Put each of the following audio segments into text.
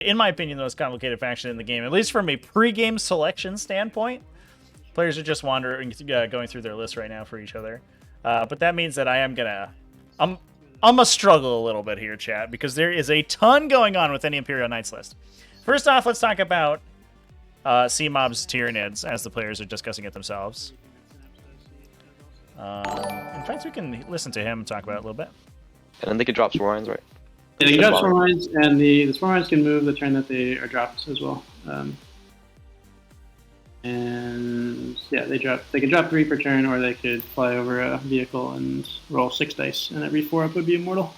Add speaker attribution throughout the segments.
Speaker 1: in my opinion, the most complicated faction in the game, at least from a pre-game selection standpoint. Players are just wandering, going through their list right now for each other. But that means that I'm gonna struggle a little bit here, chat, because there is a ton going on with any Imperial Knights list. First off, let's talk about CMOB's Tyranids as the players are discussing it themselves. In fact, we can listen to him talk about it a little bit.
Speaker 2: And then they could drop Swarmines, right?
Speaker 3: Yeah, they can drop Swarmines, and the Swarmines can move the turn that they are dropped as well. And yeah, they can drop 3 per turn, or they could fly over a vehicle and roll 6 dice, and every 4 up would be immortal.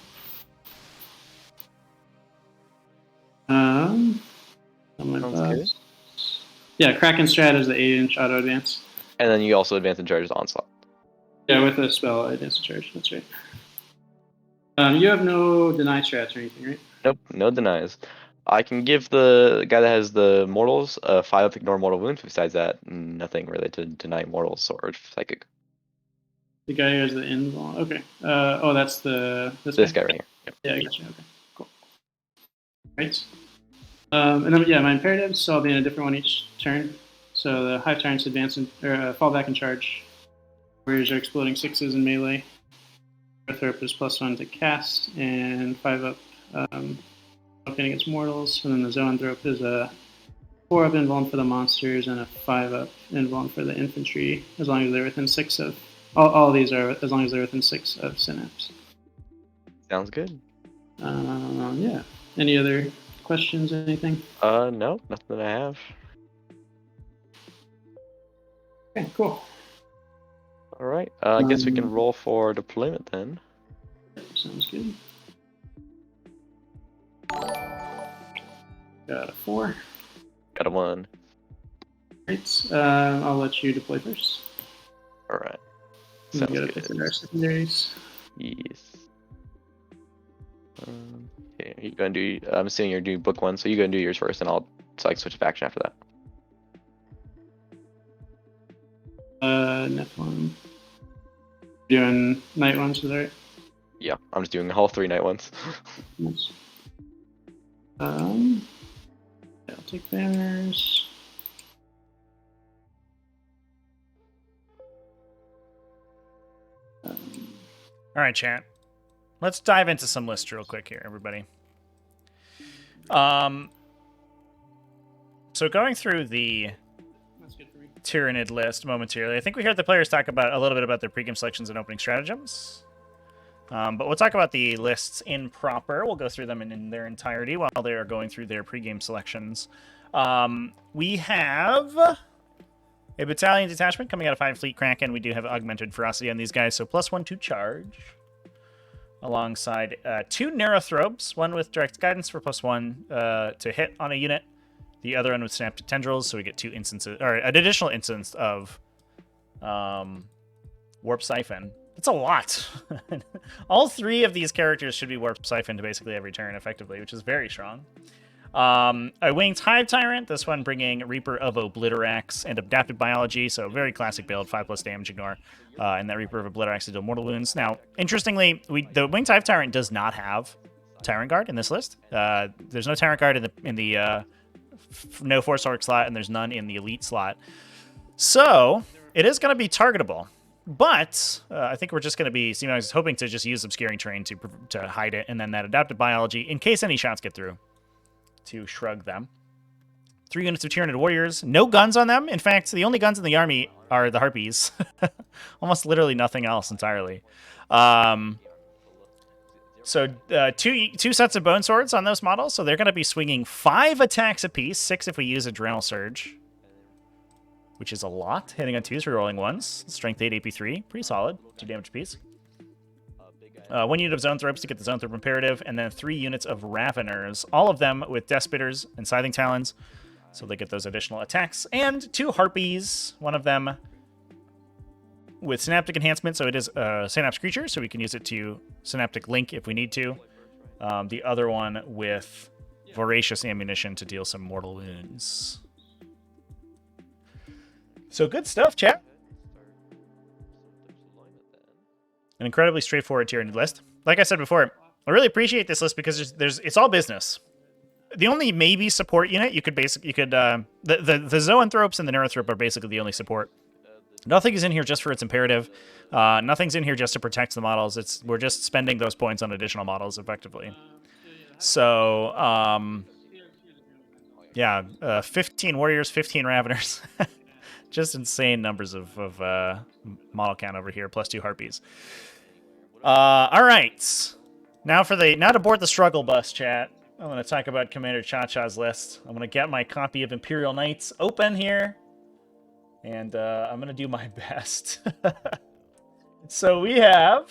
Speaker 3: Yeah, Kraken Strat is the 8-inch auto advance.
Speaker 2: And then you also advance in charge Onslaught.
Speaker 3: Yeah, with a spell, advance in charge. That's right. You have no deny strats or anything, right?
Speaker 2: Nope, no denies. I can give the guy that has the mortals 5 ignore mortal wounds. Besides that, nothing related to deny mortals or psychic.
Speaker 3: The guy who has the invul. Okay. Oh, that's this
Speaker 2: guy right here. Yep.
Speaker 3: Yeah, I gotcha. Okay, cool. Right. And then yeah, my imperatives. So I'll be in a different one each turn. So the Hive Tyrants advance or fall back and charge. Warriors are exploding 6s in melee. Batrep is +1 to cast and 5 up. Against mortals, and then the Zoanthrope is a 4 up invuln for the monsters and a 5 up invuln for the infantry, as long as they're within 6 of all of these are as long as they're within 6 of synapse.
Speaker 2: Sounds good.
Speaker 3: Yeah. Any other questions? Anything?
Speaker 2: No, nothing that I have.
Speaker 3: Okay, cool.
Speaker 2: All right. I guess we can roll for deployment then.
Speaker 3: Sounds good. Got a 4.
Speaker 2: Got a 1.
Speaker 3: Right. I'll let you deploy first.
Speaker 2: All right.
Speaker 3: We
Speaker 2: Sounds
Speaker 3: gotta
Speaker 2: good.
Speaker 3: pick our secondaries.
Speaker 2: Yes. Okay, you're gonna do. I'm assuming you're doing book 1, so you're gonna do yours first, and I'll switch to faction after that.
Speaker 3: Next one. Doing night ones, is that right?
Speaker 2: Yeah, I'm just doing all 3 night ones.
Speaker 3: Nice. I'll take banners.
Speaker 1: All right, chat. Let's dive into some lists real quick here, everybody. So going through the Tyranid list momentarily, I think we heard the players talk about a little bit about their pregame selections and opening stratagems. But we'll talk about the lists in proper. We'll go through them in their entirety while they are going through their pregame selections. We have a battalion detachment coming out of 5 Fleet Kraken. We do have augmented ferocity on these guys, so +1 to charge. Alongside 2 Neurothropes, one with direct guidance for +1 to hit on a unit. The other one with Synaptic Tendrils, so we get 2 instances, or an additional instance of Warp Siphon. It's a lot. All 3 of these characters should be Warp Siphoned basically every turn, effectively, which is very strong. A Winged Hive Tyrant, this one bringing Reaper of Obliterax and Adapted Biology, so very classic build, 5+ damage ignore, and that Reaper of Obliterax to deal mortal wounds. Now, interestingly, the Winged Hive Tyrant does not have Tyrant Guard in this list. There's no Tyrant Guard in the no Force Orc slot, and there's none in the Elite slot. So, it is going to be targetable. But I think we're just going to be hoping to just use Obscuring Terrain to hide it, and then that Adapted Biology, in case any shots get through, to shrug them. 3 units of Tyranid Warriors. No guns on them. In fact, the only guns in the army are the Harpies. Almost literally nothing else entirely. So two sets of Bone Swords on those models, so they're going to be swinging 5 attacks apiece, 6 if we use Adrenal Surge, which is a lot. Hitting on 2s, rerolling 1s. Strength 8, AP 3. Pretty solid. 2 damage apiece. 1 unit of Zoanthropes to get the Zoanthrope Imperative, and then 3 units of Raveners. All of them with Death Spitters and Scything Talons, so they get those additional attacks. And 2 Harpies, one of them with Synaptic Enhancement, so it is a Synapse creature, so we can use it to Synaptic Link if we need to. The other one with Voracious Ammunition to deal some mortal wounds. So good stuff, chat. An incredibly straightforward Tyranid list. Like I said before, I really appreciate this list because it's all business. the only maybe support unit you could the Zoanthropes and the Neurothrop are basically the only support. Nothing is in here just for its imperative. Nothing's in here just to protect the models. We're just spending those points on additional models effectively. So, yeah, 15 warriors, 15 raveners. Just insane numbers of model count over here, plus 2 harpies. All right. Now to board the struggle bus, chat. I'm going to talk about CommanderChaCha's list. I'm going to get my copy of Imperial Knights open here. And I'm going to do my best. So we have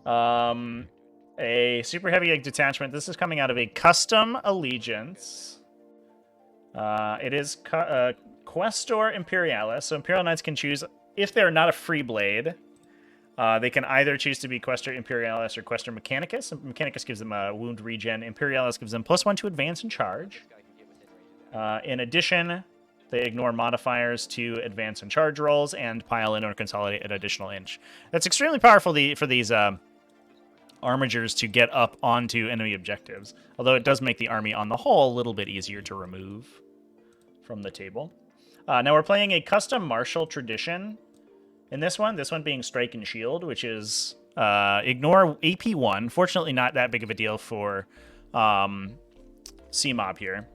Speaker 1: a super heavy egg detachment. This is coming out of a custom allegiance. It is Questor Imperialis. So Imperial Knights can choose, if they're not a free blade, they can either choose to be Questor Imperialis or Questor Mechanicus. Mechanicus gives them a wound regen. Imperialis gives them +1 to advance and charge. In addition, they ignore modifiers to advance and charge rolls and pile in or consolidate an additional inch. That's extremely powerful for these armigers to get up onto enemy objectives, although it does make the army on the whole a little bit easier to remove from the table. Now we're playing a custom martial tradition in this one being Strike and Shield, which is ignore AP1. Fortunately, not that big of a deal for CMOB here.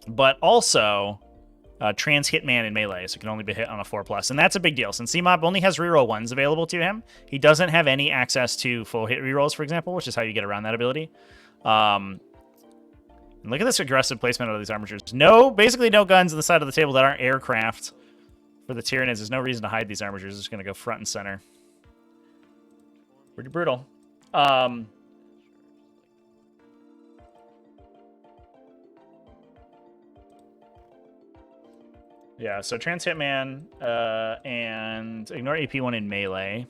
Speaker 1: But also trans hitman in melee, so it can only be hit on a 4+. And that's a big deal. Since CMOB only has reroll 1s available to him, he doesn't have any access to full hit rerolls, for example, which is how you get around that ability. And look at this aggressive placement of these armatures. Basically no guns on the side of the table that aren't aircraft. For the Tyranids, there's no reason to hide these armatures. They're just going to go front and center. Pretty brutal. Yeah, so Trans Hitman and ignore AP1 in melee.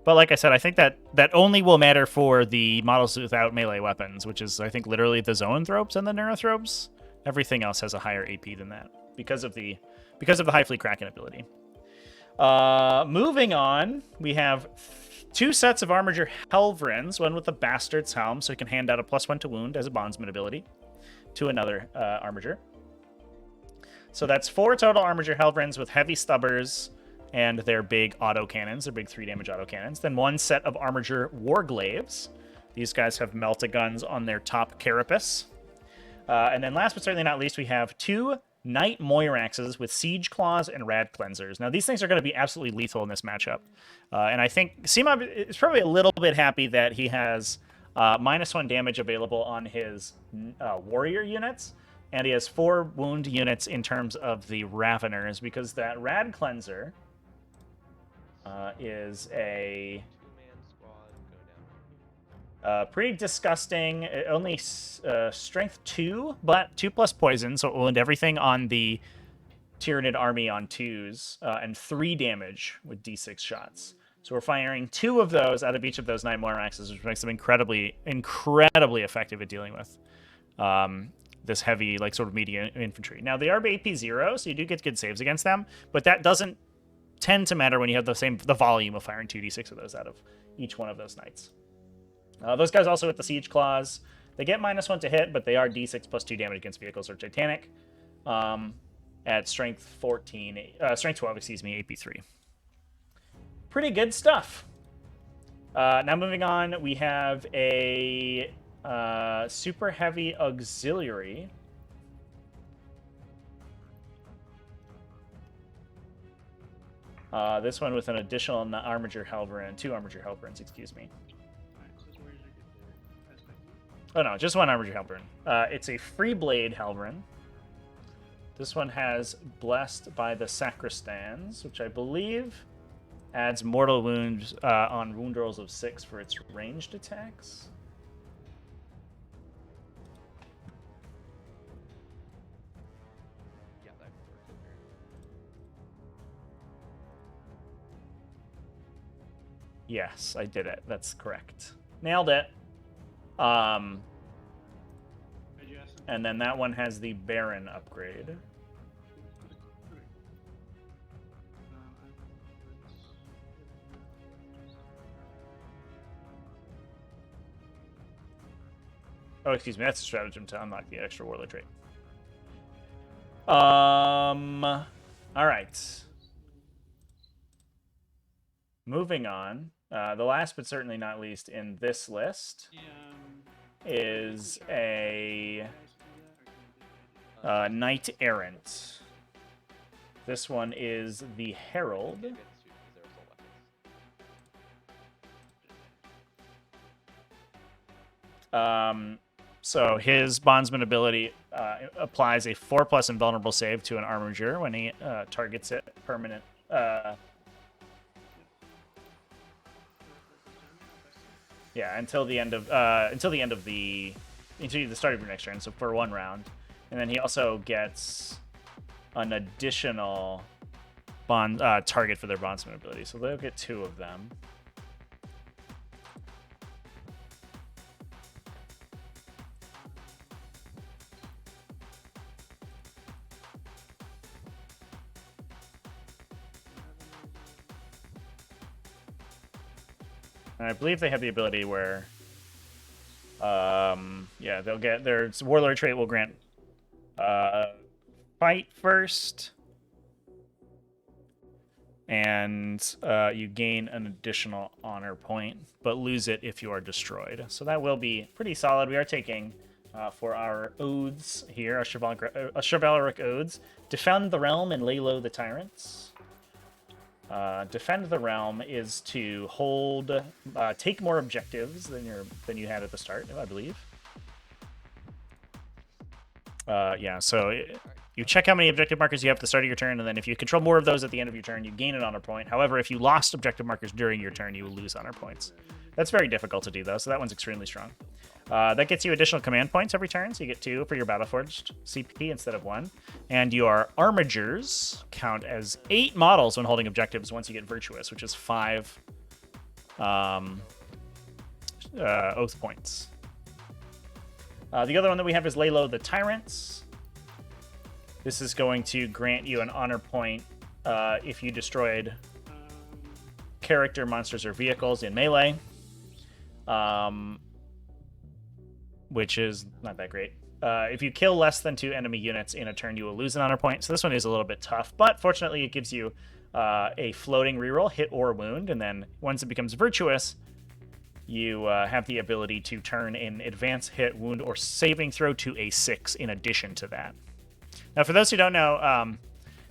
Speaker 1: But like I said, I think that only will matter for the models without melee weapons, which is, I think, literally the Zoanthropes and the Neurothropes. Everything else has a higher AP than that because of the High Fleet Kraken ability. Moving on, we have 2 sets of Armiger Helvrins, one with the Bastard's Helm, so he can hand out a +1 to wound as a bondsman ability to another Armiger. So that's 4 total Armiger Helvrins with heavy stubbers and their big autocannons, their big 3-damage autocannons. Then 1 set of Armiger Warglaves. These guys have melta-guns on their top carapace. And then last but certainly not least, we have 2 Knight Moiraxes with Siege Claws and Rad Cleansers. Now, these things are going to be absolutely lethal in this matchup. And I think CMOB is probably a little bit happy that he has -1 damage available on his warrior units. And he has 4 wound units in terms of the Raveners, because that Rad Cleanser is a pretty disgusting, only strength 2, but 2+ poison, so it will wound everything on the Tyranid army on 2s, and 3 damage with D6 shots. So we're firing 2 of those out of each of those 9 Moiraxes, which makes them incredibly effective at dealing with this heavy, like, sort of medium infantry. Now, they are AP0, so you do get good saves against them, but that doesn't tend to matter when you have the volume of firing 2d6 of those out of each one of those knights. Those guys also with the Siege Claws. They get -1 to hit, but they are D6 + 2 damage against vehicles or Titanic at strength 12, AP3. Pretty good stuff. Now moving on, we have a super heavy auxiliary. This one with an additional Armiger Helverin, 2 Armiger Helverins, excuse me. Oh no, just 1 Armiger Helverin. It's a free blade Helverin. This one has Blessed by the Sacristans, which I believe adds mortal wounds on wound rolls of 6 for its ranged attacks. Yes, I did it. That's correct. Nailed it. And then that one has the Baron upgrade. Oh, excuse me. That's a stratagem to unlock the extra warlord trait. All right. Moving on. The last but certainly not least in this list is a Knight Errant. This one is the Herald. So his bondsman ability applies a 4+ invulnerable save to an armiger when he targets it permanent. Yeah, until the start of your next turn, so for 1 round, and then he also gets an additional target for their bondsman ability, so they'll get 2 of them. And I believe they have the ability where, yeah, they'll get their warlord trait will grant fight first, and you gain an additional honor point, but lose it if you are destroyed. So that will be pretty solid. We are taking for our oaths here, our chivalric oaths, defend the realm and lay low the tyrants. Defend the realm is to hold, take more objectives than you had at the start, I believe. Yeah, so you check how many objective markers you have at the start of your turn, and then if you control more of those at the end of your turn, you gain an honor point. However, if you lost objective markers during your turn, you will lose honor points. That's very difficult to do, though, so that one's extremely strong. That gets you additional command points every turn, so you get 2 for your Battleforged CP instead of 1. And your armigers count as 8 models when holding objectives once you get Virtuous, which is 5 oath points. The other one that we have is Lay Low the Tyrants. This is going to grant you an honor point if you destroyed character, monsters, or vehicles in melee. Which is not that great. If you kill less than 2 enemy units in a turn, you will lose an honor point. So this one is a little bit tough, but fortunately it gives you a floating reroll, hit or wound, and then once it becomes virtuous, you have the ability to turn an advance, hit, wound, or saving throw to a 6 in addition to that. Now, for those who don't know,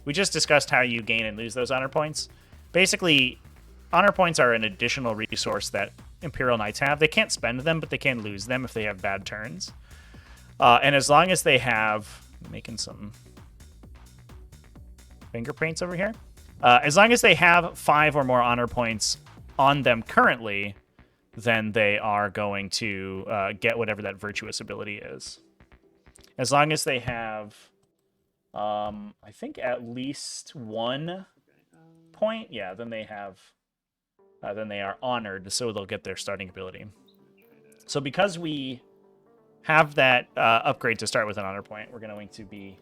Speaker 1: we just discussed how you gain and lose those honor points. Basically, honor points are an additional resource that Imperial Knights have. They can't spend them, but they can lose them if they have bad turns. And as long as they have... making some fingerprints over here. As long as they have 5 or more honor points on them currently, then they are going to get whatever that virtuous ability is. As long as they have, I think, at least 1 point, yeah, then they have... then they are honored, so they'll get their starting ability. So because we have that upgrade to start with an honor point, we're going to be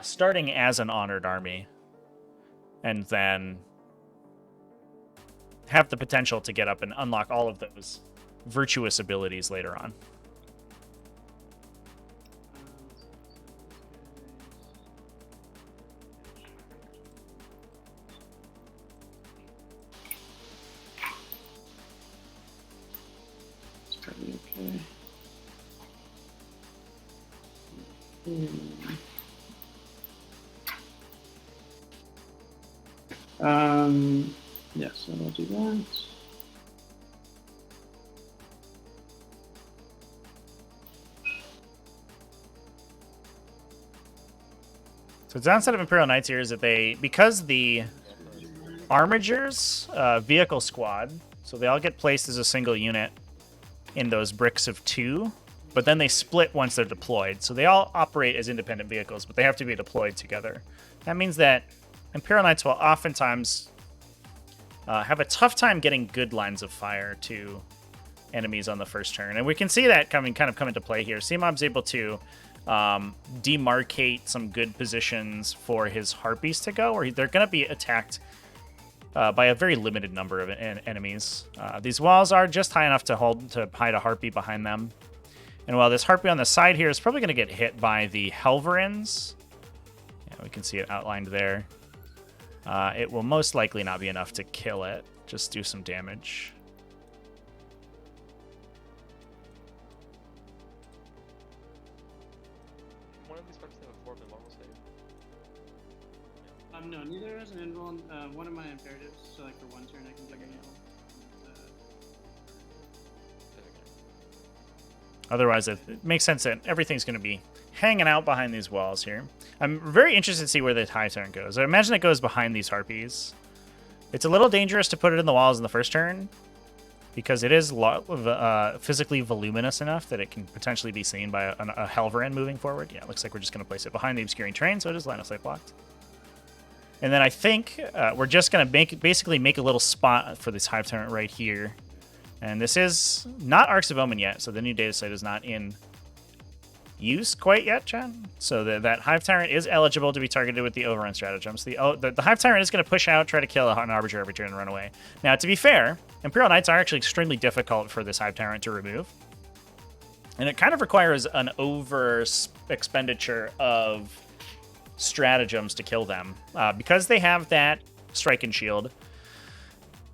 Speaker 1: starting as an honored army, and then have the potential to get up and unlock all of those virtuous abilities later on.
Speaker 3: Yeah, so we'll do that.
Speaker 1: So the downside of Imperial Knights here is that because the armigers, vehicle squad, so they all get placed as a single unit in those bricks of 2, but then they split once they're deployed. So they all operate as independent vehicles, but they have to be deployed together. That means that Imperial Knights will oftentimes have a tough time getting good lines of fire to enemies on the first turn. And we can see that kind of come into play here. CMOB's able to demarcate some good positions for his Harpies to go, or they're going to be attacked by a very limited number of enemies. These walls are just high enough to hide a Harpy behind them. And while this Harpy on the side here is probably going to get hit by the Helverins, yeah, we can see it outlined there. It will most likely not be enough to kill it. Just do some damage.
Speaker 2: One of these cards have a 4 normal save.
Speaker 3: No, neither has an invuln. One of my imperatives, so like for one turn I can dig a nail.
Speaker 1: Otherwise, it makes sense that everything's going to be hanging out behind these walls here. I'm very interested to see where the high turn goes. I imagine it goes behind these Harpies. It's a little dangerous to put it in the walls in the first turn, because it is physically voluminous enough that it can potentially be seen by a Helverin moving forward. Yeah, it looks like we're just going to place it behind the Obscuring Terrain, so it is line of sight blocked. And then I think we're just going to basically make a little spot for this Hive Tyrant right here. And this is not Arcs of Omen yet, so the new data site is not in use quite yet, Chad. So that Hive Tyrant is eligible to be targeted with the overrun stratagems. The Hive Tyrant is going to push out, try to kill an Arbiter every turn and run away. Now, to be fair, Imperial Knights are actually extremely difficult for this Hive Tyrant to remove. And it kind of requires an over-expenditure of stratagems to kill them. Because they have that Strike and Shield,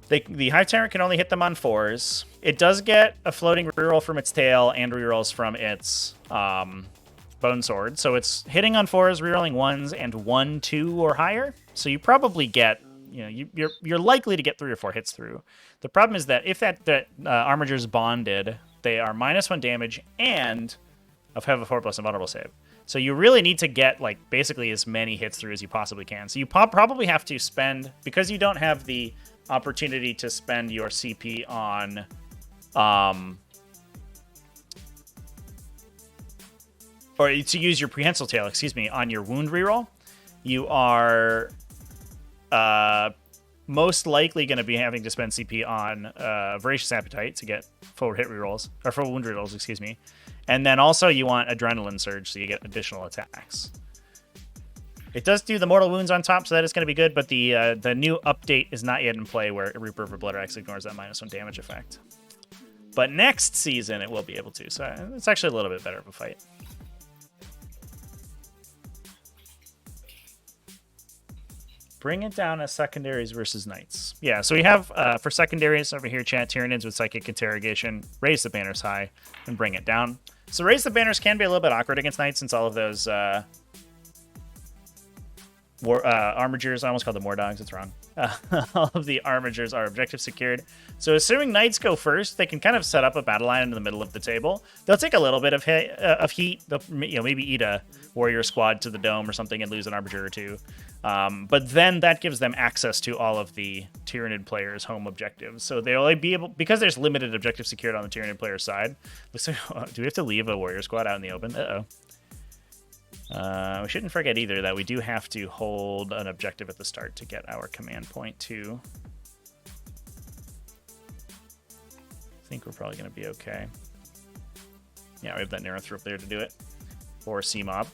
Speaker 1: the Hive Tyrant can only hit them on 4s. It does get a floating reroll from its tail and rerolls from its Bone Sword. So it's hitting on 4s, rerolling 1s, and 1, 2, or higher. So you probably get, you're likely to get 3 or 4 hits through. The problem is that if that Armiger's bonded, they are -1 damage and have a 4+ invulnerable save. So you really need to get like basically as many hits through as you possibly can. So you probably have to spend, because you don't have the opportunity to spend your CP on or to use your Prehensile Tail, excuse me, on your wound reroll, you are most likely going to be having to spend CP on Voracious Appetite to get full hit rerolls, or full wound rerolls, excuse me. And then also you want Adrenaline Surge so you get additional attacks. It does do the mortal wounds on top, so that is going to be good, but the new update is not yet in play where Reaper of Blooderax ignores that -1 damage effect. But next season it will be able to, so it's actually a little bit better of a fight. Bring it down as secondaries versus knights. Yeah, so we have, for secondaries over here, chat, Tyranids with Psychic Interrogation, raise the banners high, and bring it down. So raise the banners can be a little bit awkward against knights since all of those armigers, I almost called them war dogs, it's wrong. All of the armigers are objective secured. So assuming knights go first, they can kind of set up a battle line in the middle of the table. They'll take a little bit of heat. They'll maybe eat a warrior squad to the dome or something and lose an armiger or two. But then that gives them access to all of the Tyranid players' home objectives. So they'll only be able, because there's limited objective secured on the Tyranid player side. Looks like, do we have to leave a warrior squad out in the open? Uh-oh. We shouldn't forget either that we do have to hold an objective at the start to get our command point too. I think we're probably going to be okay. Yeah, we have that narrow through up there to do it. Or CMOB.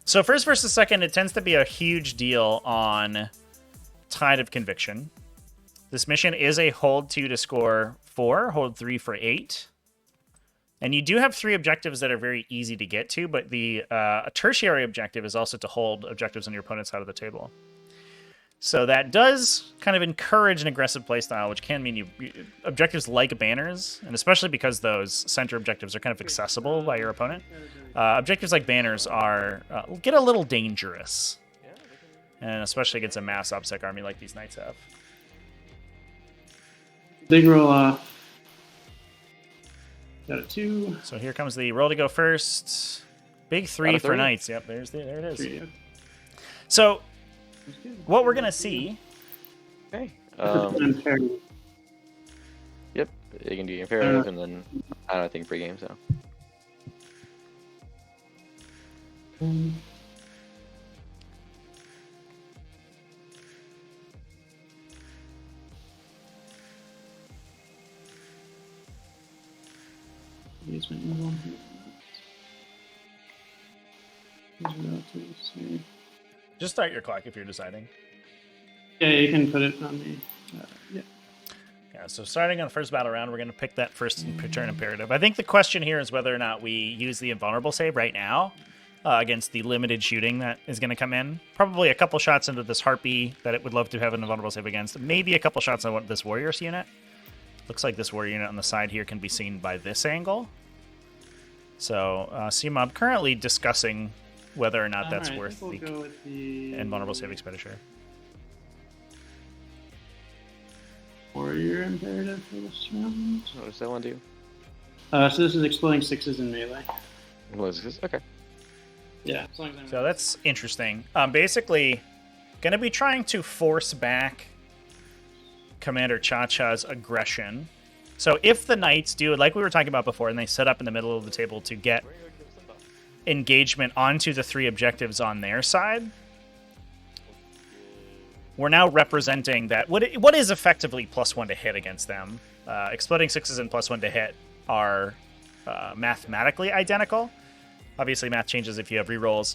Speaker 1: So first versus second, it tends to be a huge deal on Tide of Conviction. This mission is a hold 2 to score 4, hold 3 for 8. And you do have 3 objectives that are very easy to get to, but the tertiary objective is also to hold objectives on your opponent's side of the table. So that does kind of encourage an aggressive playstyle, which can mean objectives like banners, and especially because those center objectives are kind of accessible by your opponent, objectives like banners are get a little dangerous, and especially against a mass OBSEC army like these knights have.
Speaker 3: Big roll. Got a 2.
Speaker 1: So here comes the roll to go first. Big 3 for knights. Yep, there it is.
Speaker 3: 3, yeah.
Speaker 1: So what we're gonna see.
Speaker 2: Okay.
Speaker 3: Imperative.
Speaker 2: Yep, you can do Imperative and then I think pre-game, so.
Speaker 3: Use my invuln here.
Speaker 1: Just start your clock if you're deciding.
Speaker 3: Yeah, you can put it on the. Yeah.
Speaker 1: Yeah, So starting on the first battle round, we're going to pick that first turn imperative. I think the question here is whether or not we use the invulnerable save right now against the limited shooting that is going to come in. Probably a couple shots into this Harpy that it would love to have an invulnerable save against. Maybe a couple shots on this Warriors unit. Looks like this Warrior unit on the side here can be seen by this angle. So CMOB currently discussing whether or not that's worth the invulnerable save expenditure.
Speaker 3: Warrior imperative for this round.
Speaker 2: What does that one do?
Speaker 3: So this is exploding 6s in melee.
Speaker 2: What is this? Okay.
Speaker 3: Yeah. As long as I'm
Speaker 1: So that's interesting. Basically, going to be trying to force back CommanderChaCha's aggression. So if the Knights do it like we were talking about before, and they set up in the middle of the table to get engagement onto the 3 objectives on their side, we're now representing that what is effectively +1 to hit against them. Exploding 6s and +1 to hit are mathematically identical. Obviously, math changes if you have rerolls,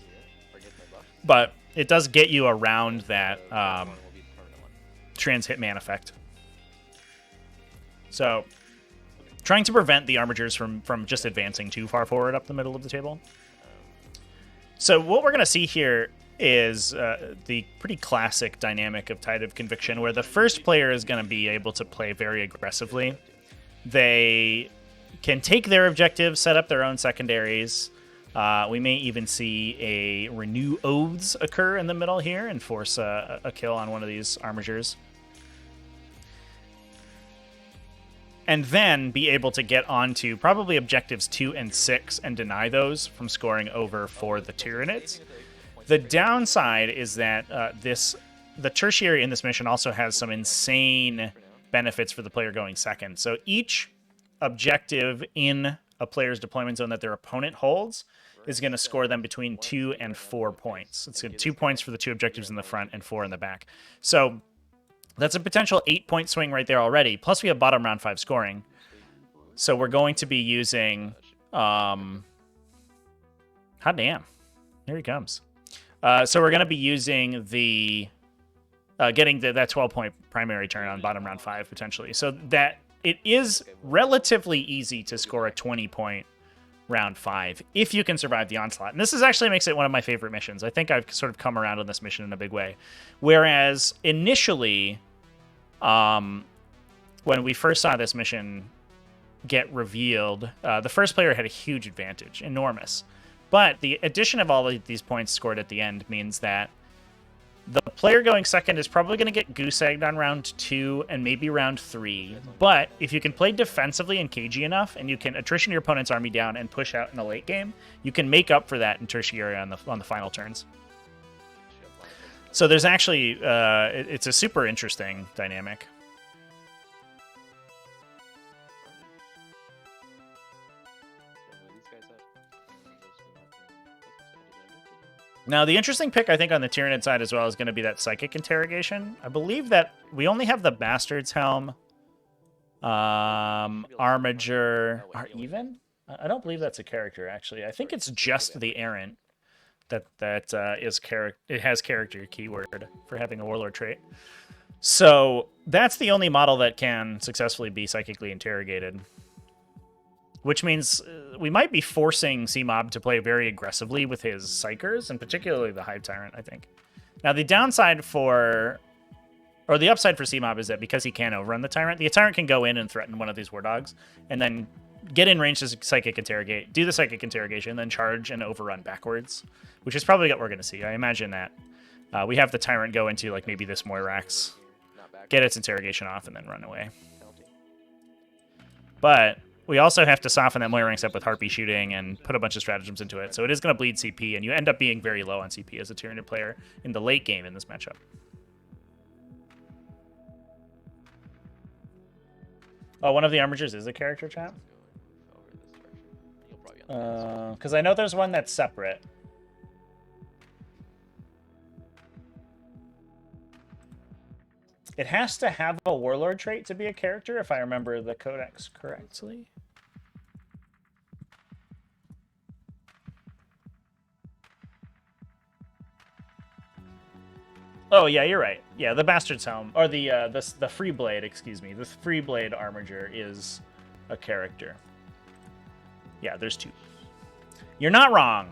Speaker 1: but it does get you around that trans hitman effect. So, trying to prevent the armigers from just advancing too far forward up the middle of the table. So what we're going to see here is the pretty classic dynamic of Tide of Conviction, where the first player is going to be able to play very aggressively. They can take their objectives, set up their own secondaries. We may even see a Renew Oaths occur in the middle here and force a kill on one of these armigers. And then be able to get onto probably objectives 2 and 6 and deny those from scoring over for the Tyranids. The downside is that the tertiary in this mission also has some insane benefits for the player going second. So each objective in a player's deployment zone that their opponent holds is going to score them between 2 and 4 points. It's 2 points for the 2 objectives in the front and 4 in the back. So that's a potential 8-point swing right there already. Plus we have bottom round 5 scoring. So we're going to be using... hot damn. Here he comes. So we're going to be using the... getting that 12-point primary turn on bottom round 5, potentially. So that it is relatively easy to score a 20-point round 5 if you can survive the onslaught. And this actually makes it one of my favorite missions. I think I've sort of come around on this mission in a big way. Whereas initially, when we first saw this mission get revealed, the first player had a huge advantage, enormous. But the addition of all of these points scored at the end means that the player going second is probably going to get goose-egged on round 2 and maybe round 3. But if you can play defensively and cagey enough, and you can attrition your opponent's army down and push out in the late game, you can make up for that in tertiary on the final turns. So there's actually it's a super interesting dynamic. Now, the interesting pick, I think, on the Tyranid side as well is going to be that Psychic Interrogation. I believe that we only have the Bastard's Helm, Armiger, are even? I don't believe that's a character, actually. I think it's just the Errant that is character. It has character keyword for having a Warlord trait. So that's the only model that can successfully be psychically interrogated. Which means we might be forcing CMOB to play very aggressively with his Psychers, and particularly the Hive Tyrant, I think. Now, the downside for... Or the upside for CMOB is that because he can overrun the Tyrant can go in and threaten one of these War Dogs, and then get in range to Psychic Interrogate, do the Psychic Interrogation, then charge and overrun backwards, which is probably what we're going to see. I imagine that we have the Tyrant go into, like, maybe this Moirax, get its interrogation off, and then run away. But... we also have to soften that Moirax up with Harpy shooting and put a bunch of stratagems into it. So it is going to bleed CP, and you end up being very low on CP as a Tyranid player in the late game in this matchup. Oh, one of the Armigers is a character, chat? Because I know there's one that's separate. It has to have a Warlord trait to be a character, if I remember the codex correctly. Oh yeah, you're right. Yeah, the Bastard's Helm, or the Free Blade, excuse me, the Free Blade Armiger is a character. Yeah, there's 2. You're not wrong.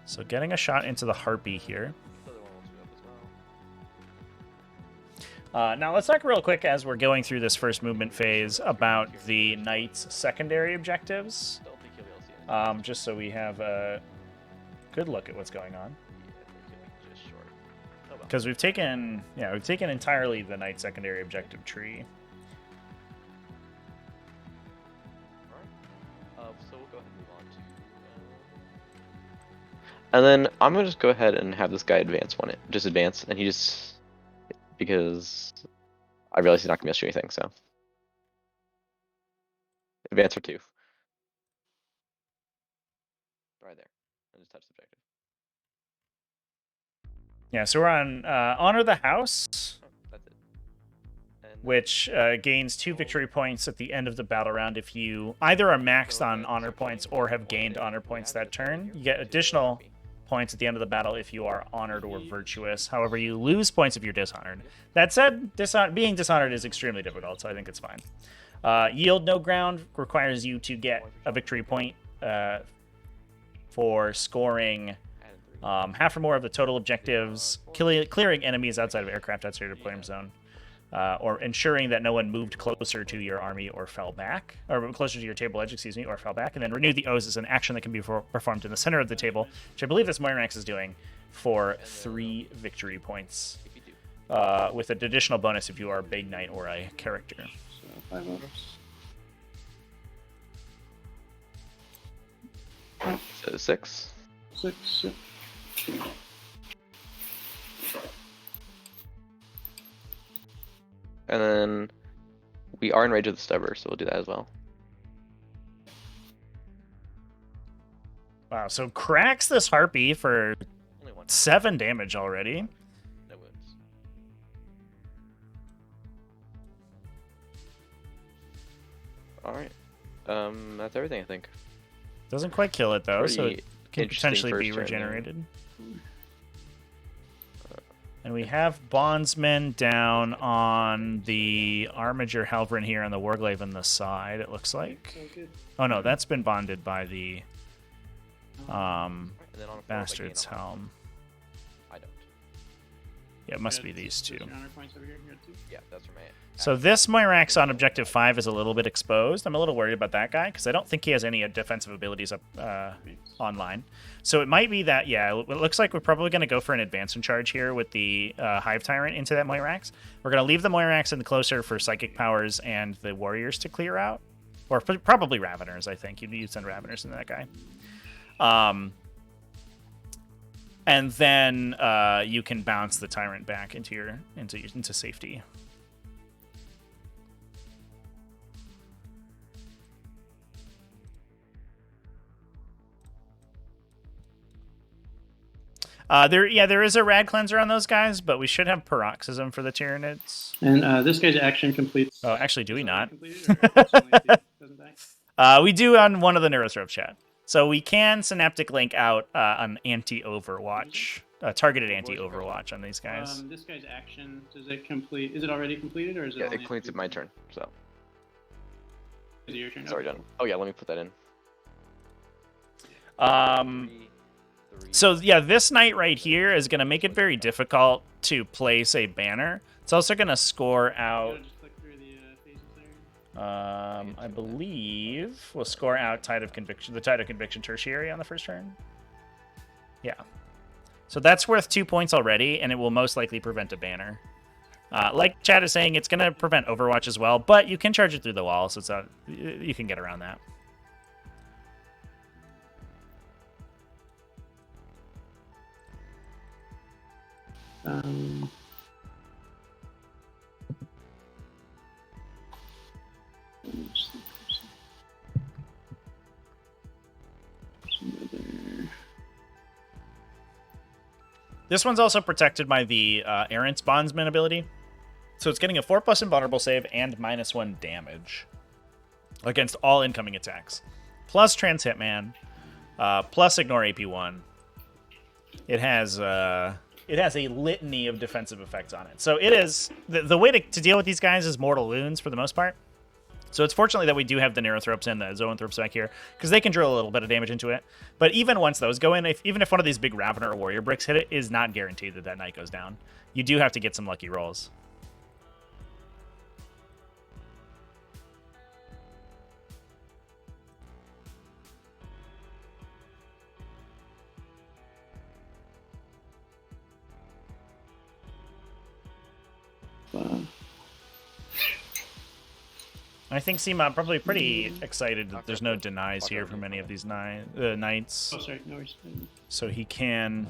Speaker 1: So getting a shot into the Harpy here. Now let's talk real quick as we're going through this first movement phase about the Knight's secondary objectives. Just so we have a good look at what's going on. Because we've taken entirely the Knight secondary objective tree.
Speaker 2: So we'll go ahead and move on to. And then I'm gonna just go ahead and have this guy advance advance, and he just because I realize he's not gonna be able to do anything, so advance for 2. Right there, and just touch the objective.
Speaker 1: Yeah, so we're on Honor the House,
Speaker 2: That's it. And
Speaker 1: which gains 2 victory points at the end of the battle round if you either are maxed on honor points or have gained honor points that turn. You get additional points at the end of the battle if you are honored or virtuous. However, you lose points if you're dishonored. That said, being dishonored is extremely difficult, so I think it's fine. Yield no ground requires you to get a victory point for scoring half or more of the total objectives, clearing enemies outside of aircraft outside your deployment zone, or ensuring that no one moved closer to your army or fell back, or closer to your table edge, excuse me, or fell back. And then renew the O's is an action that can be performed in the center of the table, which I believe this Moirax is doing, for 3 victory points, with an additional bonus if you are a Big Knight or a character.
Speaker 3: So 5 orders.
Speaker 2: so 6.
Speaker 3: 6. Yep.
Speaker 2: And then we are in Rage of the Stubber, so we'll do that as well.
Speaker 1: Wow, so cracks this Harpy for
Speaker 2: Only 1.
Speaker 1: 7 damage already.
Speaker 2: No wounds. Alright. That's everything, I think.
Speaker 1: Doesn't quite kill it, though, so it can
Speaker 2: Interesting
Speaker 1: potentially be
Speaker 2: first turn there.
Speaker 1: regenerated. And we have Bondsman down on the Armiger Halvrin here and the Warglaive on the side, it looks like.
Speaker 3: So good.
Speaker 1: Oh no, that's been bonded by the
Speaker 2: And then on a 4,
Speaker 1: Bastard's
Speaker 2: if I gain honor.
Speaker 1: Helm.
Speaker 2: I don't.
Speaker 1: Yeah, it must
Speaker 3: Yeah,
Speaker 1: be these
Speaker 3: those
Speaker 1: 2.
Speaker 3: are honor points over here. You got 2.
Speaker 2: Yeah, that's from my
Speaker 1: So this Moirax on Objective 5 is a little bit exposed. I'm a little worried about that guy, because I don't think he has any defensive abilities up online. So it might be that, yeah, it looks like we're probably going to go for an advance and charge here with the Hive Tyrant into that Moirax. We're going to leave the Moirax in the closer for Psychic Powers and the Warriors to clear out. Or probably Raveners, I think. You'd send Raveners into that guy. And then you can bounce the Tyrant back into safety. There is a Rad Cleanser on those guys, but we should have Paroxysm for the Tyranids.
Speaker 3: And this guy's action completes.
Speaker 1: Oh, actually, do we not? We do on one of the Neurostrobe chat. So we can Synaptic Link out an anti-Overwatch, targeted anti-Overwatch on these guys.
Speaker 3: This guy's action, does it complete? Is it already completed, or is it?
Speaker 2: Yeah,
Speaker 3: only
Speaker 2: it completes at my turn, so.
Speaker 3: Is it your turn?
Speaker 2: Sorry,
Speaker 3: Okay.
Speaker 2: John. Oh yeah, let me put that in.
Speaker 1: So yeah, this knight right here is going to make it very difficult to place a banner. It's also going to score out,
Speaker 3: Just click through the phases there.
Speaker 1: I believe, we'll score out the Tide of Conviction Tertiary on the first turn. Yeah. So that's worth 2 points already, and it will most likely prevent a banner. Like Chad is saying, it's going to prevent Overwatch as well, but you can charge it through the wall, so it's you can get around that. This one's also protected by the Errant's Bondsman ability. So it's getting a 4+ invulnerable save and -1 damage against all incoming attacks. Plus Trans Hitman. plus ignore AP1. It has a litany of defensive effects on it. So it is the way to deal with these guys is mortal wounds for the most part. So it's fortunately that we do have the Neurothropes and the Zoanthropes back here, because they can drill a little bit of damage into it. But even once those go in, even if one of these big Ravener or Warrior bricks hit it, is not guaranteed that that knight goes down. You do have to get some lucky rolls. I think CMOB probably pretty excited that there's no denies here from any of these knights.
Speaker 3: Oh, sorry, no worries.
Speaker 1: So he can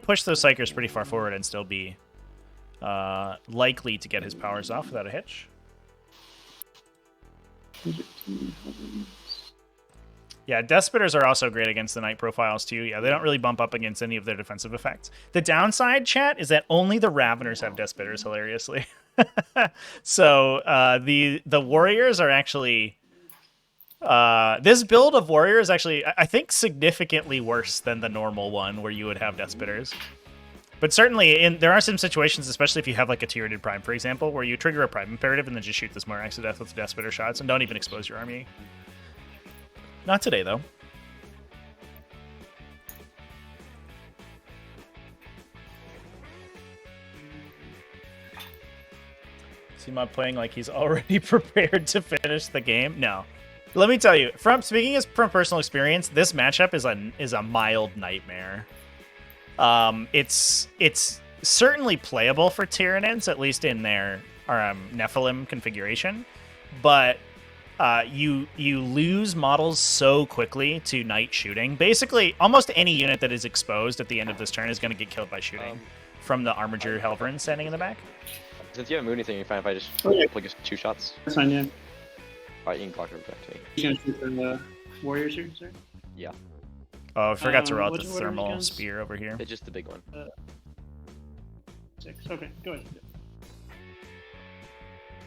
Speaker 1: push those Psychers pretty far forward and still be likely to get his powers off without a hitch. Yeah, Death Spitters are also great against the Knight profiles too. Yeah, they don't really bump up against any of their defensive effects. The downside, chat, is that only the Raveners have Death Spitters, hilariously. So the Warriors are actually... this build of Warrior is actually, I think, significantly worse than the normal one where you would have Death Spitters. But certainly, there are some situations, especially if you have like a Tyranid Prime, for example, where you trigger a Prime Imperative and then just shoot this Morax to death with Death Spitter shots and don't even expose your army. Not today, though. CMOB playing like he's already prepared to finish the game? No. Let me tell you, speaking from personal experience, this matchup is a mild nightmare. It's certainly playable for Tyranids, at least in their Nephilim configuration, but you lose models so quickly to Knight shooting. Basically, almost any unit that is exposed at the end of this turn is going to get killed by shooting from the Armiger Helverin standing in the back.
Speaker 2: Since you haven't moved anything, you're fine if I just plug 2 shots.
Speaker 3: That's fine, yeah.
Speaker 2: Alright, you can clock it back to me.
Speaker 3: You gonna shoot the Warriors here, sir?
Speaker 2: Yeah.
Speaker 1: Oh, I forgot to roll out the
Speaker 3: what are
Speaker 1: thermal
Speaker 3: guns?
Speaker 1: spear over here.
Speaker 2: It's just the big one.
Speaker 3: 6. Okay, go ahead.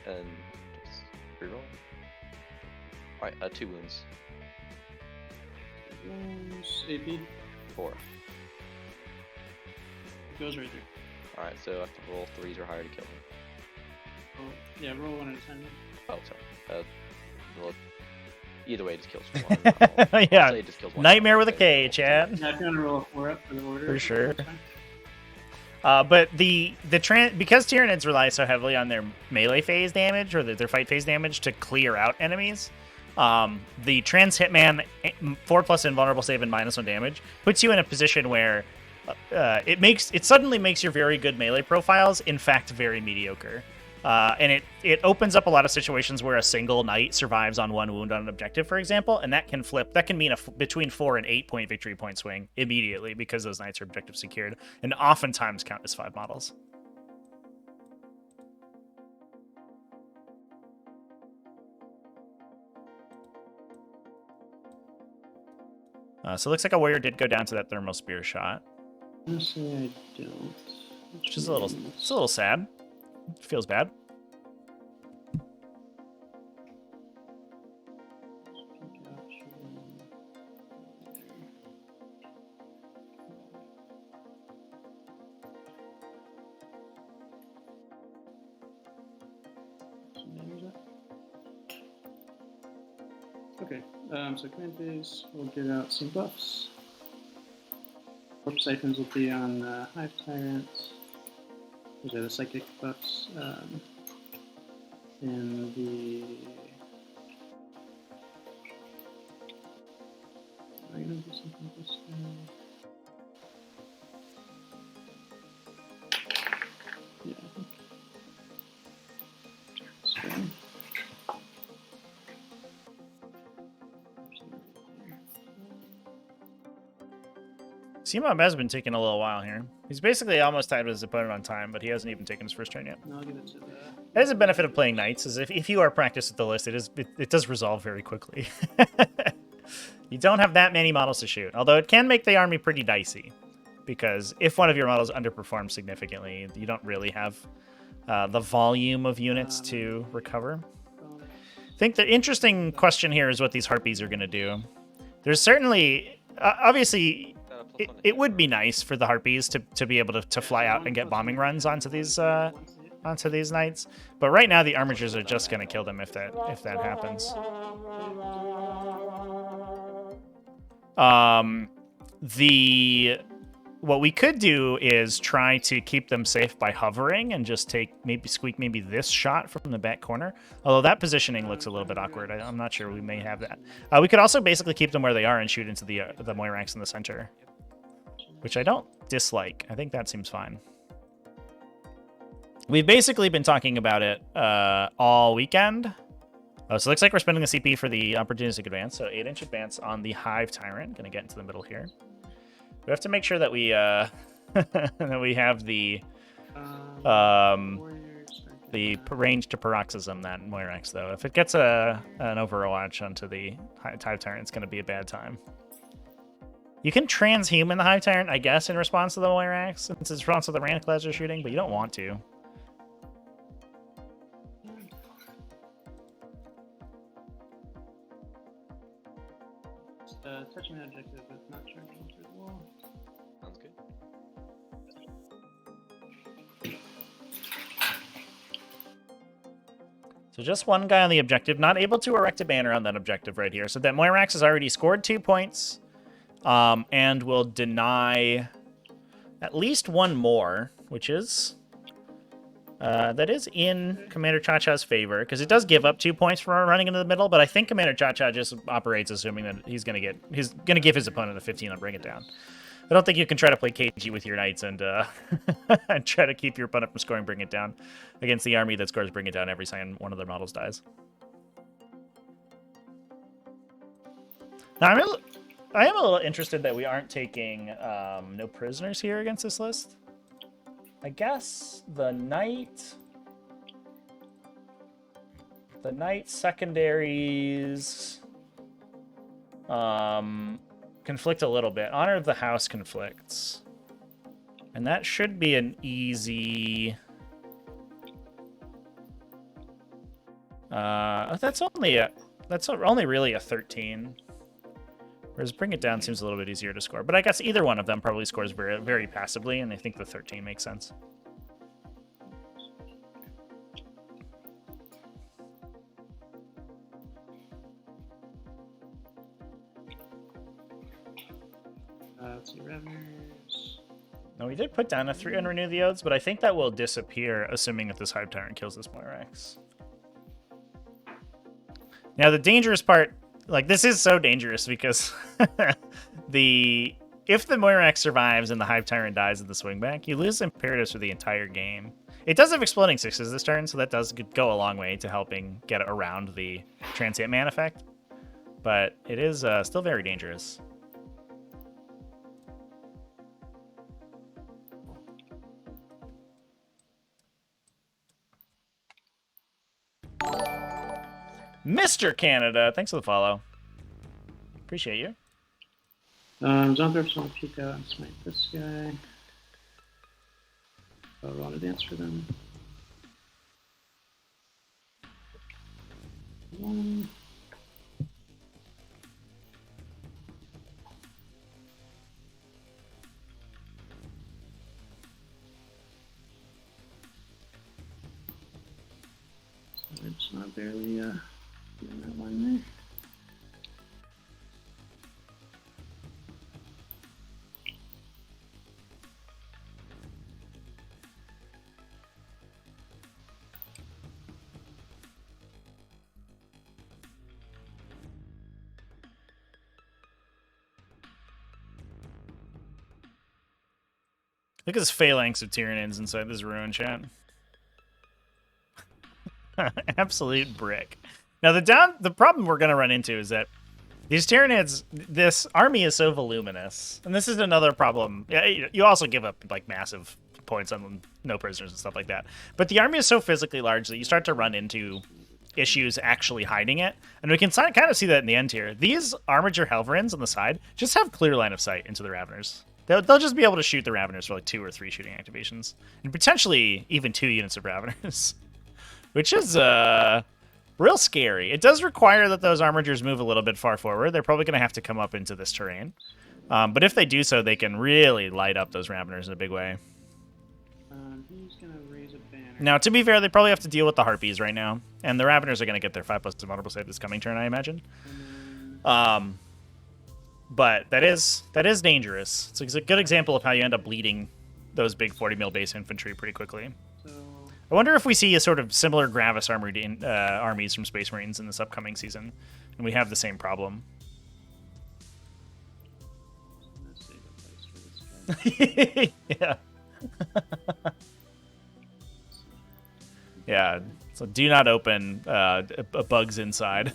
Speaker 2: And just reroll. Alright, 2 wounds.
Speaker 3: Wounds, AP.
Speaker 2: 4.
Speaker 3: It goes right through.
Speaker 2: Alright, so I have to roll 3s or higher to kill him.
Speaker 3: Oh, yeah, roll 1 at a time.
Speaker 2: Oh, sorry. Well, either way, it just kills one. I'll
Speaker 1: Yeah,
Speaker 2: say it just kills one.
Speaker 1: Nightmare with a K, Chad.
Speaker 3: Yeah, if you want to roll a 4 up for the order.
Speaker 1: For sure.
Speaker 3: that's fine.
Speaker 1: But because Tyranids rely so heavily on their melee phase damage or their fight phase damage to clear out enemies, the Trans Hitman 4+ invulnerable save and -1 damage puts you in a position where it suddenly makes your very good melee profiles in fact very mediocre. And it opens up a lot of situations where a single knight survives on 1 wound on an objective, for example, and that can flip. That can mean between 4 and 8 point victory point swing immediately because those knights are objective secured, and oftentimes count as 5 models. So it looks like a warrior did go down to that thermal spear shot,
Speaker 3: Honestly, I don't.
Speaker 1: which is a little sad. Feels bad.
Speaker 3: Okay, so command phase, we'll get out some buffs. Warp siphons will be on Hive Tyrants. Those are the psychic buffs. And the... Am I gonna do something with this guy? Yeah, I think. So.
Speaker 1: CMOB has been taking a little while here. He's basically almost tied with his opponent on time, but he hasn't even taken his first turn yet.
Speaker 3: No, I'll give it to the...
Speaker 1: That is a benefit of playing knights, is if you are practiced with the list, it does resolve very quickly. You don't have that many models to shoot, although it can make the army pretty dicey, because if one of your models underperforms significantly, you don't really have the volume of units to recover. I think the interesting question here is what these Harpies are going to do. There's certainly, obviously, it would be nice for the Harpies to be able to fly out and get bombing runs onto these knights, but right now the armigers are just going to kill them if that happens. What we could do is try to keep them safe by hovering and just squeak this shot from the back corner. Although that positioning looks a little bit awkward. I'm not sure we may have that. We could also basically keep them where they are and shoot into the Moirax in the center, which I don't dislike. I think that seems fine. We've basically been talking about it all weekend. Oh, so it looks like we're spending the CP for the opportunistic advance. So 8-inch advance on the Hive Tyrant. Gonna get into the middle here. We have to make sure that we that we have the range to paroxysm that Moirax though. If it gets an Overwatch onto the Hive Tyrant, it's gonna be a bad time. You can transhuman the Hive Tyrant, I guess, in response to the Moirax, since it's response to the Raniclads are shooting, but you don't want to.
Speaker 3: Touching that objective, but not charging to the wall.
Speaker 2: Sounds good.
Speaker 1: So just one guy on the objective, not able to erect a banner on that objective right here. So that Moirax has already scored 2 points, and will deny at least one more, which is that is in CommanderChaCha's favor, because it does give up 2 points for running into the middle, but I think CommanderChaCha just operates assuming that he's gonna give his opponent a 15 and bring it down. I don't think you can try to play KG with your knights and and try to keep your opponent from scoring bring it down against the army that scores bring it down every time one of their models dies. Now I am a little interested that we aren't taking no prisoners here against this list. I guess the knight secondaries conflict a little bit. Honor of the House conflicts, and that should be an easy. That's only really a 13. Whereas bring it down seems a little bit easier to score. But I guess either one of them probably scores very, very passively, and I think the 13 makes sense.
Speaker 3: Let's see, revenues.
Speaker 1: Now we did put down a 3 and renew the oaths, but I think that will disappear, assuming that this Hive Tyrant kills this Moirax. Now the dangerous part, like this is so dangerous because if the Moirax survives and the Hive Tyrant dies in the swingback, you lose imperatives for the entire game. It does have exploding 6s this turn, so that does go a long way to helping get around the transient man effect. But it is still very dangerous. Mr. Canada, thanks for the follow. Appreciate you.
Speaker 3: Zonthorpe's want to peek out and smite this guy. I'll roll a dance for them. One. It's not barely getting that one there.
Speaker 1: Look at this phalanx of Tyranids inside this ruin, chat. Absolute brick. Now the problem we're gonna run into is that these Tyranids, this army is so voluminous, and this is another problem. You also give up like massive points on no prisoners and stuff like that. But the army is so physically large that you start to run into issues actually hiding it, and we can kind of see that in the end here. These Armiger Helverins on the side just have clear line of sight into the Raveners. They'll just be able to shoot the Raveners for like 2 or 3 shooting activations, and potentially even 2 units of Raveners. Which is Real scary. It does require that those armigers move a little bit far forward. They're probably going to have to come up into this terrain. But if they do so, they can really light up those Raveners in a big way.
Speaker 3: He's going to raise a banner.
Speaker 1: Now, to be fair, they probably have to deal with the Harpies right now. And the Raveners are going to get their 5+ invulnerable save this coming turn, I imagine. But that is dangerous. It's a good example of how you end up bleeding those big 40 mil base infantry pretty quickly.
Speaker 3: So,
Speaker 1: I wonder if we see a sort of similar Gravis armored armies from Space Marines in this upcoming season, and we have the same problem.
Speaker 3: I'm going to save a place for this guy.
Speaker 1: Yeah. Yeah. So do not open bugs inside,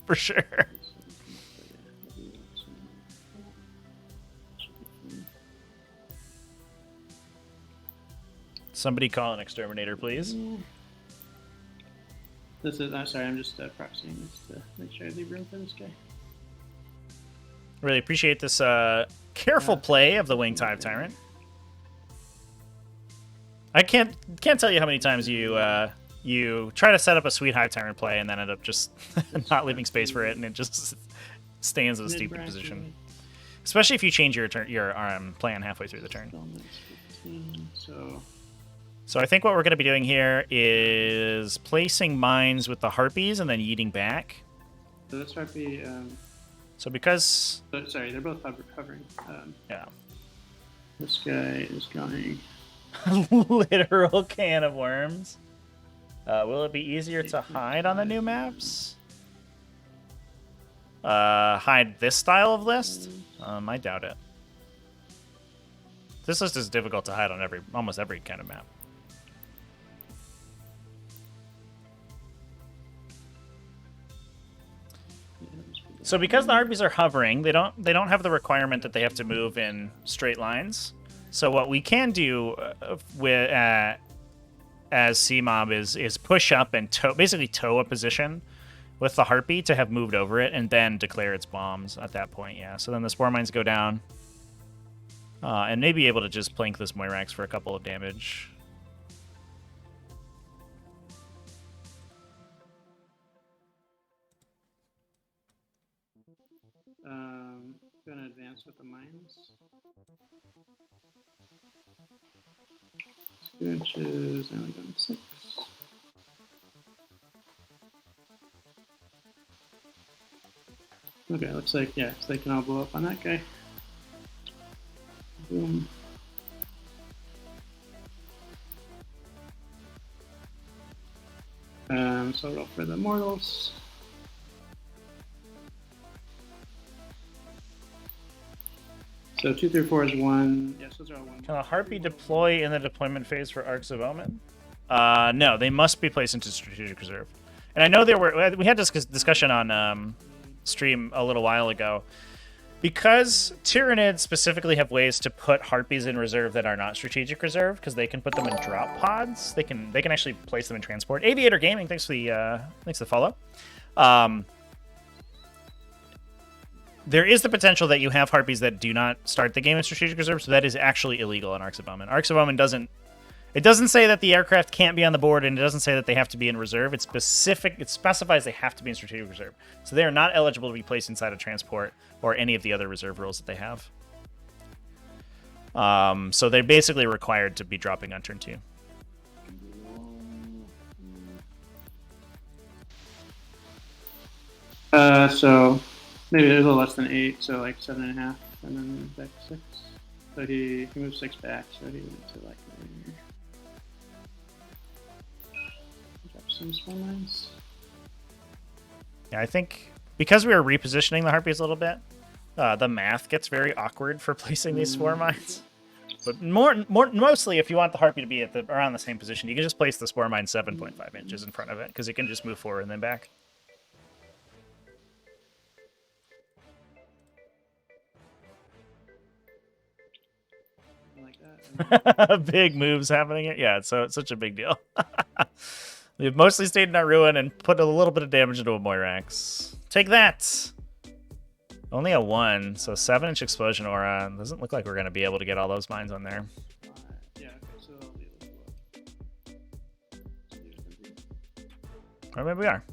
Speaker 1: for sure. Somebody call an exterminator, please.
Speaker 3: This is. I'm sorry. I'm just proxying this to make sure I leave room for this guy.
Speaker 1: Really appreciate this careful play of the Winged Hive Tyrant. I can't tell you how many times you try to set up a sweet Hive Tyrant play and then end up just not leaving space for it, and it just stands in a stupid position. Especially if you change your plan halfway through the turn. So I think what we're going to be doing here is placing mines with the Harpies and then yeeting back.
Speaker 3: So this Harpy.
Speaker 1: So because...
Speaker 3: sorry, they're both hovering.
Speaker 1: Yeah.
Speaker 3: This guy is going...
Speaker 1: Literal can of worms. Will it be easier to hide on the new maps? Hide this style of list? I doubt it. This list is difficult to hide on almost every kind of map. So because the Harpies are hovering, they don't have the requirement that they have to move in straight lines. So what we can do with as CMOB is push up and basically tow a position with the Harpy to have moved over it and then declare its bombs at that point. Yeah. So then the Spore Mines go down and may be able to just plank this Moirax for a couple of damage.
Speaker 3: Going to advance with the mines. Scourges, now we're going 6. Okay, looks like, yeah, so they can all blow up on that guy. Boom. So roll for the mortals. So 2 through 4 is 1. Yes, those are all 1.
Speaker 1: Can a Harpy deploy in the deployment phase for Arcs of Omen? No, they must be placed into strategic reserve. And I know we had this discussion on stream a little while ago. Because Tyranids specifically have ways to put Harpies in reserve that are not strategic reserve, because they can put them in drop pods. They can actually place them in transport. Aviator Gaming, thanks for the follow. There is the potential that you have Harpies that do not start the game in strategic reserve, so that is actually illegal in Arcs of Omen. Arcs of Omen doesn't say that the aircraft can't be on the board, and it doesn't say that they have to be in reserve. It specifies they have to be in strategic reserve. So they are not eligible to be placed inside a transport or any of the other reserve rules that they have. So they're basically required to be dropping on turn 2.
Speaker 3: So maybe a little less than 8, so like 7.5, and then back to 6. So he moved 6 back, so he went to like there. Drop some Spore Mines.
Speaker 1: Yeah, I think because we are repositioning the Harpies a little bit, the math gets very awkward for placing these Spore Mines. But mostly, if you want the Harpy to be around the same position, you can just place the Spore Mine 7.5 inches in front of it, because it can just move forward and then back. Big moves happening here. Yeah, it's such a big deal. We've mostly stayed in our ruin and put a little bit of damage into a Moirax. Take that! Only a 1, so 7-inch explosion aura. Doesn't look like we're going to be able to get all those mines on there.
Speaker 3: Yeah, okay, so they'll be able to blow up.
Speaker 1: Or maybe we are.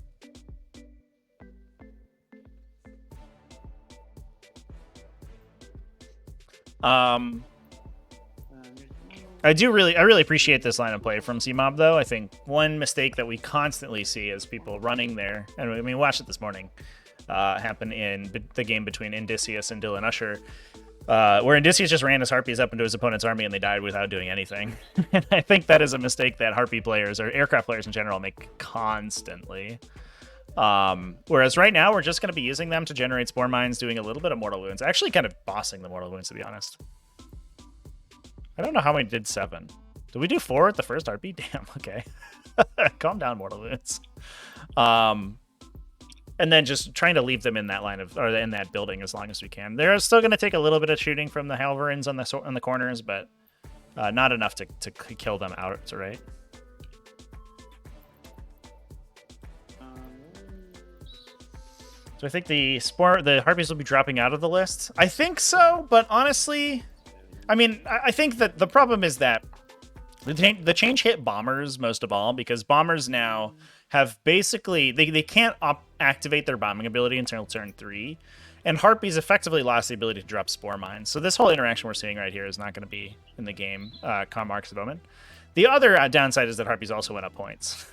Speaker 1: I really appreciate this line of play from CMOB, though. I think one mistake that we constantly see is people running there, and I mean, watched it this morning, happen in the game between Indicius and Dylan Usher, where Indicius just ran his Harpies up into his opponent's army and they died without doing anything. And I think that is a mistake that Harpy players, or aircraft players in general, make constantly. Whereas right now, we're just going to be using them to generate Spore Mines, doing a little bit of Mortal Wounds. Actually kind of bossing the Mortal Wounds, to be honest. I don't know how many did 7. Did we do 4 at the first RP? Damn, okay. Calm down, Mortal Wounds. And then just trying to leave them in that line of, or in that building as long as we can. They're still going to take a little bit of shooting from the Halverins on the corners, but not enough to kill them out, right? So I think the Harpies will be dropping out of the list. I think so, but honestly, I mean, I think that the problem is that the change hit bombers most of all, because bombers now have basically, they can't activate their bombing ability until turn 3, and Harpies effectively lost the ability to drop Spore Mines. So this whole interaction we're seeing right here is not going to be in the game, come Marks of Omen. The other downside is that Harpies also went up points,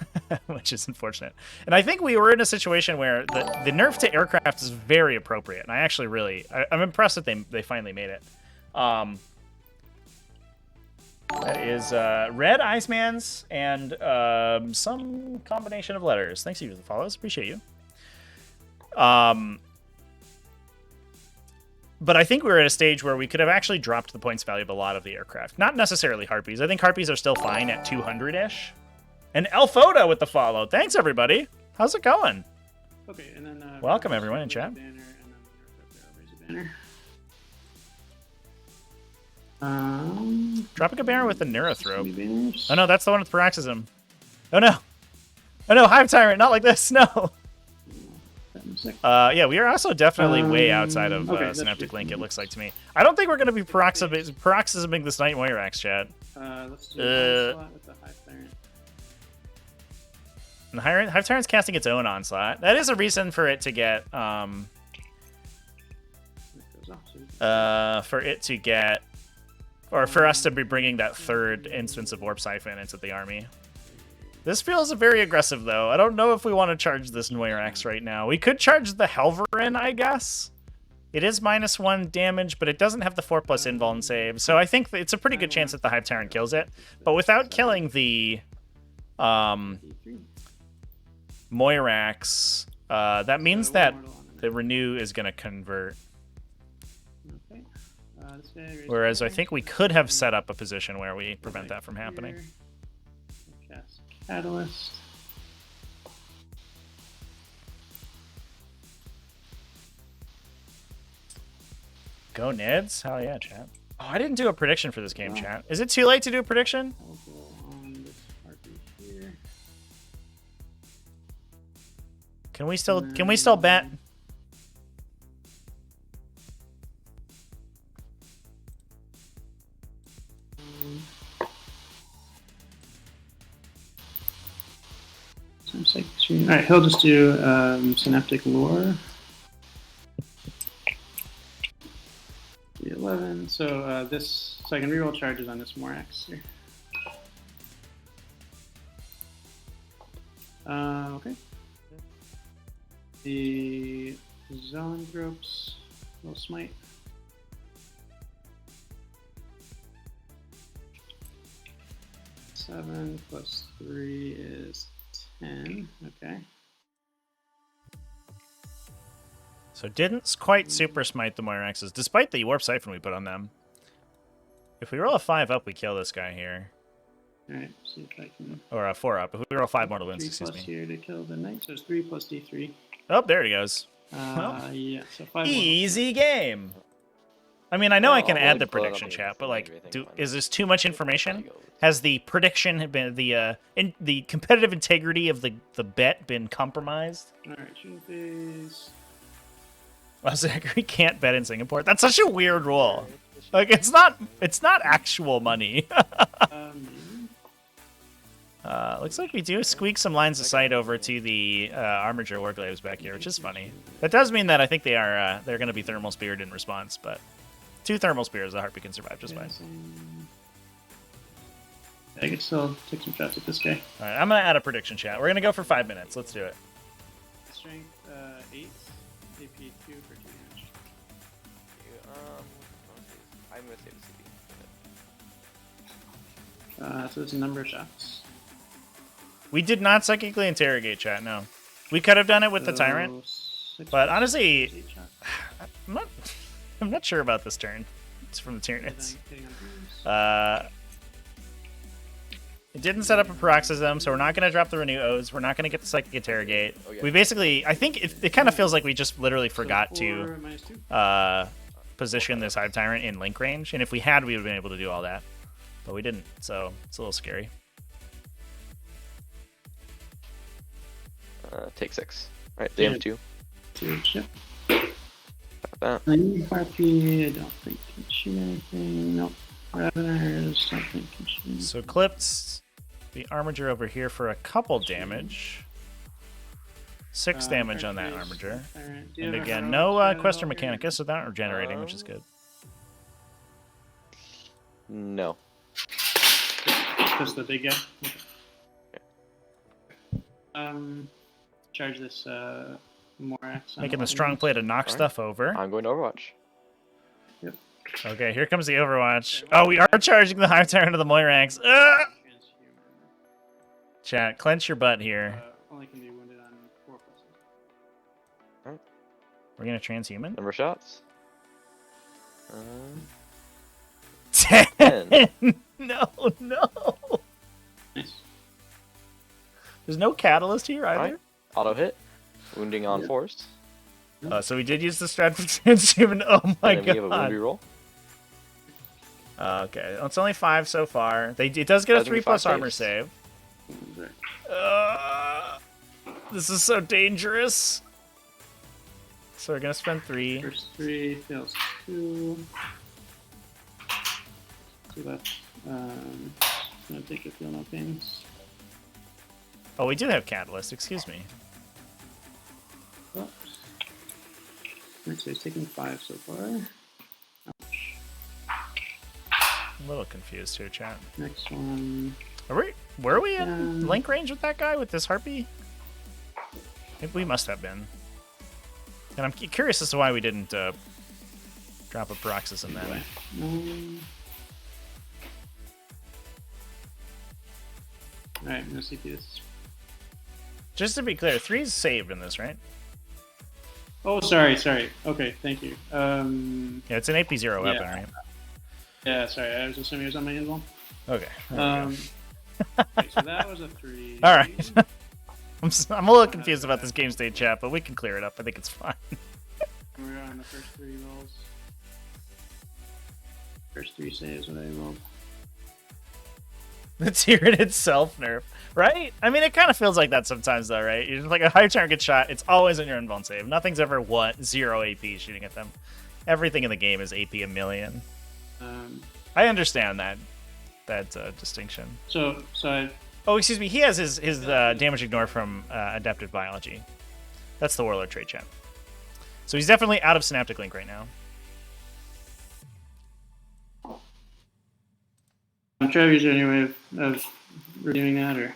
Speaker 1: which is unfortunate. And I think we were in a situation where the nerf to aircraft is very appropriate, and I actually I'm impressed that they finally made it. That is Red Iceman's and some combination of letters. Thanks you for the follows. Appreciate you. But I think we're at a stage where we could have actually dropped the points value of a lot of the aircraft. Not necessarily Harpies. I think Harpies are still fine at 200-ish. And Elphoda with the follow. Thanks, everybody. How's it going?
Speaker 3: Okay, and then...
Speaker 1: welcome, everyone, in chat. Dropping a banner with the Neurothrope. Oh no, that's the one with Paroxysm. Oh no! Oh no, Hive Tyrant, not like this, no! Yeah, we are also definitely way outside of Synaptic Link, it looks like to me. I don't think we're going to be paroxysming this Night Moirax, chat.
Speaker 3: Let's do Onslaught with the Hive Tyrant.
Speaker 1: And Hive Tyrant's casting its own Onslaught. That is a reason for it to get, or for us to be bringing that third instance of Warp Siphon into the army. This feels very aggressive, though. I don't know if we want to charge this Noirax right now. We could charge the Helverin, I guess. It is -1 damage, but it doesn't have the 4+ invuln save. So I think it's a pretty good chance that the Hive Tyrant kills it. But without killing the Moirax, that means that the Renew is going to convert. Whereas I think we could have set up a position where we prevent that from happening.
Speaker 3: Cast Catalyst.
Speaker 1: Go Nids? Hell yeah, chat. Oh, I didn't do a prediction for this game, chat. Is it too late to do a prediction?
Speaker 3: I'll go on this Harpy here.
Speaker 1: Can we still bet?
Speaker 3: Alright, he'll just do Synaptic Lore. 11. So I can reroll charges on this Morax here. Okay. The Zoanthropes will smite. Seven plus 3 is 10. Okay.
Speaker 1: So didn't quite super smite the Moiraxes, despite the Warp Siphon we put on them. If we roll a 5 up, we kill this guy here.
Speaker 3: Alright, see if I can...
Speaker 1: Or a 4 up. If we roll 5 Mortal Wounds, excuse me.
Speaker 3: 3+ here to kill the knight, so it's 3 plus D3.
Speaker 1: Oh, there he goes.
Speaker 3: Yeah, so 5
Speaker 1: easy game. I mean, I know I can add the prediction, chat, but like, is this too much information? Has the prediction been the competitive integrity of the bet been compromised?
Speaker 3: Alright, shooting phase.
Speaker 1: Well, Zachary can't bet in Singapore. That's such a weird rule. Like, it's not actual money. Looks like we do squeak some lines of sight over to the Armiger Warglaives back here, which is funny. That does mean that I think they're going to be Thermal Speared in response, but 2 Thermal Spears, the Harpy can survive just fine.
Speaker 3: I could still take some shots at this guy.
Speaker 1: All right, I'm going to add a prediction chat. We're going to go for 5 minutes. Let's do it.
Speaker 3: Strength 8, AP 2 for 2 damage.
Speaker 2: I'm gonna save the CD.
Speaker 3: So there's a number of shots.
Speaker 1: We did not psychically interrogate chat, no. We could have done it with the Tyrant, but honestly, I'm not sure about this turn. It's from the Tyranids. It didn't set up a paroxysm, so we're not going to drop the Renew O's. We're not going to get the Psychic Interrogate.
Speaker 2: Okay.
Speaker 1: We basically, I think it kind of feels like we just literally forgot to position this Hive Tyrant in link range, and if we had, we would have been able to do all that, but we didn't, so it's a little scary.
Speaker 2: Take 6. Alright, they have 2.
Speaker 3: 2, yep.
Speaker 2: That.
Speaker 3: Harpy, I don't think can shoot anything. Nope. Raveners, don't think can shoot.
Speaker 1: So clipped the Armiger over here for a couple damage. 6 damage on that Armiger. And again, no Quester Mechanicus without regenerating, which is good.
Speaker 2: No.
Speaker 3: Just the big guy? Okay. Charge this Morax.
Speaker 1: Making the strong play to knock stuff over.
Speaker 2: I'm going to Overwatch.
Speaker 3: Yep.
Speaker 1: Okay, here comes the Overwatch. Oh, we are charging the Hive Tyrant to the Moirax. Chat, clench your butt here.
Speaker 3: Only can be wounded on 4 pluses.
Speaker 1: We're gonna transhuman.
Speaker 2: Number of shots.
Speaker 1: 10. No.
Speaker 3: Nice.
Speaker 1: There's no catalyst here either.
Speaker 2: Right. Auto hit. Wounding on forced.
Speaker 1: So we did use the strat for transhuman. Oh my
Speaker 2: And then we have a wound
Speaker 1: god.
Speaker 2: reroll.
Speaker 1: Okay, it's only 5 so far. It does get a 3+ armor
Speaker 2: saves.
Speaker 1: save. This is so dangerous. So we're gonna spend 3.
Speaker 3: First 3, fails 2. 2 left. I'm gonna take a feel no pains.
Speaker 1: Oh, we do have catalyst. Excuse me.
Speaker 3: Oops. Alright, so he's taking 5 so far. Ouch.
Speaker 1: I'm a little confused here, chat.
Speaker 3: Next one.
Speaker 1: Were we in link range with that guy with this Harpy? Maybe we must have been. And I'm curious as to why we didn't drop a paroxysm then.
Speaker 3: Alright, I'm gonna CP this.
Speaker 1: Just to be clear, 3 is saved in this, right?
Speaker 3: Oh, sorry. Okay, thank you.
Speaker 1: Yeah, it's an AP0 weapon, right?
Speaker 3: Yeah, sorry, I was assuming it was on my hand wall.
Speaker 1: Okay.
Speaker 3: Okay, so that was a 3.
Speaker 1: All right. I'm a little confused about this game state chat, but we can clear it up. I think it's fine.
Speaker 3: We're on the first 3 rolls. First 3 saves what I rolled.
Speaker 1: The Tyranid self-nerf, right? I mean, it kind of feels like that sometimes, though, right? You're like a Hive Tyrant gets shot, it's always in your invuln save. Nothing's ever, 0 AP shooting at them. Everything in the game is AP a million. I understand that distinction.
Speaker 3: So I...
Speaker 1: Oh, excuse me, he has his damage ignore from Adaptive Biology. That's the Warlord trait, chat. So he's definitely out of Synaptic Link right now.
Speaker 3: Trev, is there any way of reviewing that, or?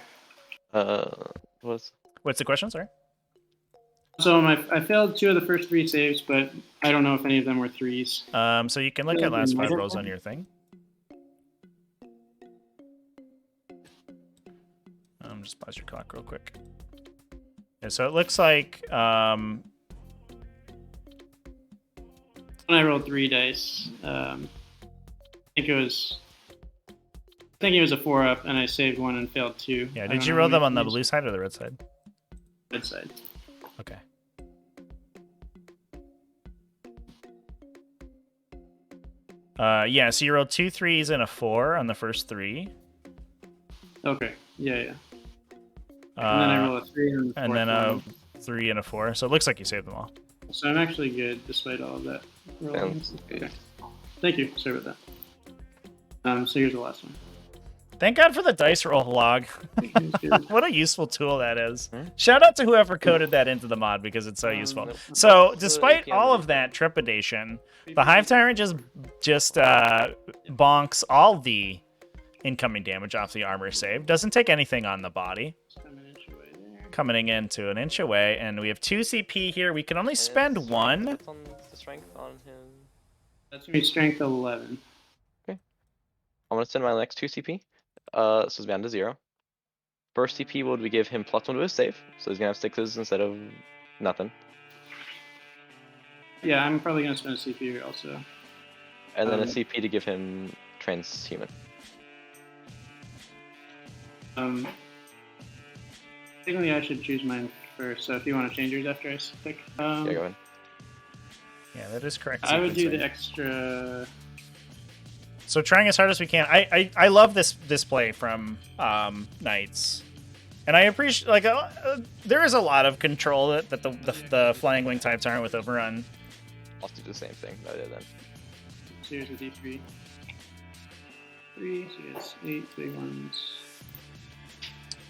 Speaker 1: What's the question, sorry?
Speaker 3: So I failed 2 of the first 3 saves, but I don't know if any of them were 3s.
Speaker 1: So you can look at last 5 rolls on your thing. Just pause your clock real quick. Yeah, so it looks like
Speaker 3: When I rolled 3 dice, I think it was a 4-up, and I saved 1 and failed 2.
Speaker 1: Yeah, did you roll them on the blue side or the red side?
Speaker 3: Red side.
Speaker 1: Okay. Yeah, so you rolled 2 3s and a 4 on the first 3.
Speaker 3: Okay. Yeah. And then I roll a 3 and
Speaker 1: and then a 3 and a 4. So it looks like you saved them all.
Speaker 3: So I'm actually good despite all of that rolling. Okay. Thank you. Sorry about that. So here's the last one.
Speaker 1: Thank God for the dice roll log. What a useful tool that is. Shout out to whoever coded that into the mod because it's so useful. So,
Speaker 2: What's the
Speaker 1: despite
Speaker 2: APM
Speaker 1: all
Speaker 2: of
Speaker 1: of that trepidation, the Hive Tyrant just bonks all the incoming damage off the armor save. Doesn't take anything on the body. Coming into an inch away, and we have 2 CP here. We can only spend 1.
Speaker 2: What's on the strength on him?
Speaker 3: That's gonna be strength 11.
Speaker 2: I'm gonna send my next 2 CP. So it's down to 0. First CP would we give him +1 to his save, so he's gonna have 6s instead of nothing.
Speaker 3: Yeah, I'm probably gonna spend a CP here also.
Speaker 2: And then a CP to give him transhuman.
Speaker 3: Technically, I should choose mine first. So if you want to change yours after I pick,
Speaker 2: Yeah, go ahead.
Speaker 1: Yeah, that is correct.
Speaker 3: I would do the extra.
Speaker 1: So trying as hard as we can. I love this play from Knights, and I appreciate there is a lot of control that the Flying Wing types aren't with Overrun.
Speaker 2: I'll do the same thing. No, then.
Speaker 3: So here's a D3. 3, so it's 8 big ones.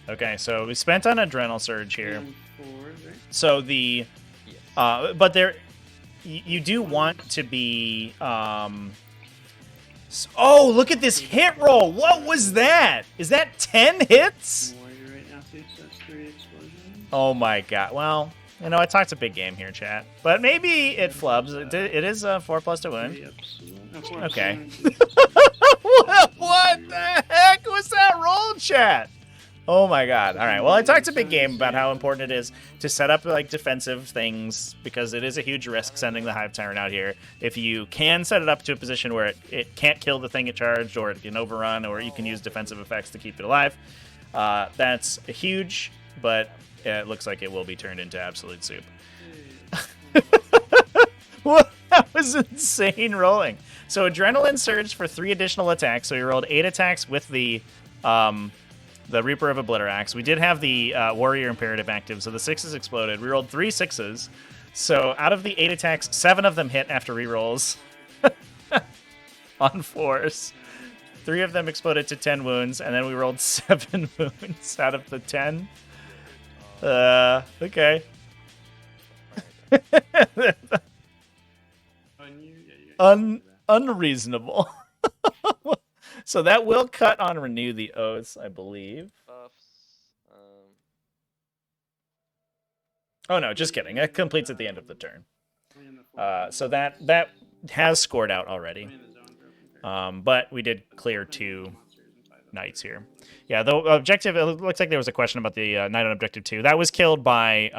Speaker 1: Okay, so we spent on Adrenal Surge here.
Speaker 3: And 4, right?
Speaker 1: So the, but there, you do want to be. Oh, look at this hit roll! What was that? Is that 10 hits?
Speaker 3: Warrior right now too, so that's 3 explosions.
Speaker 1: Oh my god! Well, you know I talked a big game here, chat, but maybe it flubs. It is 4+ to wound. Okay. What the heck was that roll, chat? Oh my god. All right. Well, I talked a big game about how important it is to set up like defensive things because it is a huge risk sending the Hive Tyrant out here. If you can set it up to a position where it can't kill the thing it charged, or it can overrun, or you can use defensive effects to keep it alive, that's huge, but it looks like it will be turned into absolute soup. Well, that was insane rolling. So Adrenaline surged for 3 additional attacks. So he rolled 8 attacks with the Reaper of Obliterax. We did have the Warrior Imperative active, so the 6s exploded. We rolled 3 6s. So out of the 8 attacks, 7 of them hit after rerolls on 4s. 3 of them exploded to 10 wounds, and then we rolled 7 wounds out of the 10. Okay. Unreasonable. So that will cut on Renew the Oaths, I believe. Oh no, just kidding. It completes at the end of the turn. So that has scored out already. But we did clear 2 knights here. Yeah, the objective, it looks like there was a question about the knight on objective 2. That was killed by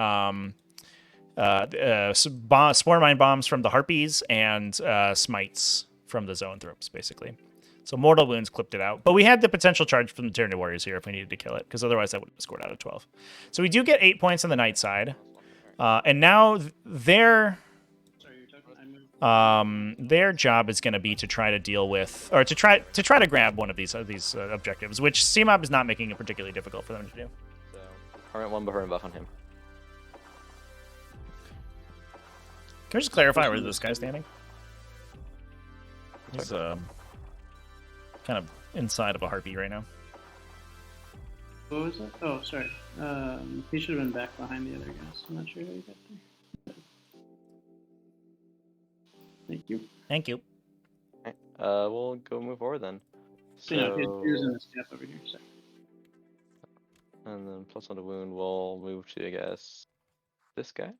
Speaker 1: Spore Mine Bombs from the Harpies and Smites from the Zoanthropes, basically. So Mortal Wounds clipped it out. But we had the potential charge from the Tyranid Warriors here if we needed to kill it, because otherwise that would have scored out of 12. So we do get 8 points on the Knight side. And now their job is going to be to try to deal with, or to try to grab one of these objectives, which CMOB is not making it particularly difficult for them to do.
Speaker 2: So, current 1 Bahrun buff on him.
Speaker 1: Can we just clarify where this guy's standing? He's kind of inside of a harpy right now.
Speaker 3: What was it? Oh, sorry. He should have been back behind the other guys. I'm not sure how he got there. Thank you.
Speaker 1: Thank you.
Speaker 2: Right. We'll go move forward then.
Speaker 3: So, yeah, here's in this gap over here. Sorry.
Speaker 2: And then +1 to wound, we'll move to, I guess, this guy.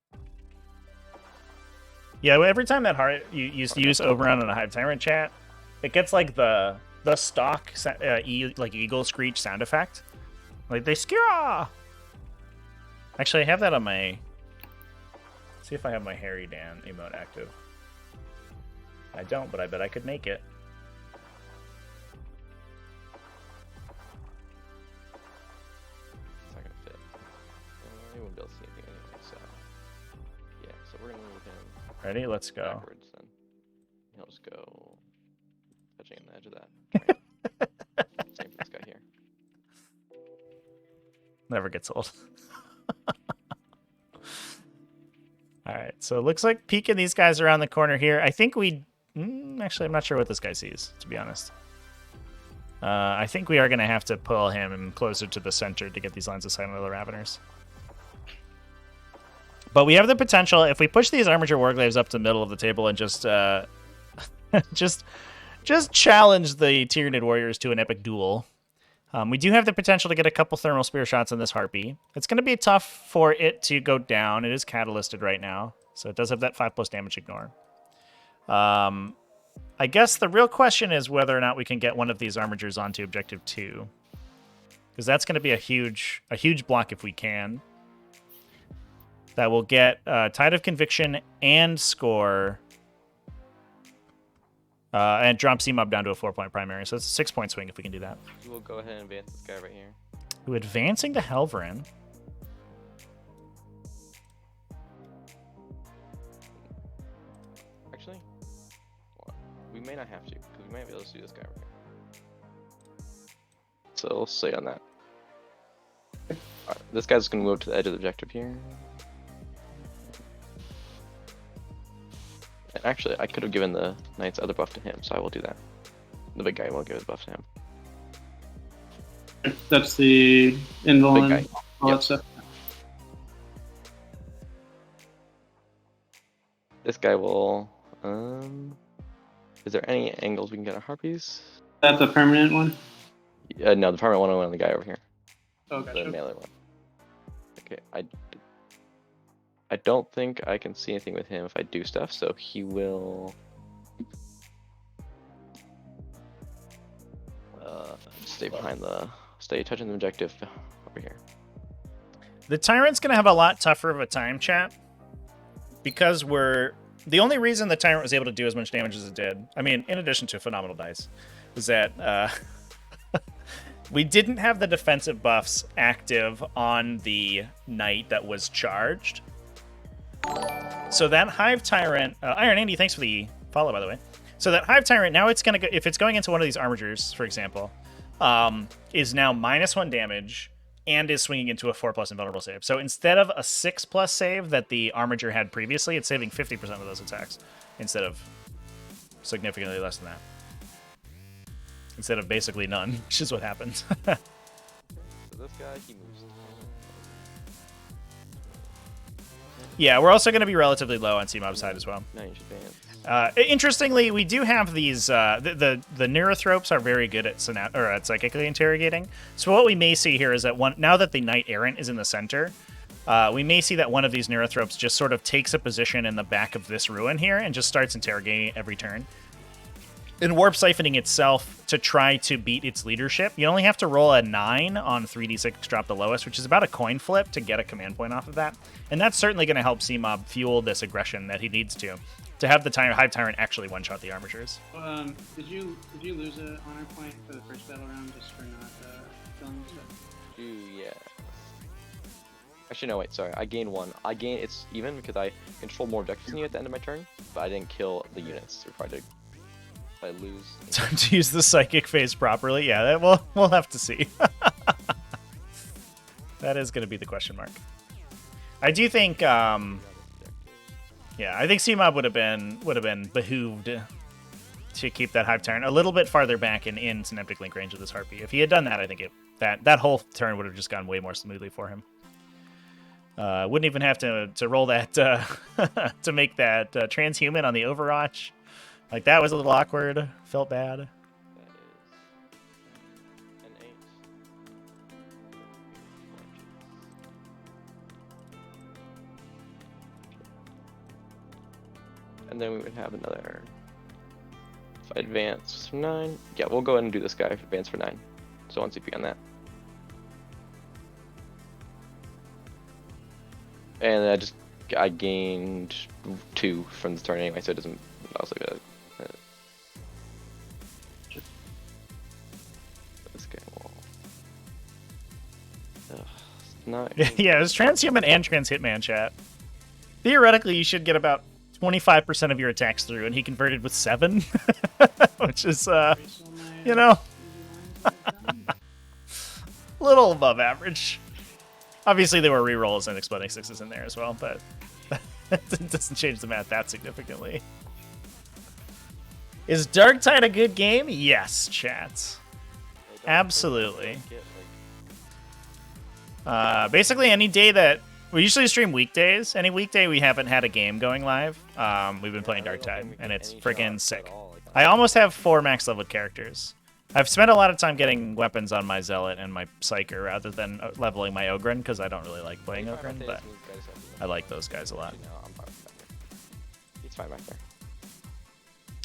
Speaker 1: Yeah, every time that you use Overrun on a Hive Tyrant chat, it gets like the stock like eagle screech sound effect. Like they skira. Actually, I have that on my. Let's see if I have my Harry Dan emote active. I don't, but I bet I could make it.
Speaker 2: It's not gonna fit. You won't be able to see anything anyway, so yeah. So we're gonna move him.
Speaker 1: Ready? Let's go.
Speaker 2: Backwards, then he'll just go touching the edge of that. Right. Same for this guy here.
Speaker 1: Never gets old. All right, so it looks like peeking these guys around the corner here. I think we actually, I'm not sure what this guy sees, to be honest. I think we are going to have to pull him closer to the center to get these lines of sight on the Raveners. But we have the potential, if we push these Armature Warglaves up to the middle of the table and just just challenge the Tyranid warriors to an epic duel. We do have the potential to get a couple thermal spear shots on this Harpy. It's going to be tough for it to go down. It is catalysted right now, so it does have that 5+ damage ignore. I guess the real question is whether or not we can get one of these armatures onto objective 2, because that's going to be a huge block if we can. That will get Tide of Conviction and score, and drop CMOB down to a 4-point primary. So it's a 6-point swing if we can do that.
Speaker 2: We'll go ahead and advance this guy right here.
Speaker 1: Ooh, advancing to Helverin.
Speaker 2: Actually, we may not have to, because we might be able to do this guy right here. So we'll stay on that. Alright, this guy's going to move to the edge of the objective here. And actually, I could have given the Knight's other buff to him, so I will do that. The big guy will give his buff to him.
Speaker 3: That's the invul
Speaker 2: Big
Speaker 3: and
Speaker 2: guy.
Speaker 3: all
Speaker 2: Yep.
Speaker 3: that stuff.
Speaker 2: This guy will... is there any angles we can get on Harpies?
Speaker 3: That's a permanent one?
Speaker 2: No, the permanent one on the guy over here.
Speaker 3: Oh,
Speaker 2: The
Speaker 3: gotcha.
Speaker 2: melee one. Okay, I don't think I can see anything with him if I do stuff, so he will... stay behind the... Stay touching the objective over here.
Speaker 1: The Tyrant's going to have a lot tougher of a time, chat, because we're... The only reason the Tyrant was able to do as much damage as it did, I mean, in addition to phenomenal dice, was that we didn't have the defensive buffs active on the Knight that was charged. So that Hive Tyrant... Iron Andy, thanks for the follow, by the way. So that Hive Tyrant, now it's going to go... If it's going into one of these armatures, for example, is now -1 damage and is swinging into a 4+ invulnerable save. So instead of a 6+ save that the armature had previously, it's saving 50% of those attacks instead of significantly less than that. Instead of basically none, which is what happens.
Speaker 2: So this guy, he moves.
Speaker 1: Yeah, we're also going to be relatively low on CMOB side as well.
Speaker 2: Now you should advance.
Speaker 1: Interestingly, we do have these. The Neurothropes are very good at at psychically interrogating. So what we may see here is that now that the Knight Errant is in the center, we may see that one of these Neurothropes just sort of takes a position in the back of this ruin here and just starts interrogating every turn. In Warp Siphoning itself, to try to beat its leadership, you only have to roll a 9 on 3d6 drop the lowest, which is about a coin flip to get a command point off of that. And that's certainly going to help CMOB fuel this aggression that he needs to have the Hive Tyrant actually one-shot the armatures.
Speaker 3: Did you lose an honor point for the first battle round just for not killing stuff?
Speaker 2: Yeah. Actually, no, wait, sorry. I gained 1. It's even because I control more objectives than you at the end of my turn, but I didn't kill the units required to... I lose.
Speaker 1: Time to use the psychic phase properly. Yeah, that we'll have to see. That is going to be the question mark. I do think, yeah, I think CMOB would have been behooved to keep that Hive Tyrant a little bit farther back in synaptic link range of this Harpy. If he had done that, I think that whole turn would have just gone way more smoothly for him. Wouldn't even have to roll that to make that transhuman on the Overwatch. Like, that was a little awkward. Felt bad.
Speaker 2: That is an 8. And then we would have another... If I advance for 9... Yeah, we'll go ahead and do this guy, advance for 9. So 1 CP on that. And I gained 2 from the turn anyway, so it doesn't... I was like, this guy will... Not...
Speaker 1: Yeah, it's transhuman and trans-hitman, chat. Theoretically, you should get about 25% of your attacks through, and he converted with 7, which is, you know, a little above average. Obviously, there were rerolls and exploding 6s in there as well, but it doesn't change the math that significantly. Is Darktide a good game? Yes, chat. Absolutely.
Speaker 2: Get,
Speaker 1: Basically, any day that we usually stream weekdays. Any weekday we haven't had a game going live. We've been playing Dark Tide, and it's friggin' sick. I almost have 4 max level characters. I've spent a lot of time getting weapons on my Zealot and my Psyker rather than leveling my Ogryn, because I don't really like playing Ogryn, but I like those guys a lot.
Speaker 2: It's fine back there.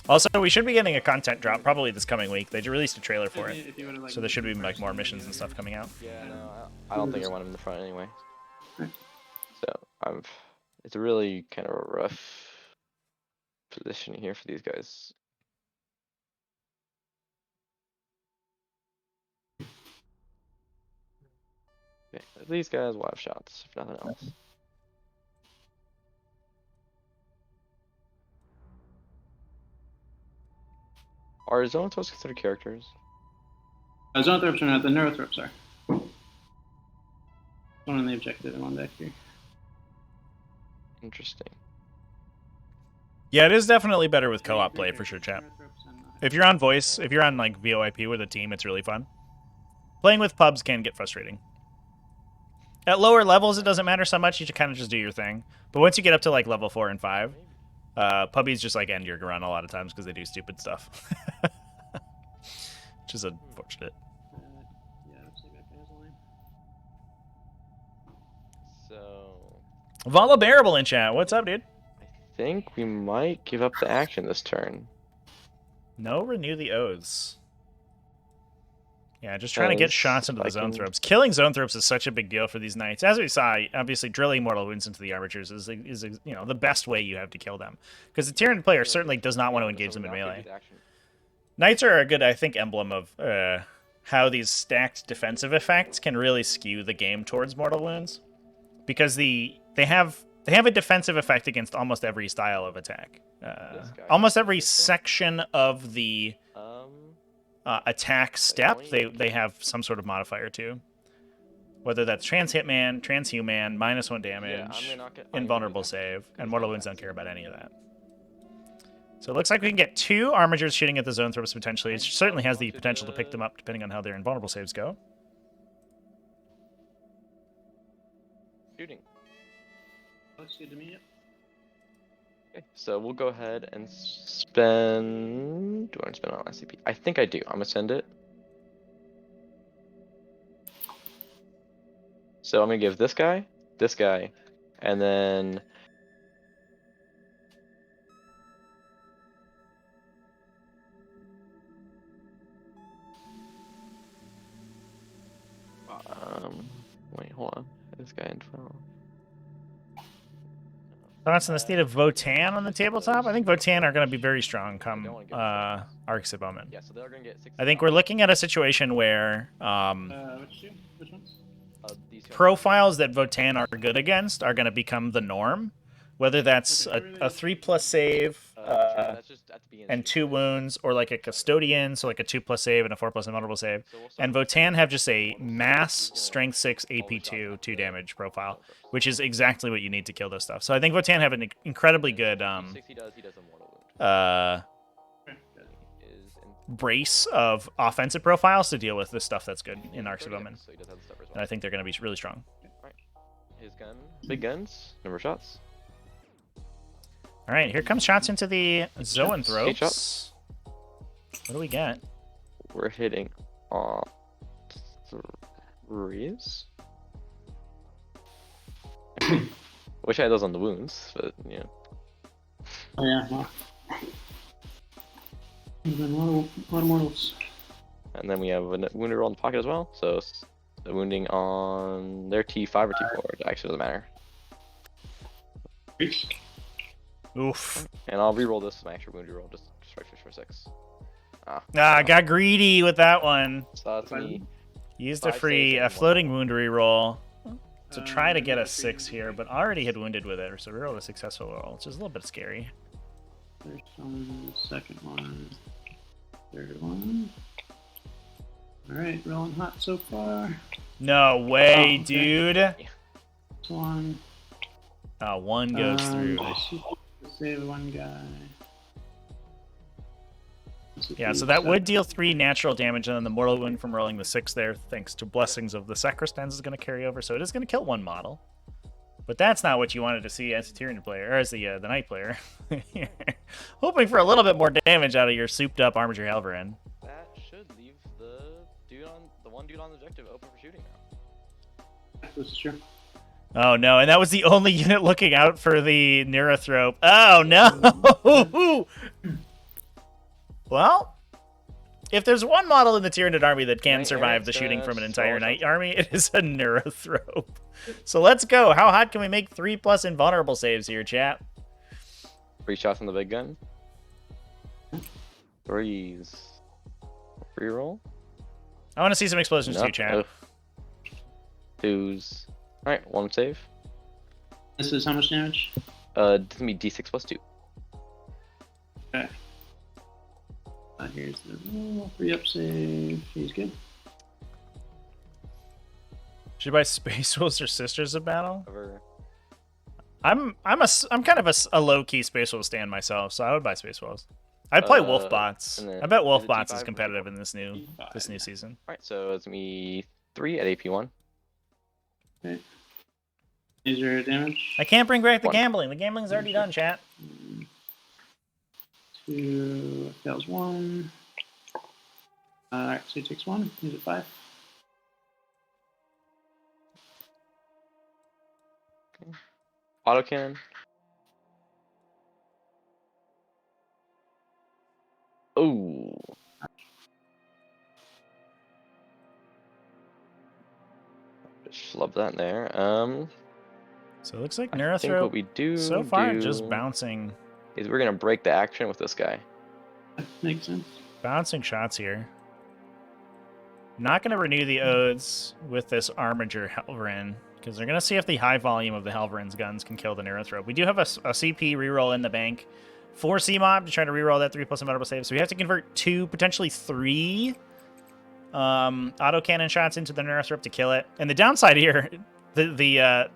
Speaker 1: Also, we should be getting a content drop probably this coming week. They released a trailer for it,
Speaker 3: If you would've, like,
Speaker 1: so there should be like more missions and stuff coming out.
Speaker 2: Yeah, no, I don't think I want him in the front anyway. So it's a really kind of a rough position here for these guys. Okay, these guys will have shots, if nothing else. Are Zoanthropes considered characters?
Speaker 3: Zoanthropes are not, the Neurothropes are. One on the objective and one back here.
Speaker 2: Interesting.
Speaker 1: Yeah, it is definitely better with co-op play for sure, chat. If you're on voice, if you're on like VoIP with a team, it's really fun. Playing with pubs can get frustrating. At lower levels, it doesn't matter so much. You should kind of just do your thing. But once you get up to like level 4 and 5, pubbies just like end your run a lot of times because they do stupid stuff. Which is unfortunate.
Speaker 2: So
Speaker 1: Vala Bearable in chat. What's up, dude?
Speaker 2: I think we might give up the action this turn.
Speaker 1: No, renew the oaths. Yeah, just trying to get shots into the Zoanthropes. Killing Zoanthropes is such a big deal for these knights. As we saw, obviously drilling mortal wounds into the armatures is you know, the best way you have to kill them. Because the Tyranid player certainly does not want to engage them in melee. Knights are a good, I think, emblem of how these stacked defensive effects can really skew the game towards mortal wounds. Because they have a defensive effect against almost every style of attack. Almost every section of the attack step, they have some sort of modifier too. Whether that's trans hitman, transhuman, -1 damage, invulnerable save, and mortal wounds don't care about any of that. So it looks like we can get 2 armigers shooting at the Zoanthropes potentially. It certainly has the potential to pick them up depending on how their invulnerable saves go.
Speaker 2: Shooting.
Speaker 3: Looks good to me, yep.
Speaker 2: Okay, so we'll go ahead and spend. Do I want to spend on SCP? I think I do. I'm gonna send it. So I'm gonna give this guy, and then wait, hold on. This guy in 12.
Speaker 1: Thoughts on the state of Votann on the tabletop? I think Votann are going to be very strong come Arcs of Omen.
Speaker 2: Yeah, so they're gonna get 6.
Speaker 1: I think we're looking at a situation where
Speaker 3: Which ones?
Speaker 1: profiles that Votann are good against are going to become the norm. Whether that's a 3+ save and 2 wounds, or like a Custodian, so like a 2+ save and a 4+ invulnerable save. And Votann have just a mass Strength 6 AP2 2 damage profile, which is exactly what you need to kill this stuff. So I think Votann have an incredibly good brace of offensive profiles to deal with this stuff that's good in Arcs of Omen. And I think they're going to be really strong.
Speaker 2: His gun, big guns, number of shots.
Speaker 1: All right, here comes shots into the Zoanthropes. What do we get?
Speaker 2: We're hitting on 3s. Wish I had those on the wounds, but yeah.
Speaker 3: Oh yeah, wow. There's been a lot of mortals.
Speaker 2: And then we have a wounded roll in the pocket as well, so the wounding on their T5 or T4, it actually doesn't matter.
Speaker 1: Oof.
Speaker 2: And I'll re-roll this, my extra wounded roll, just strike fish for 6.
Speaker 1: I got greedy with that one.
Speaker 2: So that's me.
Speaker 1: Used a floating wound reroll to try to get a 6 here, but already had wounded with it, so reroll a successful roll, which is a little bit scary.
Speaker 3: First one, second one, third one. Alright, rolling hot so far.
Speaker 1: No way,
Speaker 3: okay.
Speaker 1: Dude.
Speaker 3: This one.
Speaker 1: Oh, 1 goes through.
Speaker 3: Save one guy.
Speaker 1: Yeah, so that would deal 3 natural damage, and then the mortal wound from rolling the 6 there, thanks to blessings of the sacristans, is going to carry over. So it is going to kill 1 model. But that's not what you wanted to see as a Tyranid player, or as the knight player. Hoping for a little bit more damage out of your souped-up Armiger Halverin.
Speaker 2: That should leave the one dude on the objective open for shooting now.
Speaker 3: This is true.
Speaker 1: Oh no, and that was the only unit looking out for the Neurothrope. Oh no! Well, if there's one model in the Tyranid army that can survive the shooting from an entire knight army, it is a Neurothrope. So let's go. How hot can we make 3+ invulnerable saves here, chat?
Speaker 2: 3 shots on the big gun. 3s. Reroll.
Speaker 1: I want to see some explosions too, chat.
Speaker 2: 2s. Alright, 1 save.
Speaker 3: This is how much damage?
Speaker 2: It's gonna be d6 plus 2.
Speaker 3: Okay. Here's the roll. 3 up save. He's good.
Speaker 1: Should I buy Space Wolves or Sisters of Battle?
Speaker 2: Over.
Speaker 1: I'm kind of a low key Space Wolves stand myself, so I would buy Space Wolves. I'd play Wolfbots. I bet Wolfbots is competitive in this new season.
Speaker 2: Alright, so it's me 3 at AP1.
Speaker 3: Okay. Is your damage?
Speaker 1: I can't bring back the gambling. The gambling's already done, chat.
Speaker 3: 2 fails 1. Alright, so he takes 1. He's at 5.
Speaker 2: Autocannon. Oh. Just love that in there.
Speaker 1: So it looks like
Speaker 2: I think
Speaker 1: Neurothrope
Speaker 2: what we do
Speaker 1: so far just bouncing
Speaker 2: is we're gonna break the action with this guy.
Speaker 3: Makes sense.
Speaker 1: bouncing shots here. Not going to renew the odes with this Armiger Halverin, because they're going to see if the high volume of the Halverin's guns can kill the Neurothrope. We do have a CP reroll in the bank for CMOB to try to reroll that 3+ invulnerable save. So we have to convert 2, potentially 3 autocannon shots into the Neurothrope to kill it. And the downside here, the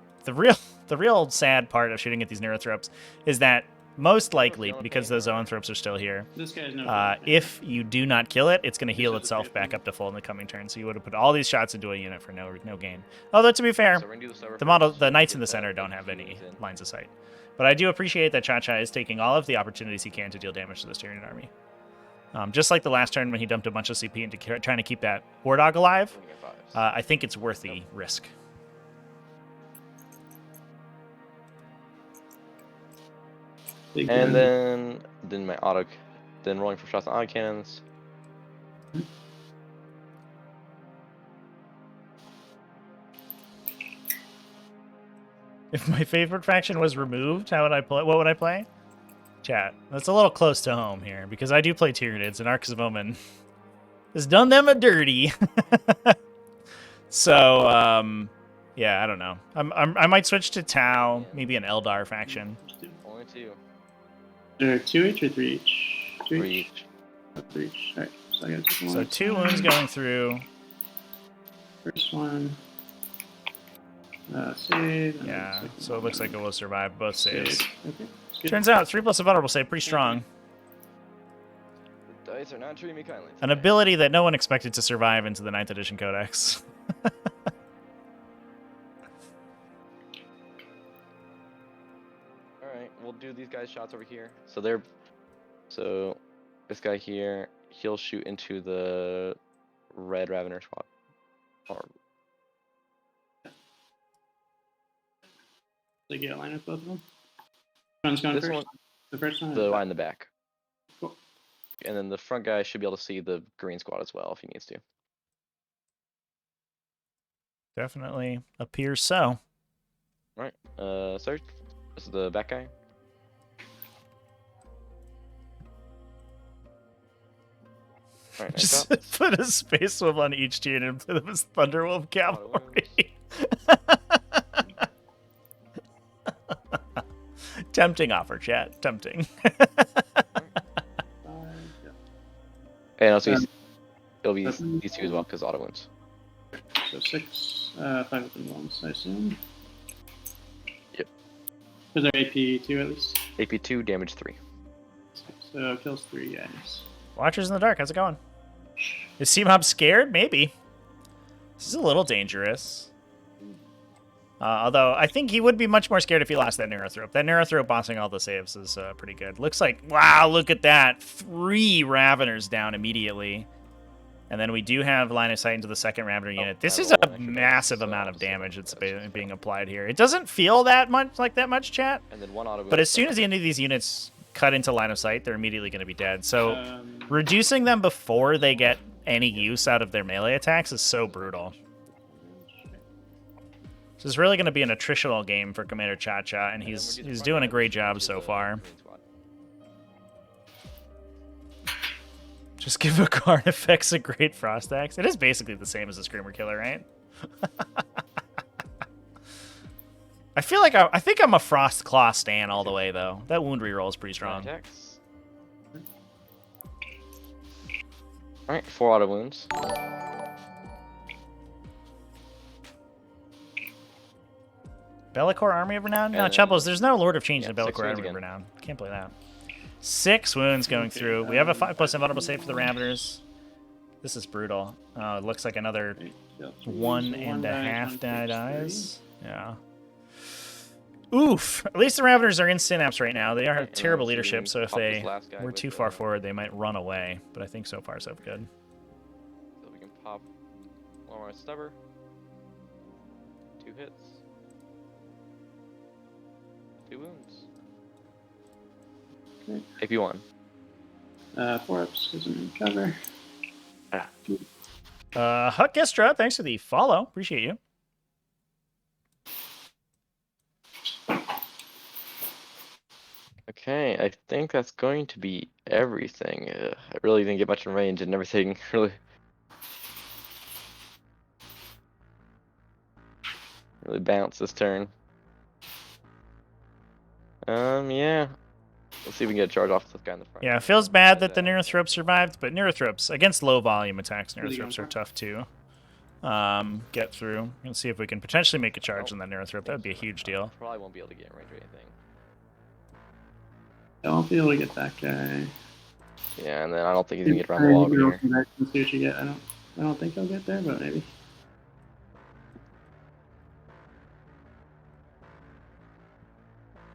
Speaker 1: real sad part of shooting at these Neurothropes is that most likely, because those zoanthropes are still here,
Speaker 3: This guy's no
Speaker 1: if you do not kill it, it's going to heal itself back up to full in the coming turn. So you would have put all these shots into a unit for no gain. Although to be fair,
Speaker 2: So we're gonna do the
Speaker 1: the knights in the center don't have any lines of sight. But I do appreciate that ChaCha is taking all of the opportunities he can to deal damage to this Tyranid army. Just like the last turn when he dumped a bunch of CP into trying to keep that War Dog alive, I think it's worth the risk.
Speaker 2: And then my rolling for shots on auto cannons.
Speaker 1: If my favorite faction was removed, how would I play? What would I play? Chat. That's a little close to home here because I do play Tyranids, and Arcs of Omen has done them a dirty. So, yeah, I don't know. I might switch to Tau, maybe an Eldar faction.
Speaker 2: Only 2.
Speaker 3: There are 2 each or 3 each?
Speaker 2: 3 each.
Speaker 3: 3 each. Alright, so I gotta take one.
Speaker 1: So 2 wounds going through.
Speaker 3: First one. Save.
Speaker 1: Yeah, so it looks like it will survive both saves.
Speaker 3: Okay.
Speaker 1: Turns out 3+ a vulnerable save, pretty strong.
Speaker 2: The dice are not treating me kindly.
Speaker 1: An ability that no one expected to survive into the 9th edition codex.
Speaker 2: Alright, we'll do these guys' shots over here. So this guy here, he'll shoot into the red Ravener squad. Or
Speaker 3: They get a line with both of them. Which one's going
Speaker 2: This
Speaker 3: first?
Speaker 2: one-
Speaker 3: The first one?
Speaker 2: the line in the back.
Speaker 3: Cool.
Speaker 2: And then the front guy should be able to see the green squad as well if he needs to.
Speaker 1: Definitely appears so.
Speaker 2: Alright, Serge, this is the back guy. Alright, nice
Speaker 1: Just
Speaker 2: job.
Speaker 1: put a space wolf on each team and play them as Thunderwolf cavalry. Tempting offer, chat. Tempting.
Speaker 2: And also, it'll be these 2 as well because auto wounds.
Speaker 3: So 6, 5 of them ones, I assume.
Speaker 2: Yep.
Speaker 3: Because they're AP 2 at least.
Speaker 2: AP 2, damage 3.
Speaker 3: So kills 3 guys.
Speaker 1: Watchers in the dark, how's it going? Is CMOB scared? Maybe. This is a little dangerous. Although, I think he would be much more scared if he lost that Neurothrope. That Neurothrope bossing all the saves is pretty good. Looks like, wow, look at that. 3 Raveners down immediately. And then we do have line of sight into the second Ravener unit. This is a massive amount of damage that's being applied here. It doesn't feel that much, chat.
Speaker 2: And then 1 auto
Speaker 1: But as soon as any of these units cut into line of sight, they're immediately going to be dead. So reducing them before they get any use out of their melee attacks is so brutal. This is really going to be an attritional game for CommanderChaCha, and he's doing a great job so far. Just give a card effects a great Frost Axe. It is basically the same as a Screamer Killer, right? I feel like I think I'm a Frost Claw stan all the way, though. That wound reroll is pretty strong.
Speaker 2: Alright, 4 auto wounds.
Speaker 1: Bellicor Army of Renown? No, Chubbles, there's no Lord of Change in Bellicor Army of Renown. Can't play that. 6 wounds going through. We have a 5+ invulnerable save for the Raveners. This is brutal. It looks like another 1.5 dies. Yeah. Oof. At least the Raveners are in Synapse right now. They are terrible leadership, so if they were too far forward, they might run away. But I think so far, so good.
Speaker 2: So we can pop one more stubber. 2 hits. 2 wounds.
Speaker 3: Okay.
Speaker 2: If you want.
Speaker 3: 4 ups doesn't cover.
Speaker 1: Huck Gestra, thanks for the follow. Appreciate you.
Speaker 2: Okay, I think that's going to be everything. I really didn't get much in range and everything really bounced this turn. Yeah. Let's see if we can get a charge off this guy in the front.
Speaker 1: Yeah, it feels bad that the Neurothrope survived, but Neurothropes, against low volume attacks, Neurothropes are tough to get through. Let's see if we can potentially make a charge on that Neurothrope. That would be a huge deal.
Speaker 2: Probably won't be able to get in range or anything.
Speaker 3: I won't be able to get that guy.
Speaker 2: Yeah, and then I don't think he's gonna get around the wall over here.
Speaker 3: Let's see what you get. I don't think he'll get there, but maybe.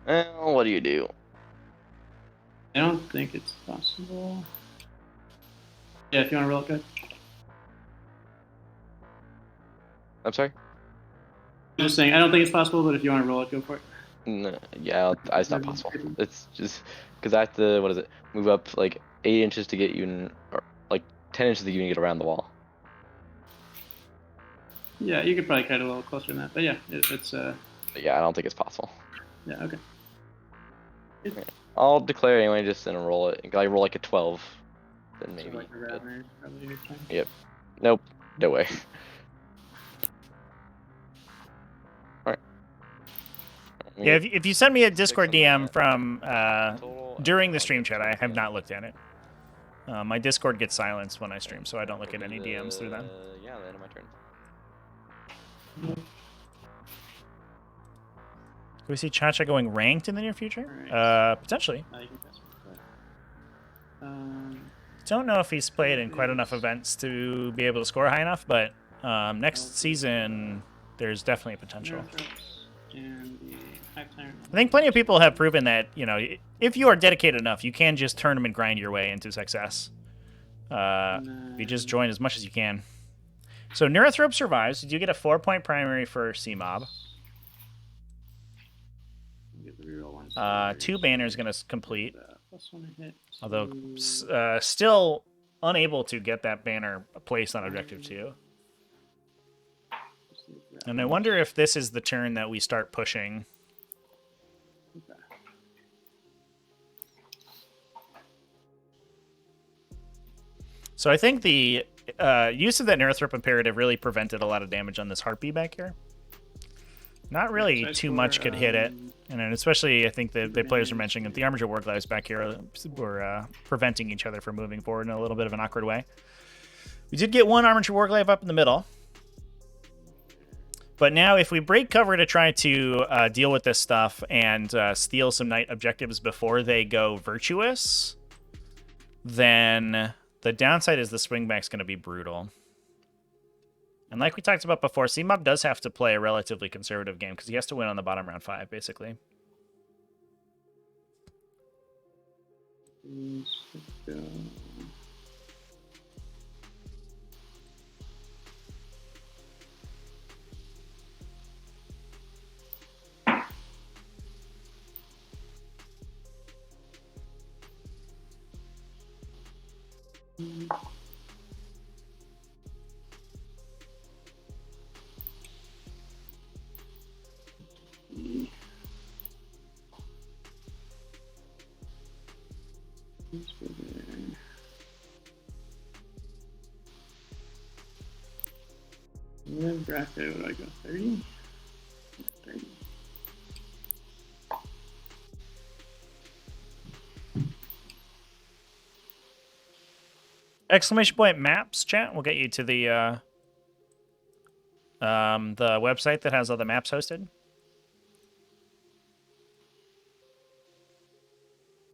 Speaker 2: Well, what do you do?
Speaker 3: I don't think it's possible. Yeah, if you want to roll it, good.
Speaker 2: I'm sorry?
Speaker 3: I'm just saying, I don't think it's possible, but if you want to roll it, go for it.
Speaker 2: No, yeah, it's not possible. It's just because I have to, what is it, move up like 8 inches to get you in, or like 10 inches to get around the wall.
Speaker 3: Yeah, you could probably cut it a little closer than that, but yeah, it's
Speaker 2: But yeah, I don't think it's possible.
Speaker 3: yeah, okay.
Speaker 2: Okay. I'll declare anyway, just and roll it. I roll like a 12, then maybe.
Speaker 3: So like the Ravener, probably your time.
Speaker 2: Yep. Nope. No way. Alright.
Speaker 1: Yeah, if you send me a Discord DM from during the stream chat, I have not looked at it. My Discord gets silenced when I stream, so I don't look at any DMs through them.
Speaker 2: Yeah, the end of my turn.
Speaker 1: Do we see Chacha going ranked in the near future?
Speaker 3: Right.
Speaker 1: Potentially.
Speaker 3: You can pass me that.
Speaker 1: Don't know if he's played in quite enough events to be able to score high enough, but next season there's definitely a potential.
Speaker 3: And the
Speaker 1: I think plenty of people have proven that, you know, if you are dedicated enough, you can just tournament grind your way into success. If you just join as much as you can. So Neurothrope survives. You do get a 4-point primary for CMOB. 2 banners going to complete. Although still unable to get that banner placed on objective 2. And I wonder if this is the turn that we start pushing. So I think the use of that Neurothrope Imperative really prevented a lot of damage on this Heartbeat back here. Not really too much could hit it. And then especially, I think the players are mentioning that the Armature Warglaives back here were preventing each other from moving forward in a little bit of an awkward way. We did get 1 Armature Warglaive up in the middle. But now if we break cover to try to deal with this stuff and steal some Knight objectives before they go Virtuous, then the downside is the swingback's going to be brutal. And like we talked about before, CMOB does have to play a relatively conservative game because he has to win on the bottom round 5, basically.
Speaker 3: Let's go. Let's go there. And then bracket, what do I go? 30? 30.
Speaker 1: Exclamation point maps, chat. We'll get you to the website that has all the maps hosted.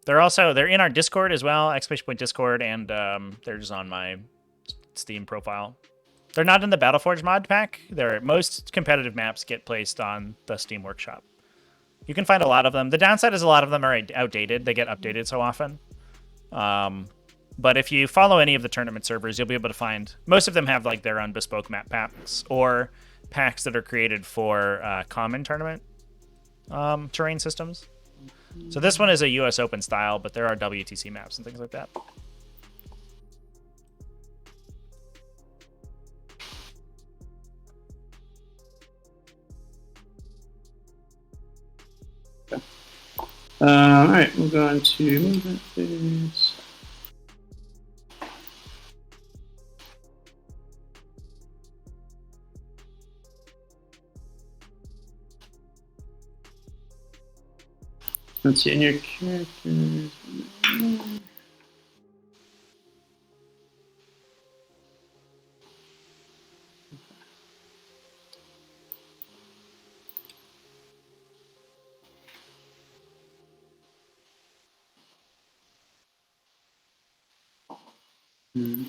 Speaker 1: They're in our Discord as well, exclamation point Discord, and they're just on my Steam profile. They're not in the Battleforge mod pack. Most competitive maps get placed on the Steam Workshop. You can find a lot of them. The downside is a lot of them are outdated. They get updated so often. But if you follow any of the tournament servers, you'll be able to find... Most of them have like their own bespoke map packs or packs that are created for common tournament terrain systems. So this one is a US Open style, but there are WTC maps and things like that.
Speaker 3: All right, we'll go on to movement phase. Let's see, in your characters. Hmm.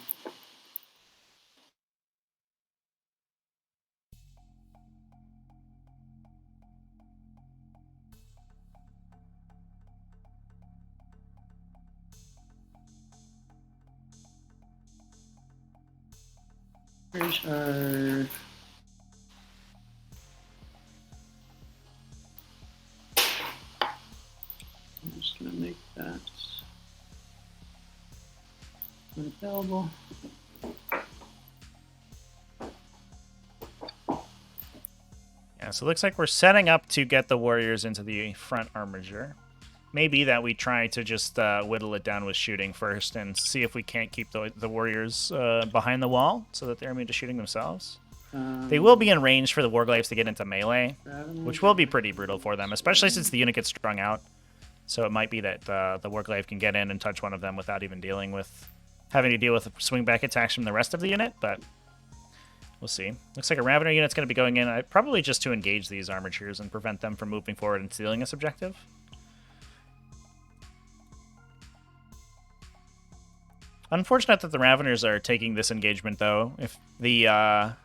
Speaker 3: Where's our... I'm just gonna make that unavailable.
Speaker 1: Yeah, so it looks like we're setting up to get the warriors into the front armature. Maybe that we try to just whittle it down with shooting first and see if we can't keep the warriors behind the wall so that they're immune to shooting themselves. They will be in range for the warglaives to get into melee, which will be pretty brutal for them, especially since the unit gets strung out. So it might be that the warglaive can get in and touch one of them without even having to deal with swing back attacks from the rest of the unit, but we'll see. Looks like a Ravener unit's going to be going in, probably just to engage these armatures and prevent them from moving forward and stealing this objective. Unfortunate that the Raveners are taking this engagement, though. If the I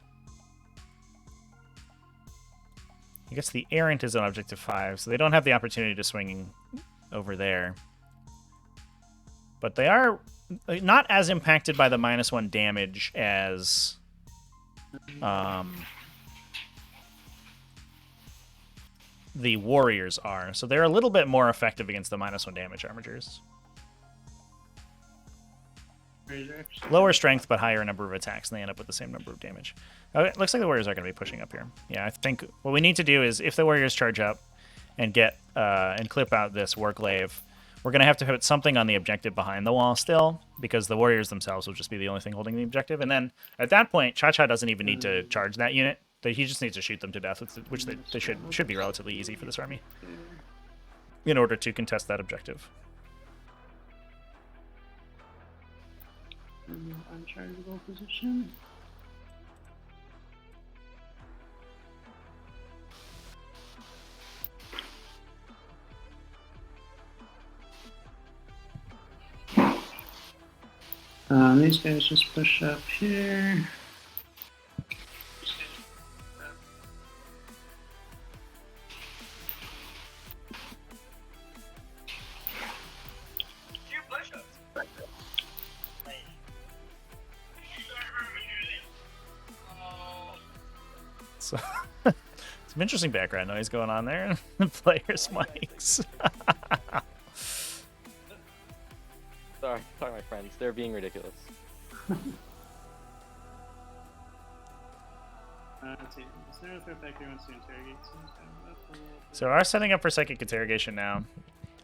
Speaker 1: guess the Errant is on Objective 5, so they don't have the opportunity to swing over there. But they are not as impacted by the -1 damage as the Warriors are. So they're a little bit more effective against the -1 damage armatures. Lower strength, but higher number of attacks, and they end up with the same number of damage. Okay, looks like the Warriors are going to be pushing up here. Yeah, I think what we need to do is, if the Warriors charge up and get and clip out this Warglaive, we're going to have to put something on the objective behind the wall still, because the Warriors themselves will just be the only thing holding the objective. And then, at that point, ChaCha doesn't even need to charge that unit. He just needs to shoot them to death, which they should be relatively easy for this army, in order to contest that objective.
Speaker 3: Unchargeable position. These guys just push up here.
Speaker 1: So some interesting background noise going on there. The players' mics.
Speaker 2: Sorry, my friends. They're being ridiculous.
Speaker 3: Let's see. Is there a threat back here wants to interrogate some stuff?
Speaker 1: So we're setting up for psychic interrogation now.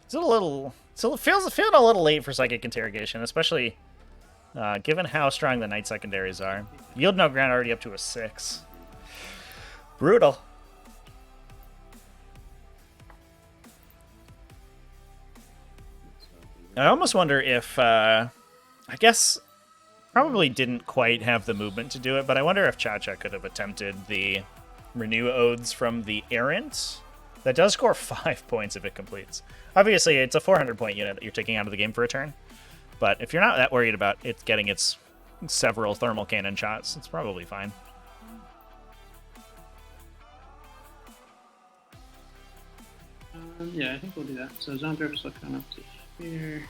Speaker 1: It's a little, feeling a little late for psychic interrogation, especially given how strong the knight secondaries are. Yield no ground already up to a 6. Brutal. I almost wonder if, I guess, probably didn't quite have the movement to do it, but I wonder if ChaCha could have attempted the Renew Odes from the Errant. That does score 5 points if it completes. Obviously, it's a 400-point unit that you're taking out of the game for a turn, but if you're not that worried about it getting its several thermal cannon shots, it's probably fine.
Speaker 3: Yeah, I think we'll do that. So zone drips will come up to here.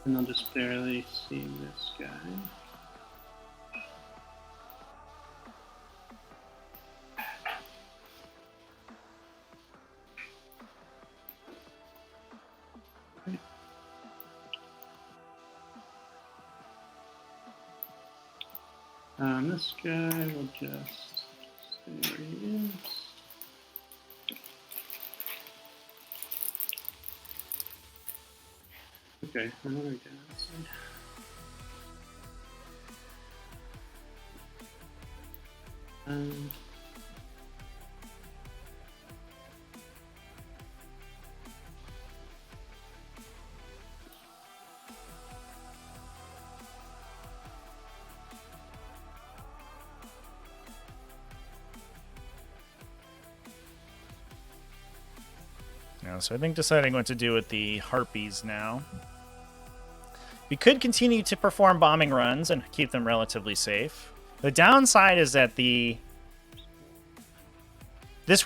Speaker 3: And I'll just barely see this guy. Okay. This guy will just stay where he is. Okay, I'm gonna go outside.
Speaker 1: Yeah, so I think deciding what to do with the Harpies now. We could continue to perform bombing runs and keep them relatively safe. The downside is that this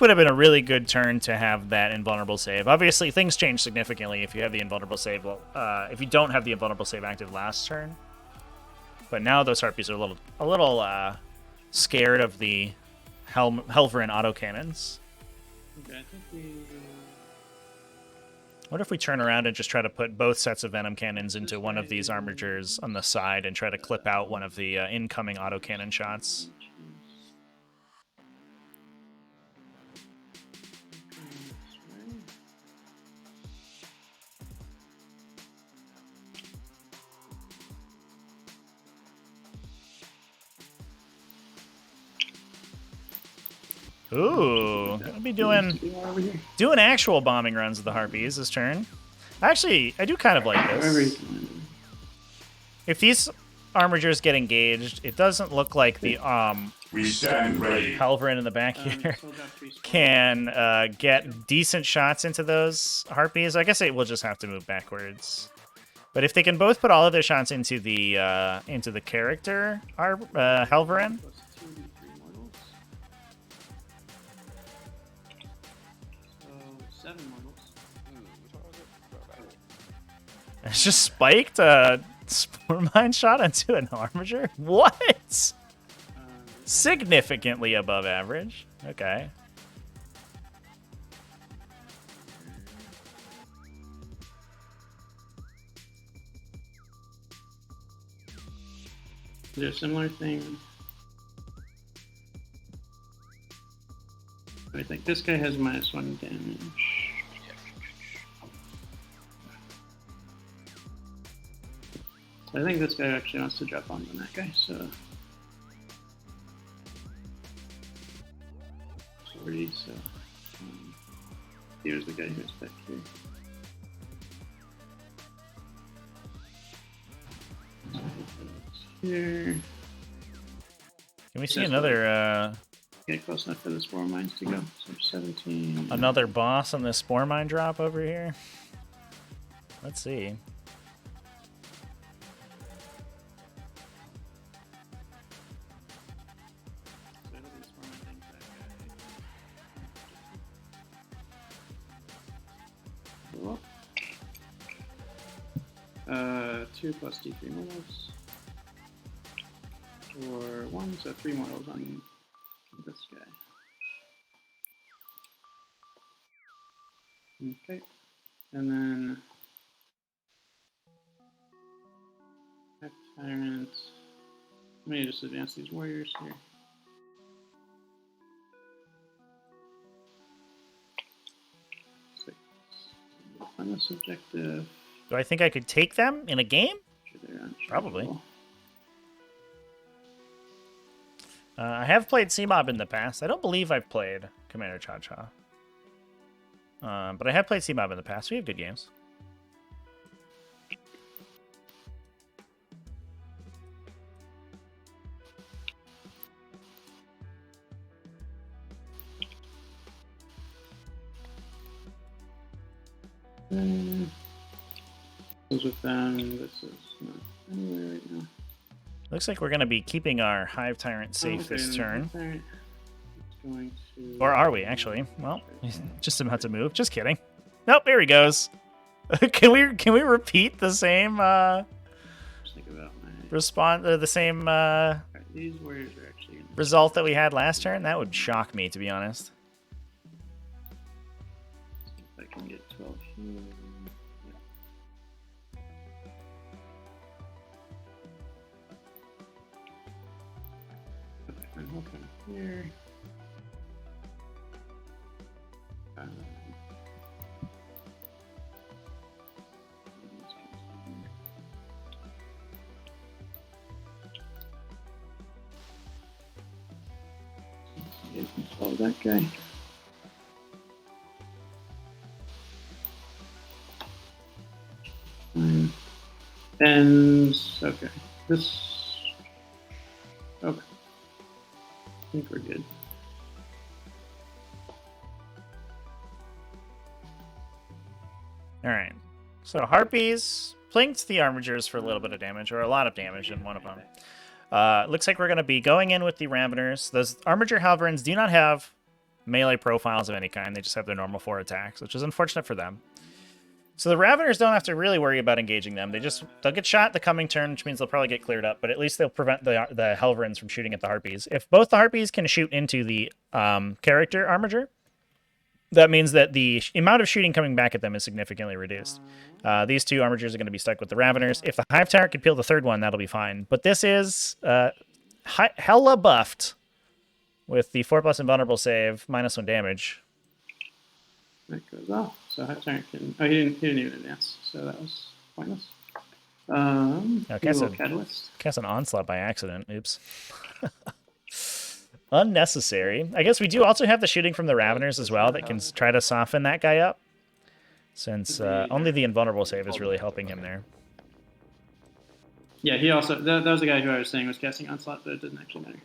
Speaker 1: would have been a really good turn to have that invulnerable save. Obviously, things change significantly if you have the invulnerable save. If you don't have the invulnerable save active last turn, but now those Harpies are a little scared of the Helverin autocannons.
Speaker 3: Okay, I think we.
Speaker 1: What if we turn around and just try to put both sets of venom cannons into one of these armatures on the side and try to clip out one of the incoming autocannon shots? Ooh, gonna be doing actual bombing runs of the Harpies this turn. Actually, I do kind of like this. If these armatures get engaged, it doesn't look like the
Speaker 4: We stand ready.
Speaker 1: Helverin in the back here can get decent shots into those Harpies. I guess it will just have to move backwards. But if they can both put all of their shots into the character Helverin. It's just spiked a Spore Mine shot into an armature? What? Significantly above average. Okay.
Speaker 3: Is there a similar thing? I think this guy has -1 damage. I think this guy actually wants to drop on that guy, so 40, so here's the guy who's back here. Here.
Speaker 1: Can we see another
Speaker 3: Get close enough for the Spore Mines to go. So 17.
Speaker 1: another boss on this Spore Mine drop over here? Let's see.
Speaker 3: 2 plus D3 mortals. Or 1, so 3 mortals on this guy. Okay. And then Tyrant. Let me just advance these warriors here. On this objective.
Speaker 1: Do I think I could take them in a game?
Speaker 3: Sure they're unchargeable.
Speaker 1: Probably. I have played CMOB in the past. I don't believe I've played CommanderChaCha. But I have played CMOB in the past. We have good games.
Speaker 3: Goes with them. This is not anywhere right now.
Speaker 1: Looks like we're going to be keeping our Hive Tyrant safe this turn.
Speaker 3: Going to...
Speaker 1: Or are we, actually? Well, he's just about to move. Just kidding. Nope, there he goes. Can we repeat the same
Speaker 3: Just think about my...
Speaker 1: response, the same
Speaker 3: Right, these warriors are actually gonna...
Speaker 1: result that we had last turn? That would shock me, to be honest.
Speaker 3: See if I can get 12 here. Okay, here. Follow that guy. And okay, this. Okay. I think we're good.
Speaker 1: All right. So Harpies plinked the Armigers for a little bit of damage, or a lot of damage in one of them. Looks like we're going to be going in with the Raveners. Those Armiger Halberins do not have melee profiles of any kind. They just have their normal 4 attacks, which is unfortunate for them. So the Raveners don't have to really worry about engaging them. They'll get shot the coming turn, which means they'll probably get cleared up, but at least they'll prevent the Halberins from shooting at the Harpies. If both the Harpies can shoot into the character Armiger, that means that the amount of shooting coming back at them is significantly reduced. These 2 Armigers are going to be stuck with the Raveners. If the Hive Tyrant could peel the 3rd one, that'll be fine. But this is hella buffed with the 4+ invulnerable save, -1 damage.
Speaker 3: That goes off. So Hive Tyrant can... Oh, he didn't even advance, so that was pointless.
Speaker 1: Cast an Onslaught by accident. Oops. Unnecessary. I guess we do also have the shooting from the Raveners as well that can try to soften that guy up, since only the invulnerable save is really helping him there.
Speaker 3: Yeah, he also... That was the guy who I was saying was casting Onslaught, but it doesn't actually matter.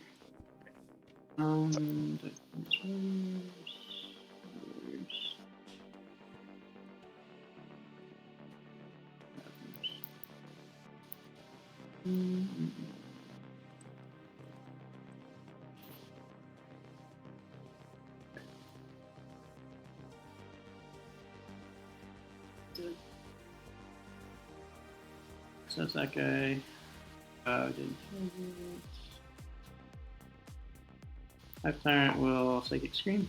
Speaker 3: So that's that guy. Didn't Hive Tyrant will Psychic Scream.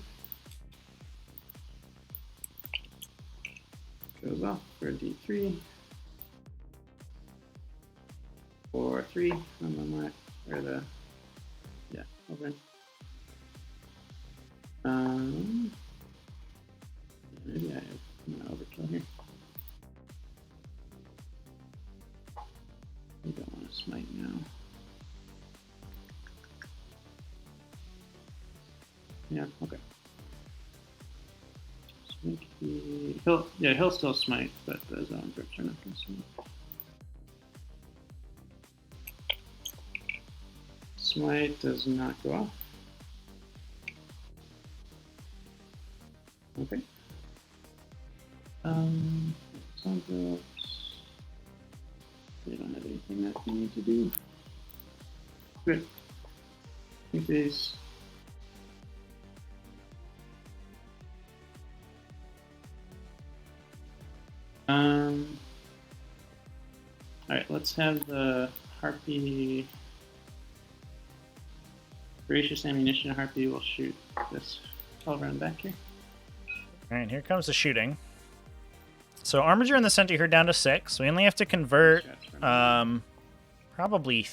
Speaker 3: Goes off for D3. For 3 on the mark, or the, yeah, open. Maybe I have overkill here. I don't want to smite now. Yeah, okay. He'll still smite, but the zone grips are not going to smite. Smite does not go off. Okay. Zone grips. They don't have anything that we need to do. Good. I think these. Alright, let's have the Harpy. Voracious Ammunition Harpy will shoot this all around back here.
Speaker 1: Alright, here comes the shooting. So Armiger in the center here down to 6. We only have to convert probably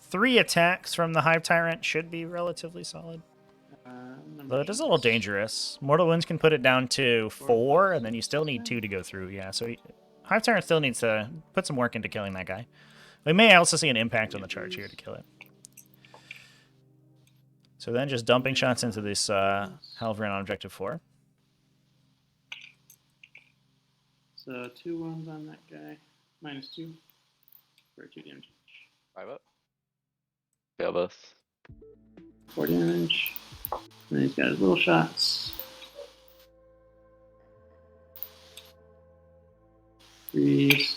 Speaker 1: 3 attacks from the Hive Tyrant should be relatively solid. Though it is a little dangerous. Mortal Wounds can put it down to 4, and then you still need 2 to go through. Yeah, so Hive Tyrant still needs to put some work into killing that guy. We may also see an impact on the charge here to kill it. So then just dumping shots into this Halverin on objective 4.
Speaker 3: So 2 wounds on that guy. -2 for 2 damage.
Speaker 2: 5 up. Fail both.
Speaker 3: 4 damage. And then he's got his little shots. 3s.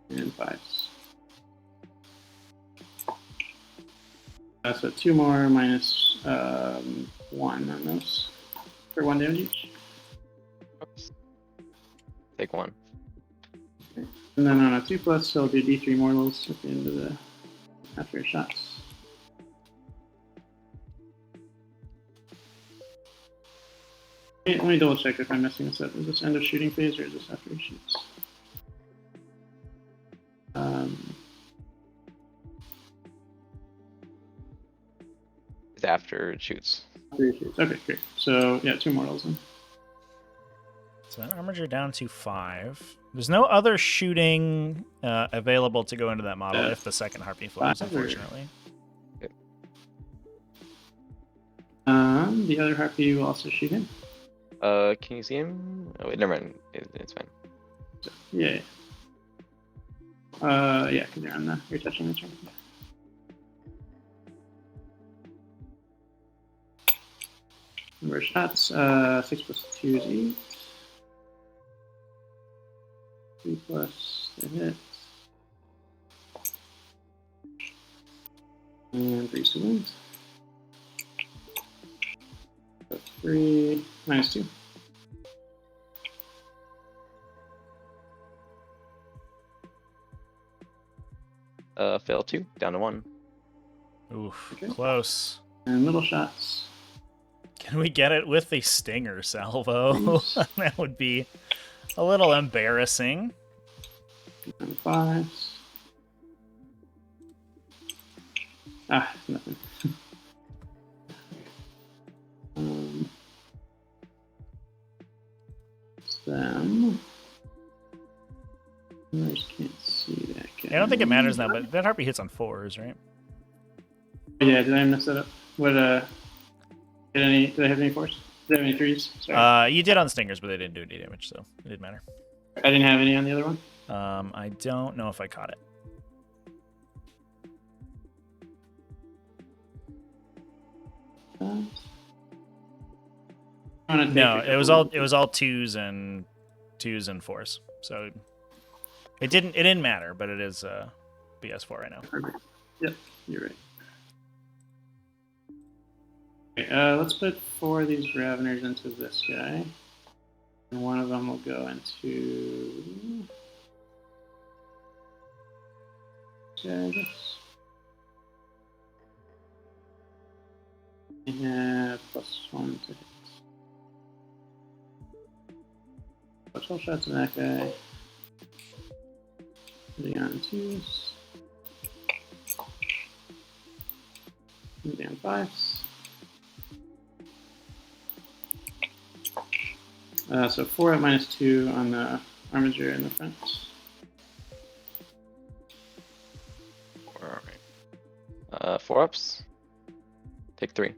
Speaker 3: And 5s. So 2 more minus 1 on those. For 1 damage each.
Speaker 2: Oops. Take 1.
Speaker 3: Okay. And then on a 2+, he'll do D3 mortals at the end of the after his shots. Let me double check if I'm messing this up. Is this end of shooting phase or is this after he shoots?
Speaker 2: It's after it shoots.
Speaker 3: After he shoots. Okay, great. So yeah, 2 mortals then.
Speaker 1: So then Armiger down to 5. There's no other shooting available to go into that model if the second Harpy flows, unfortunately.
Speaker 3: The other Harpy will also shoot him.
Speaker 2: Can you see him? Oh wait, never mind. It's fine.
Speaker 3: So, yeah. Yeah, because you're touching the turn. Number of shots, 6 + 2 is 8. 3 plus the hit. And 3 wounds. So 3 -2.
Speaker 2: Fail 2, down to 1.
Speaker 1: Oof,
Speaker 3: Okay.
Speaker 1: close.
Speaker 3: And little shots.
Speaker 1: Can we get it with the Stinger salvo? That would be a little embarrassing.
Speaker 3: And 5s. Ah, nothing. It's them. I just can't see that guy.
Speaker 1: I don't think it matters now, but that Harpy hits on 4s, right?
Speaker 3: Yeah, did I mess that up? What, did I have any 4s? Did I have any 3s? Sorry.
Speaker 1: You did on Stingers, but they didn't do any damage, so it didn't matter.
Speaker 3: I didn't have any on the other one?
Speaker 1: I don't know if I caught it. No, it was all 2s and 4s. So it didn't matter, but it is BS4 right now.
Speaker 3: Perfect. Yep, you're right. Okay, let's put 4 of these Raveners into this guy. And one of them will go into... I guess. Yeah, +1 to hit. 12 shots in that guy. Putting on 2s. Putting on 5s. So 4 at -2 on the Armiger in the front.
Speaker 2: Alright. 4 ups. Take 3.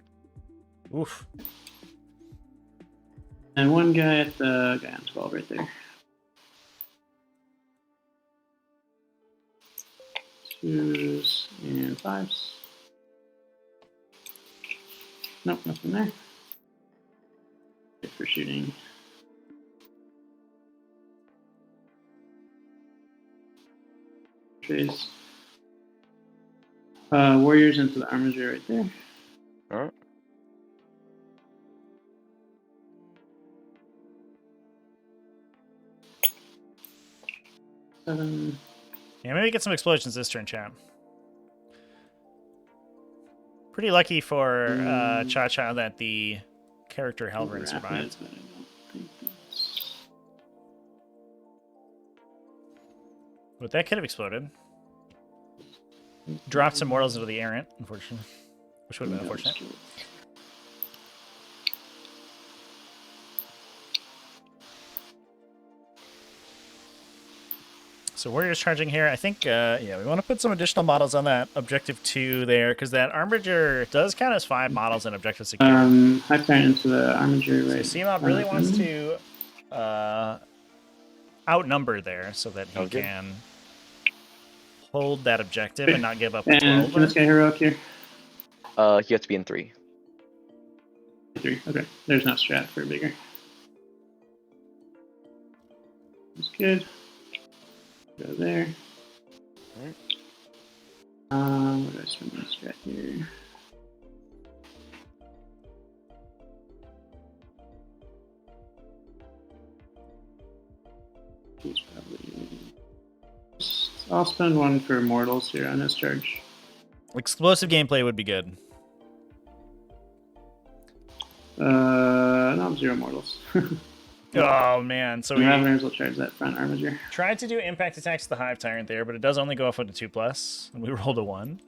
Speaker 1: Oof.
Speaker 3: And one guy at the guy on 12 right there. 2s and 5s. Nope, nothing there. Good for shooting. Phase. Warriors into the Armiger right there.
Speaker 2: Alright.
Speaker 3: 7.
Speaker 1: Yeah, maybe get some explosions this turn, chat. Pretty lucky for ChaCha that the character Helverin survived.
Speaker 3: But I don't think that's...
Speaker 1: But that could have exploded. Dropped some mortals into the errant, unfortunately. Which would have been unfortunate. So Warriors charging here. I think, yeah, we want to put some additional models on that Objective 2 there, because that Armiger does count as 5 models in Objective Security.
Speaker 3: High turn into the Armiger, right?
Speaker 1: So CMOB really wants to outnumber there so that he can hold that objective and not give up a 12.
Speaker 3: And can this guy heroic here?
Speaker 2: He has to be in 3.
Speaker 3: 3, okay. There's no strat for bigger. That's good. Go there.
Speaker 2: Alright.
Speaker 3: What do I spend my strat here? He's probably... I'll spend 1 for mortals here on this charge.
Speaker 1: Explosive gameplay would be good.
Speaker 3: No, 0 mortals.
Speaker 1: Oh, man. So
Speaker 3: The
Speaker 1: we
Speaker 3: Raveners will charge that front Armiger.
Speaker 1: tried to do impact attacks to the Hive Tyrant there, but it does only go off with a 2+, and we rolled a 1.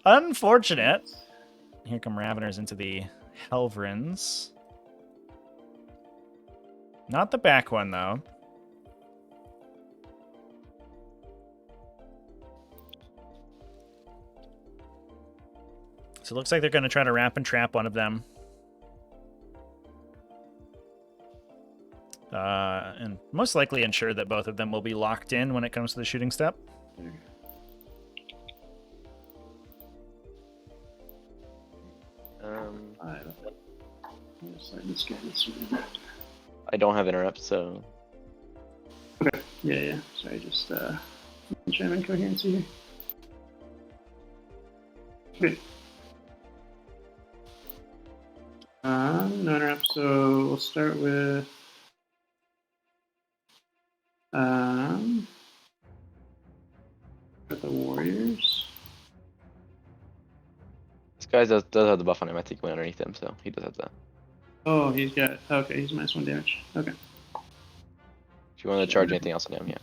Speaker 1: Unfortunate. Here come Raveners into the Helverins. Not the back one, though. So it looks like they're going to try to wrap and trap one of them. And most likely ensure that both of them will be locked in when it comes to the shooting step.
Speaker 2: I don't have interrupt, so
Speaker 3: Okay. Yeah. Sorry, just trying incoherency here. Okay. No interrupt, so we'll start with the Warriors.
Speaker 2: this guy does have the buff on him. I think he went underneath him, so he does have that.
Speaker 3: Oh, he's got okay. He's -1 damage. Okay.
Speaker 2: If you want to charge anything else on him, yeah.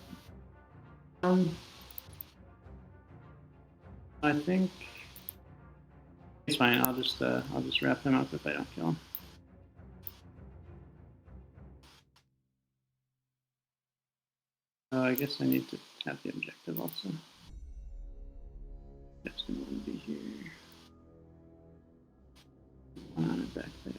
Speaker 3: I think it's fine. I'll just wrap him up if I don't kill him. I guess I need to have the objective also. That's going to be here. One on it back there.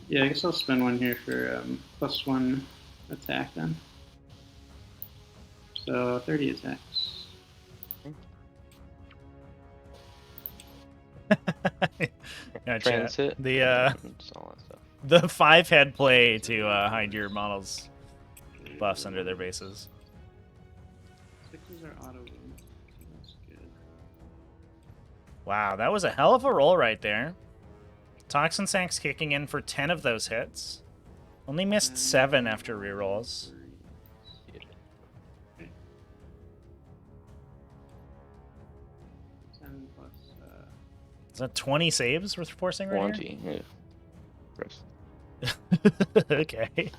Speaker 3: Yeah, I guess I'll spend 1 here for +1 attack then. So 30 attacks.
Speaker 1: Yeah,
Speaker 2: Transit.
Speaker 1: the
Speaker 2: all that stuff.
Speaker 1: the 5-head play to hide your models' buffs under their bases.
Speaker 3: 6s are auto wounds, so that's good.
Speaker 1: Wow, that was a hell of a roll right there. Toxin Sack's kicking in for 10 of those hits. Only missed 7 after rerolls.
Speaker 3: Okay. 10 plus.
Speaker 1: Is that 20 saves we're forcing right
Speaker 2: 20, yeah. Gross.
Speaker 1: here? Okay.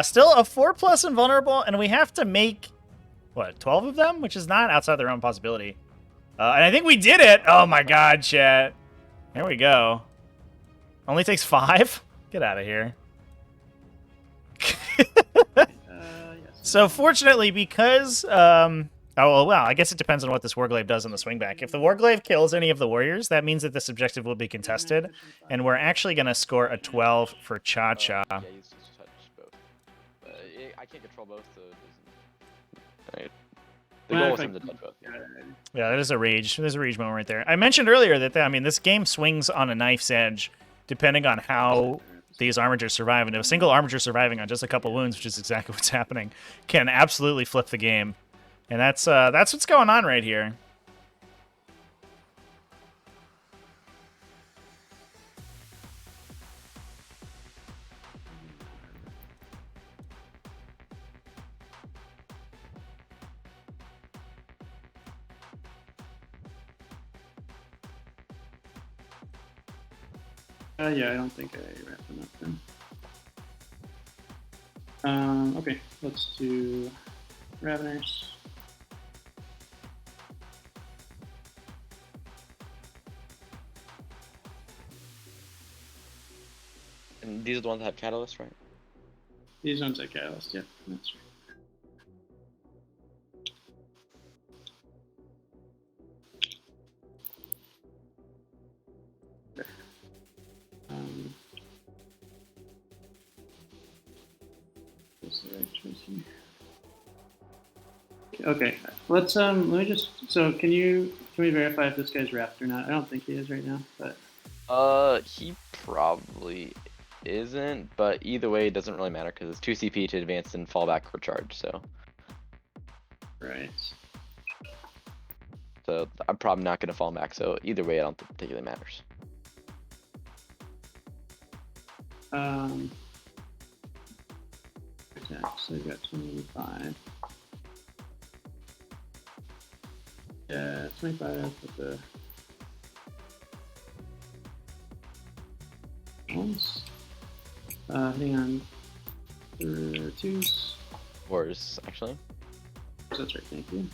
Speaker 1: Still a 4+ invulnerable, and we have to make, what, 12 of them? Which is not outside their own possibility. And I think we did it! Oh my god, chat. Here we go. Only takes 5? Get out of here.
Speaker 3: Yes.
Speaker 1: So fortunately, because oh well, I guess it depends on what this Warglaive does on the swingback. If the Warglaive kills any of the warriors, that means that this objective will be contested, and we're actually going to score a 12 for ChaCha.
Speaker 2: Yeah, he's touch both. I can't control both, so it doesn't. The goal was him to dodge both. Yeah.
Speaker 1: Yeah, that is a rage. There's a rage moment right there. I mentioned earlier that I mean this game swings on a knife's edge, depending on how these armatures survive. And if a single armature surviving on just a couple wounds, which is exactly what's happening, can absolutely flip the game. And that's what's going on right here.
Speaker 3: Yeah, I don't think I wrapped them up then. Okay, let's do Raveners.
Speaker 2: And these are the ones that have Catalyst, right?
Speaker 3: These ones are Catalyst, yep, that's right. What's the right choice here? Okay, let's let me just. So can we verify if this guy's wrapped or not? I don't think he is right now, but.
Speaker 2: He probably isn't, but either way, it doesn't really matter because it's 2 CP to advance and fall back or charge. So.
Speaker 3: Right.
Speaker 2: So I'm probably not going to fall back. So either way, I don't think it particularly matters.
Speaker 3: So we got 25. Yeah, 25 with the ones. Hang on. Twos.
Speaker 2: Fours, actually.
Speaker 3: That's right, thank you.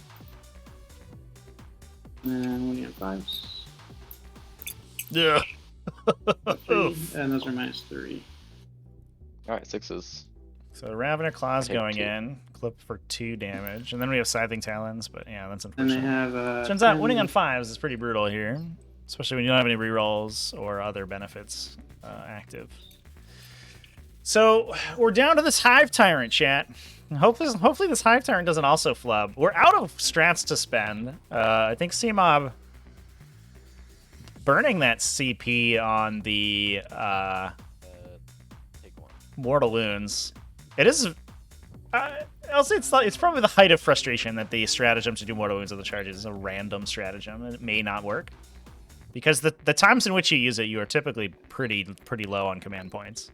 Speaker 3: And then one on fives.
Speaker 1: Yeah.
Speaker 3: Three, and those are -3.
Speaker 2: Alright, sixes.
Speaker 1: So Ravener Claw's
Speaker 2: Take
Speaker 1: going
Speaker 2: 2.
Speaker 1: in, clip for 2 damage, and then we have Scything Talons, but yeah, that's
Speaker 3: And
Speaker 1: unfortunate.
Speaker 3: they have.
Speaker 1: Turns out winning on 5s is pretty brutal here, especially when you don't have any rerolls or other benefits active. So we're down to this Hive Tyrant, chat. Hopefully this Hive Tyrant doesn't also flub. We're out of strats to spend. I think CMOB burning that CP on the
Speaker 2: Take 1.
Speaker 1: Mortal Wounds. It is. I'll say it's probably the height of frustration that the stratagem to do Mortal Wounds on the charges is a random stratagem and it may not work. Because the times in which you use it, you are typically pretty low on command points.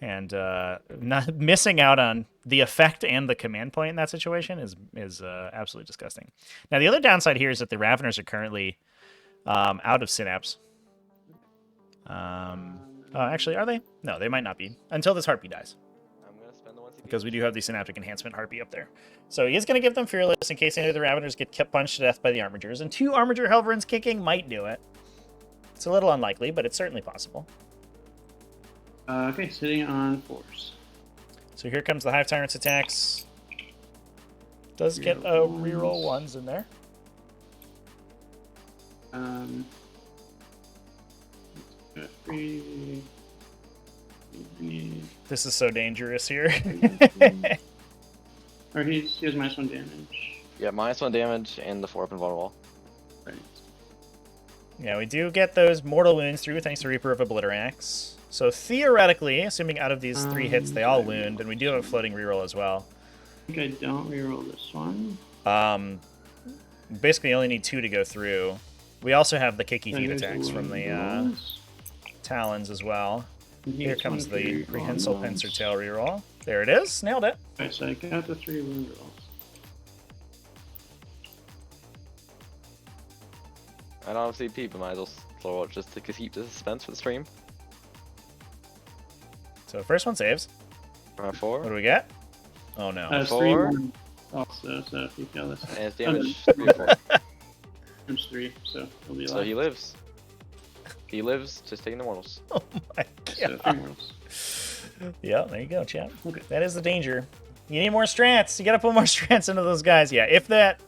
Speaker 1: And not missing out on the effect and the command point in that situation is absolutely disgusting. Now, the other downside here is that the Raveners are currently out of Synapse. Actually, are they? No, they might not be. Until this Harpy dies.
Speaker 2: I'm going to spend the 1 CP.
Speaker 1: Because we do have the Synaptic Enhancement Harpy up there. So he is going to give them Fearless in case any of the Raveners get punched to death by the Armigers. And 2 Armiger Helverins kicking might do it. It's a little unlikely, but it's certainly possible.
Speaker 3: Okay, sitting on 4s.
Speaker 1: So here comes the Hive Tyrant's attacks. Does get a reroll 1s in there. This is so dangerous here.
Speaker 3: Or he has -1 damage.
Speaker 2: Yeah, -1 damage and the 4 up invulnerable.
Speaker 3: Right.
Speaker 1: Yeah, we do get those mortal wounds through thanks to Reaper of Obliterax. So theoretically, assuming out of these 3 hits they all wound, and we do have a floating reroll as well.
Speaker 3: I think I don't reroll this one.
Speaker 1: Basically, you only need 2 to go through. We also have the kicky feet
Speaker 3: There's
Speaker 1: attacks from the Talons as well. Here comes the Prehensile Pincer Tail reroll. There it is. Nailed it.
Speaker 3: Okay, so I got the 3 wound rolls.
Speaker 2: I don't have CP, but might as well throw it just to keep the suspense for the stream.
Speaker 1: So first one saves.
Speaker 2: 4.
Speaker 1: What do we get? Oh no.
Speaker 3: It's 3
Speaker 2: 4.
Speaker 3: wound also, so if you kill this.
Speaker 2: And it's damage 3 or 4.
Speaker 3: Damage 3, so he'll be alive.
Speaker 2: So he lives. He lives, just taking the mortals.
Speaker 1: Oh my
Speaker 3: So
Speaker 1: god.
Speaker 3: 3 mortals.
Speaker 1: Yeah, there you go, champ.
Speaker 3: Okay.
Speaker 1: That is the danger. You need more strats. You gotta put more strats into those guys. Yeah, if that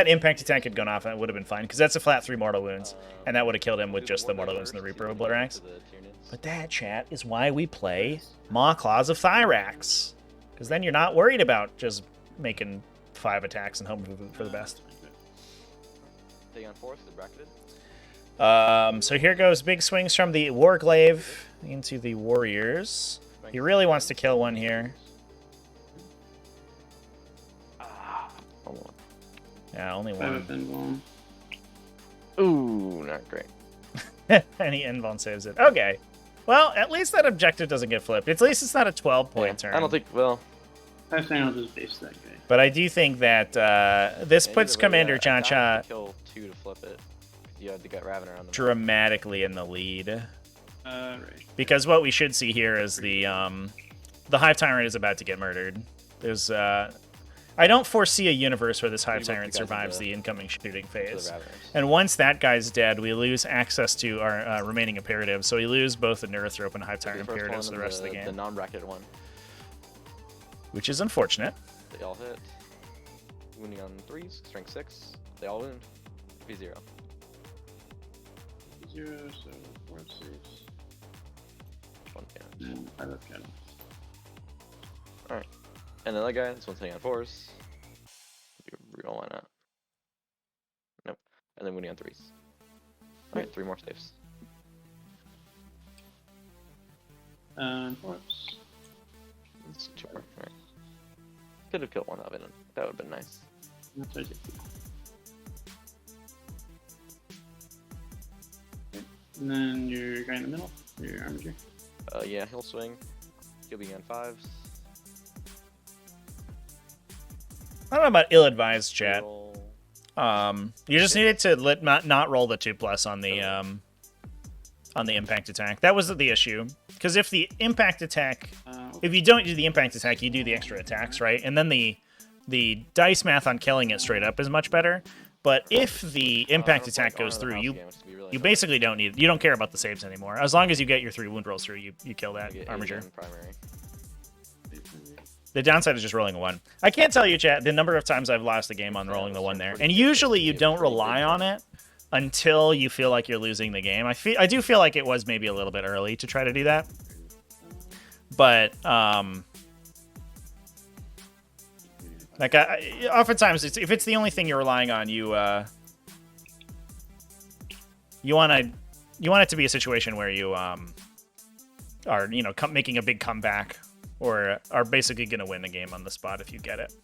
Speaker 1: impact attack had gone off, it would have been fine, because that's a flat 3 mortal wounds, and that would have killed him with just the mortal wounds and the Reaper of Obliterax. But that, chat, is why we play Maw Claws of Thyrax. Because then you're not worried about just making 5 attacks and hope for the best.
Speaker 2: Staying on fourth, they're bracketed.
Speaker 1: So here goes big swings from the Warglaive into the Warriors. He really wants to kill one here. Yeah, only one.
Speaker 2: Ooh, not great.
Speaker 1: And he invuln saves it. Okay. Well, at least that objective doesn't get flipped. At least it's not a 12-point turn.
Speaker 2: I don't think, well...
Speaker 3: I think I'll just base that guy.
Speaker 1: But I do think that this puts
Speaker 2: Either way,
Speaker 1: CommanderChaCha
Speaker 2: kill 2 to flip it. You had to get Ravener on the
Speaker 1: dramatically in the lead.
Speaker 3: Right.
Speaker 1: Because what we should see here is the Hive Tyrant is about to get murdered. There's I don't foresee a universe where this Hive Tyrant survives the incoming shooting phase. And once that guy's dead, we lose access to our remaining imperatives. So we lose both the Neurothrope and Hive Tyrant imperatives for the rest of the game.
Speaker 2: The non-bracketed one.
Speaker 1: Which is unfortunate.
Speaker 2: They all hit. Wounding on 3s, strength 6. They all wound. V0.
Speaker 3: 0, so 4 of 6.
Speaker 2: 1 damage.
Speaker 3: And 5 of cannons.
Speaker 2: Alright. And another guy, this one's hitting on 4s. Be real, why not? Nope. And then wounding on 3s. Alright, 3 more saves.
Speaker 3: 4s.
Speaker 2: That's 2 more. Alright. Could have killed one of it. That would have been nice.
Speaker 3: That's what I did. Okay. And then your guy in the middle, your armager.
Speaker 2: Yeah, he'll swing. He'll be on 5s.
Speaker 1: I don't know about ill-advised, chat.
Speaker 2: Roll.
Speaker 1: You just needed to not roll the 2+ on the impact attack. That was the issue. Because if the impact attack, if you don't do the impact attack, you do the extra attacks, right? And then the dice math on killing it straight up is much better. But if the impact attack goes through, you basically don't care about the saves anymore. As long as you get your 3 wound rolls through, you kill that armature. The downside is just rolling a 1. I can't tell you, chat, the number of times I've lost the game on rolling the 1 there. And usually you don't rely on it until you feel like you're losing the game. I do feel like it was maybe a little bit early to try to do that. But like oftentimes if it's the only thing you're relying on, you want it to be a situation where you are making a big comeback or are basically going to win the game on the spot if you get it.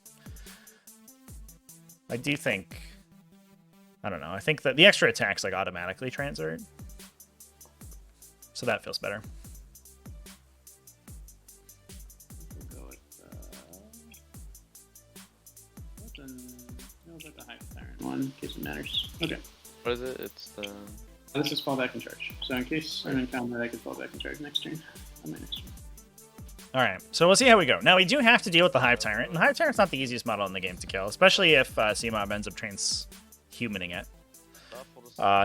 Speaker 1: I do think, I don't know, I think that the extra attack's like automatically transferred. So that feels better.
Speaker 3: We'll go with the Hive Tyrant one, in case it matters. Okay.
Speaker 2: What is it? It's the...
Speaker 3: This is fall back and charge. So in case I'm in combat, I can fall back and charge next turn. On my next turn.
Speaker 1: All right, so we'll see how we go. Now, we do have to deal with the Hive Tyrant, and the Hive Tyrant's not the easiest model in the game to kill, especially if CMOB ends up transhumaning it.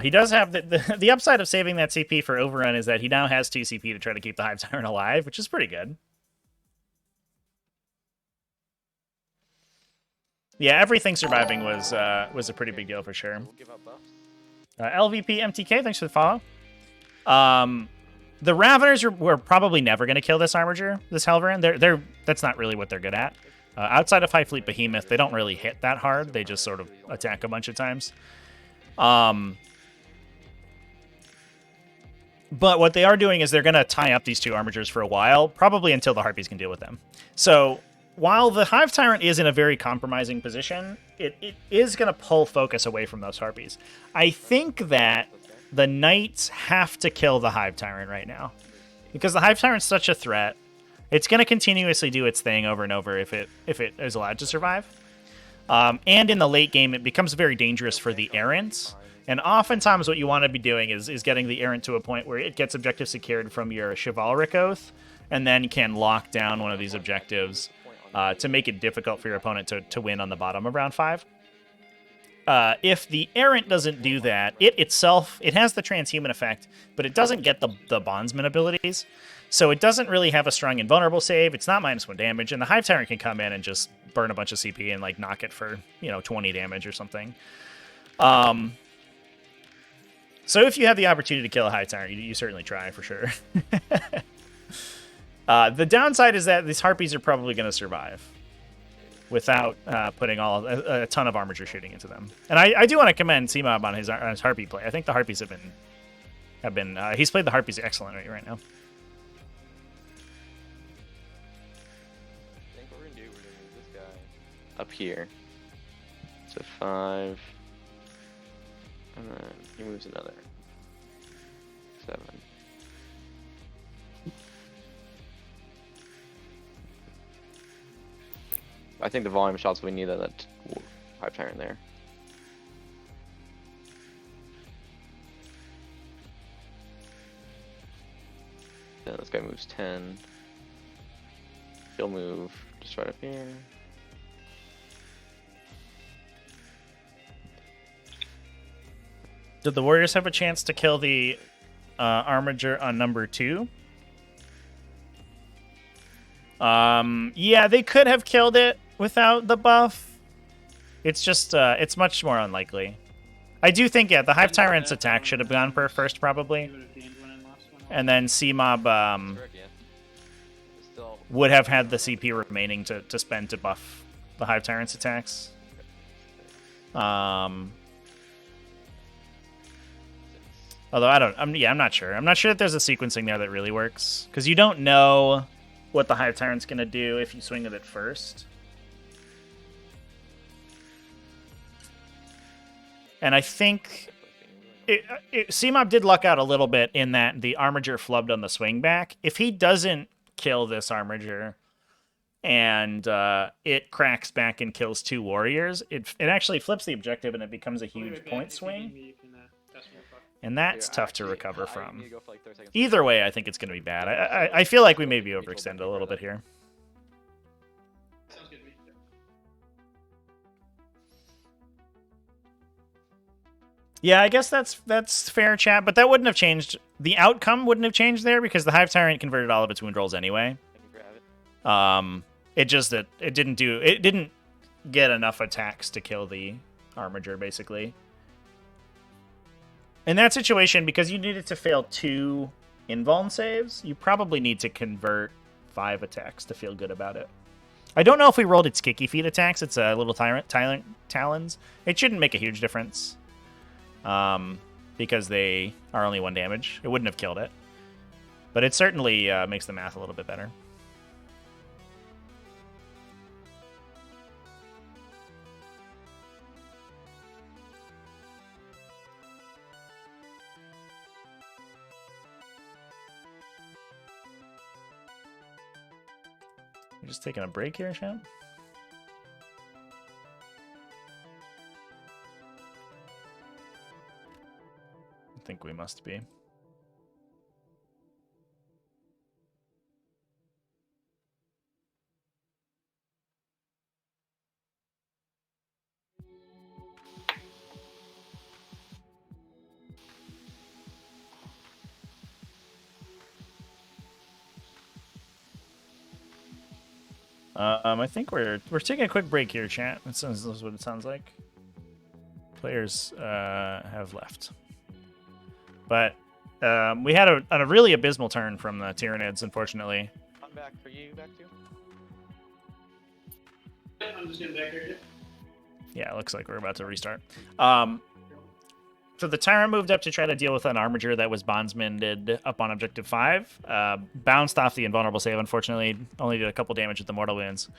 Speaker 1: He does have the upside of saving that CP for overrun is that he now has 2 CP to try to keep the Hive Tyrant alive, which is pretty good. Yeah, everything surviving was a pretty big deal for sure. LVP MTK, thanks for the follow. The Raveners were probably never going to kill this Armiger, this Helverin. That's not really what they're good at. Outside of High Fleet Behemoth, they don't really hit that hard. They just sort of attack a bunch of times. But what they are doing is they're going to tie up these 2 Armigers for a while, probably until the Harpies can deal with them. So while the Hive Tyrant is in a very compromising position, it is going to pull focus away from those Harpies. I think that the Knights have to kill the Hive Tyrant right now. Because the Hive Tyrant's such a threat. It's going to continuously do its thing over and over if it is allowed to survive. And in the late game, it becomes very dangerous for the Errant. And oftentimes what you want to be doing is getting the Errant to a point where it gets objective secured from your Chivalric Oath, and then can lock down one of these objectives to make it difficult for your opponent to win on the bottom of round 5. If the Errant doesn't do that, it has the transhuman effect, but it doesn't get the bondsman abilities. So it doesn't really have a strong invulnerable save. It's not -1 damage, and the Hive Tyrant can come in and just burn a bunch of CP and like knock it for 20 damage or something. So if you have the opportunity to kill a Hive Tyrant, you certainly try for sure. The downside is that these Harpies are probably going to survive. without putting a ton of armature shooting into them. And I do want to commend CMOB on his Harpy play. I think the Harpies have been he's played the Harpies excellently right now.
Speaker 2: I think what we're gonna do, we're gonna move this guy up here to 5, and then he moves another 7. I think the volume shots we need that Hive Tyrant there. Then this guy moves 10. He'll move just right up here.
Speaker 1: Did the Warriors have a chance to kill the Armiger on number 2? Yeah, they could have killed it without the buff. It's just, it's much more unlikely. I do think, yeah, the Hive Tyrant's attack should have gone first, probably. And then CMOB would have had the CP remaining to spend to buff the Hive Tyrant's attacks. Although I'm not sure. I'm not sure that there's a sequencing there that really works, because you don't know what the Hive Tyrant's gonna do if you swing at it first. And I think CMOB did luck out a little bit in that the Armiger flubbed on the swing back. If he doesn't kill this Armiger and it cracks back and kills 2 warriors, it actually flips the objective and it becomes a huge point swing. And that's tough to recover from. Either way, I think it's going to be bad. I feel like we may be overextended a little bit here.
Speaker 3: Sounds good to me.
Speaker 1: Yeah, I guess that's fair, chat, but that wouldn't have changed. The outcome wouldn't have changed there because the Hive Tyrant converted all of its wound rolls anyway. It just that it didn't get enough attacks to kill the Armiger, basically. In that situation, because you needed to fail 2 invuln saves, you probably need to convert 5 attacks to feel good about it. I don't know if we rolled its Kicky Feet attacks. It's a little talons. It shouldn't make a huge difference. Because they are only 1 damage. It wouldn't have killed it. But it certainly makes the math a little bit better. You're just taking a break here, Sean? I think we must be. I think we're taking a quick break here, chat. This is what it sounds like. Players have left. But we had a really abysmal turn from the Tyranids, unfortunately.
Speaker 2: I'm back. Are you back too?
Speaker 3: I'm just getting back here.
Speaker 1: Yeah, it looks like we're about to restart. So the Tyrant moved up to try to deal with an Armiger that was bondsmaned up on Objective 5. Bounced off the invulnerable save, unfortunately. Only did a couple damage with the mortal wounds.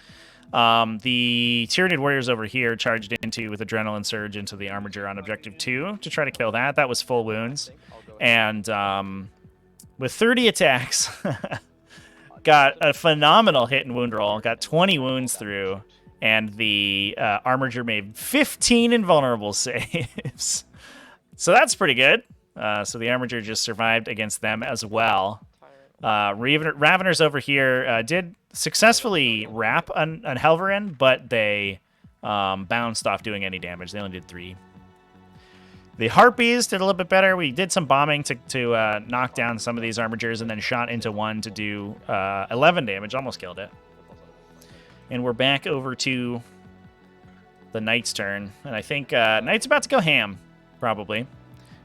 Speaker 1: The Tyranid warriors over here charged into with Adrenaline Surge into the Armiger on Objective 2 to try to kill that. That was full wounds. And with 30 attacks, got a phenomenal hit and wound roll. Got 20 wounds through. And the Armiger made 15 invulnerable saves. So that's pretty good. So the Armiger just survived against them as well. Raveners over here did successfully wrap on Helverin, but they bounced off doing any damage. They only did 3. The Harpies did a little bit better. We did some bombing to knock down some of these Armigers and then shot into one to do 11 damage. Almost killed it. And we're back over to the Knight's turn. And I think Knight's about to go ham. Probably.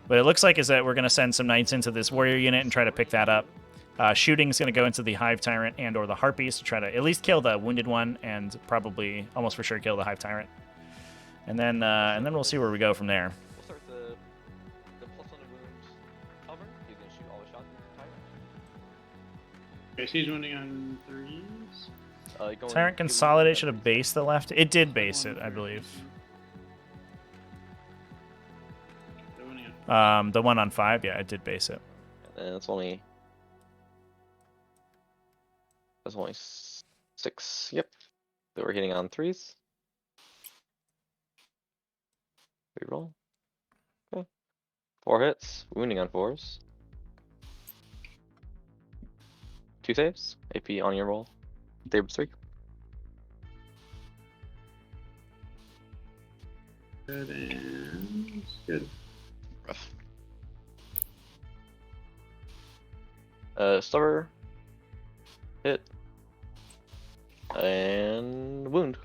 Speaker 1: But it looks like is that we're going to send some Knights into this warrior unit and try to pick that up. Shooting's going to go into the Hive Tyrant and or the Harpies to try to at least kill the wounded one and probably almost for sure kill the Hive Tyrant. And then we'll see where we go from there.
Speaker 2: We'll start with the plus 1 wound cover. He's gonna shoot all the shots at the Tyrant.
Speaker 3: Okay, so he's wounding on 3s.
Speaker 1: Tyrant Consolidate should have based the left. It did base it, I believe. The one on 5, yeah, it did base it.
Speaker 2: And that's only 6. Yep. So we're hitting on 3s. Reroll. Okay. 4 hits. Wounding on 4s. 2 saves. AP on your roll. Saves 3.
Speaker 3: Good and good.
Speaker 2: Rough. Stubber. Hit. And wound.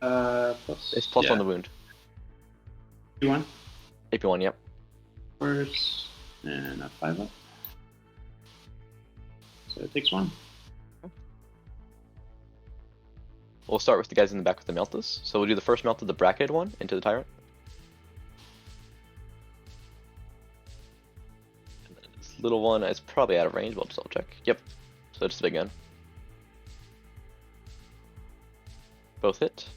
Speaker 2: It's plus 1 the wound.
Speaker 3: AP1.
Speaker 2: AP1, yep.
Speaker 3: First, and a 5 up. So it takes 1.
Speaker 2: We'll start with the guys in the back with the Meltas. So we'll do the first melt of the bracketed one into the Tyrant. And then this little one is probably out of range, but I'll just double check. Yep. So just a big gun. Both hit.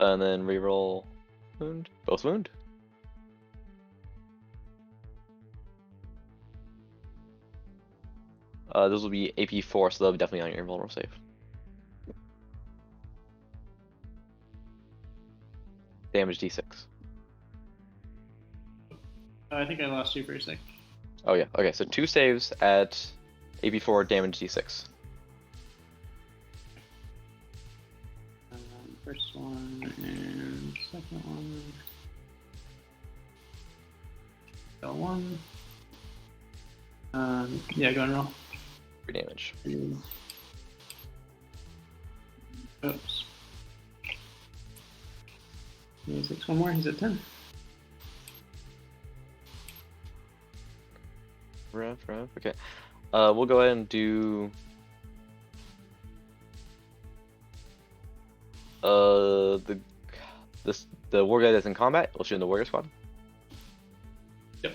Speaker 2: And then reroll wound. Both wound. Those will be AP4, so they'll be definitely on your vulnerable save. Damage D6.
Speaker 3: I think I lost you for a sec.
Speaker 2: Oh yeah, okay, so 2 saves at AP4 damage D6.
Speaker 3: First one and second one. Got 1. Yeah, go and roll.
Speaker 2: 3 damage.
Speaker 3: Oops. He takes 1 more, he's at 10.
Speaker 2: Rough. Okay. We'll go ahead and do the war guy that's in combat. We'll shoot in the warrior squad.
Speaker 3: Yep.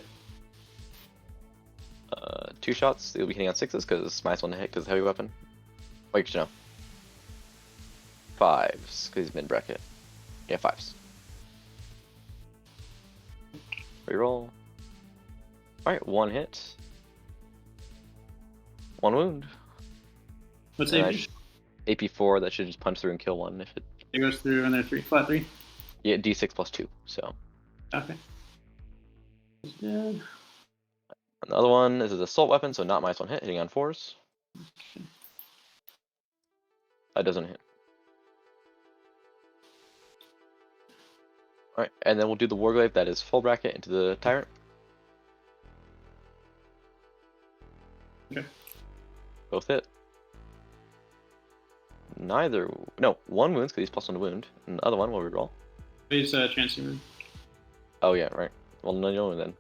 Speaker 2: 2 shots. It'll be hitting on 6s because it's minus 1 to hit because it's a heavy weapon. Wait, no. 5s because he's mid bracket. Yeah, 5s. Reroll. Alright, 1 hit. 1 wound.
Speaker 3: What's
Speaker 2: And
Speaker 3: AP?
Speaker 2: AP4, that should just punch through and kill one if it.
Speaker 3: It goes through and they're 3, flat 3.
Speaker 2: Yeah, D6 plus 2, so.
Speaker 3: Okay. He's dead.
Speaker 2: And the other one is an assault weapon, so not minus 1 hit, hitting on 4s. That doesn't hit. Alright, and then we'll do the Warglaive that is full bracket into the Tyrant.
Speaker 3: Okay.
Speaker 2: Both hit. Neither. No, 1 wounds because he's plus 1 to wound, and the other one will reroll.
Speaker 3: He's transhuman.
Speaker 2: Oh, yeah, right. Well, no then.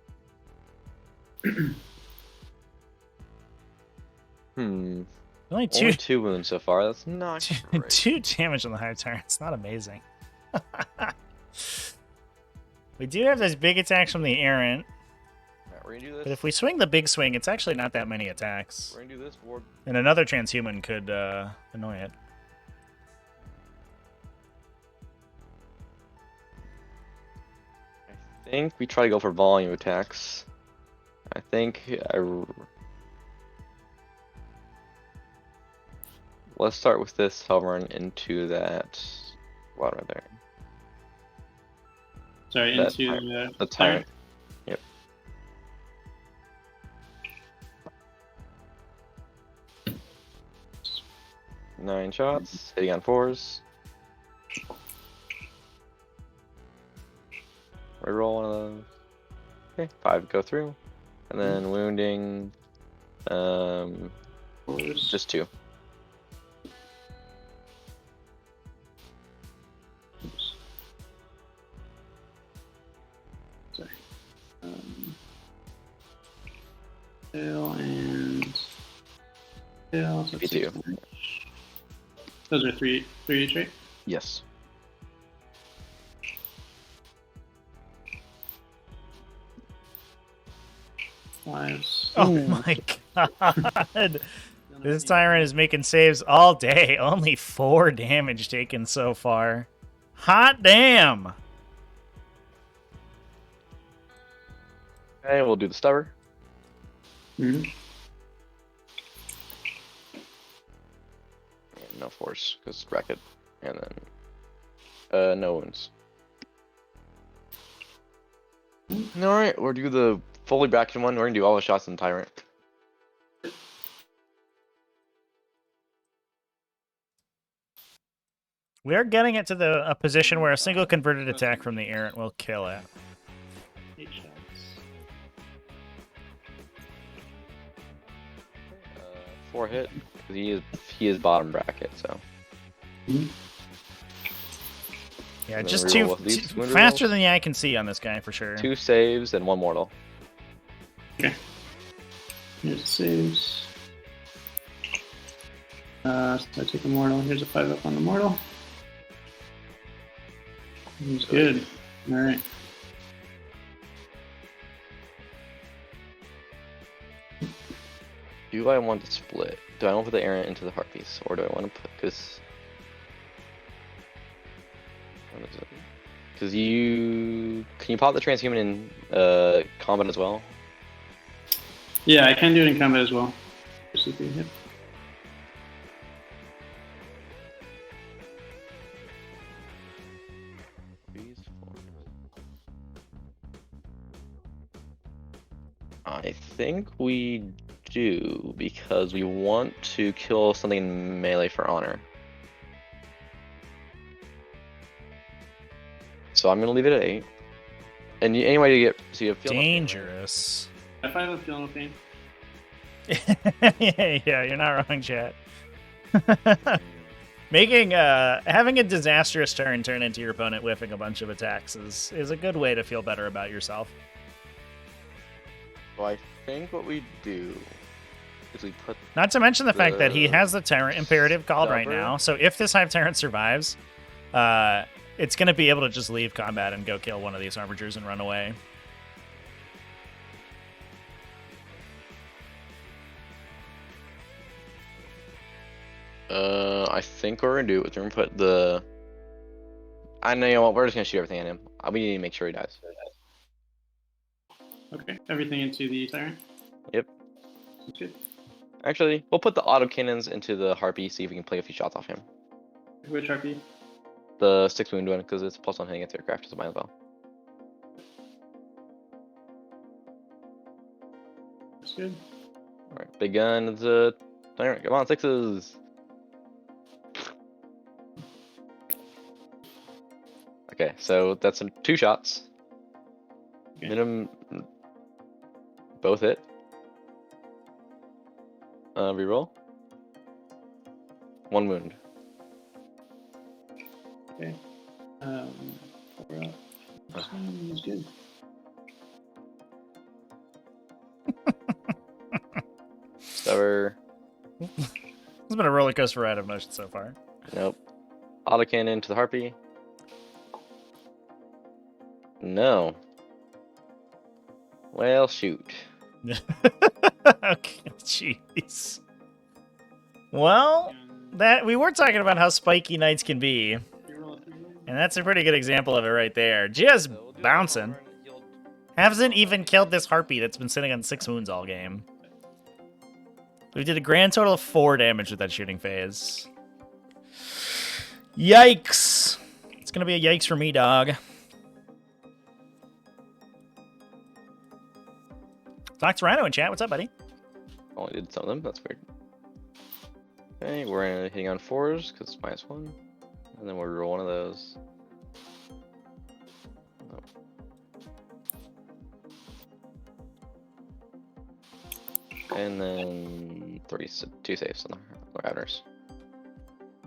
Speaker 1: Only
Speaker 2: Only 2 wounds so far. That's not great.
Speaker 1: 2 damage on the Hive Tyrant. It's not amazing. We do have those big attacks from the Errant,
Speaker 2: Alright, we're gonna do this.
Speaker 1: but if we swing the big swing, it's actually not that many attacks.
Speaker 2: We're gonna do this ward.
Speaker 1: And another transhuman could annoy it.
Speaker 2: I think we try to go for volume attacks. I think let's start with this hovering into that. What right there?
Speaker 3: Sorry,
Speaker 2: That
Speaker 3: into
Speaker 2: The Tyrant. Yep. Nine shots, hitting on 4s. Reroll one of those. Okay, 5 go through. And then wounding just 2.
Speaker 3: Sorry. Tail and tail. So
Speaker 2: Me too.
Speaker 3: Those are three each, right?
Speaker 2: Yes.
Speaker 3: Lives.
Speaker 1: Oh my god. This Tyrant is making saves all day. Only 4 damage taken so far. Hot damn.
Speaker 2: Okay, we'll do the stubber.
Speaker 3: Mm-hmm.
Speaker 2: No force, because bracket. And then no wounds. Alright, we'll do the fully bracketed one. We're gonna do all the shots in Tyrant.
Speaker 1: We are getting it to a position where a single converted attack from the errant will kill it.
Speaker 3: 8 shots.
Speaker 2: 4 hit. 'Cause he is bottom bracket, so.
Speaker 1: Yeah,
Speaker 2: And then
Speaker 1: just
Speaker 2: reroll with these wound
Speaker 1: faster
Speaker 2: rolls.
Speaker 1: than the eye can see on this guy for sure.
Speaker 2: 2 saves and 1 mortal.
Speaker 3: Okay. Here's the saves. So I take a mortal. Here's a 5-up on the mortal. He's good. Alright.
Speaker 2: Do I want to split? Do I want to put the errant into the heart piece? Or do I want to put, because can you pop the transhuman in combat as well?
Speaker 3: Yeah, I can do it in combat as well. Just if you hit.
Speaker 2: I think we do, because we want to kill something in melee for honor. So I'm gonna leave it at 8. And anyway, to get so you have feel no pain, right?
Speaker 1: Dangerous.
Speaker 3: I 5-up feel no pain.
Speaker 1: Yeah, you're not wrong, chat. Having a disastrous turn into your opponent whiffing a bunch of attacks is a good way to feel better about yourself.
Speaker 2: So I think what we do is we put
Speaker 1: Not to mention the fact that he has the Tyrant Imperative called right
Speaker 2: Stubber.
Speaker 1: now, so if this Hive Tyrant survives, it's going to be able to just leave combat and go kill one of these Arbingers and run away.
Speaker 2: I think what we're gonna do is we're gonna put the. I know, you know what, we're just gonna shoot everything at him. We need to make sure he dies.
Speaker 3: Okay, everything into the tyrant.
Speaker 2: Yep.
Speaker 3: That's good.
Speaker 2: Actually, we'll put the auto cannons into the harpy. See if we can play a few shots off him.
Speaker 3: Which RP?
Speaker 2: The 6 wound one, because it's +1 hitting its aircraft, so might as well.
Speaker 3: That's good.
Speaker 2: All right, big gun. It's a tyrant. Come on, 6s. Okay, so that's some 2 shots.
Speaker 3: Okay.
Speaker 2: Minimum. Both hit. Reroll. 1 wound.
Speaker 3: Okay. 4 up. Sounds good.
Speaker 2: Stubber.
Speaker 1: It's been a roller coaster ride of motion so far.
Speaker 2: Nope. Autocannon to the harpy. No. Well, shoot.
Speaker 1: Okay, jeez. Well, we were talking about how spiky knights can be, and that's a pretty good example of it right there. Just bouncing. Hasn't even killed this harpy that's been sitting on 6 wounds all game. We did a grand total of 4 damage with that shooting phase. Yikes! It's gonna be a yikes for me, dog. Talk to Rhino in chat. What's up, buddy?
Speaker 2: Only did some of them. That's weird. Okay, we're hitting on 4s because it's -1, and then we'll roll one of those. Oh. And then 2 saves on the Raveners.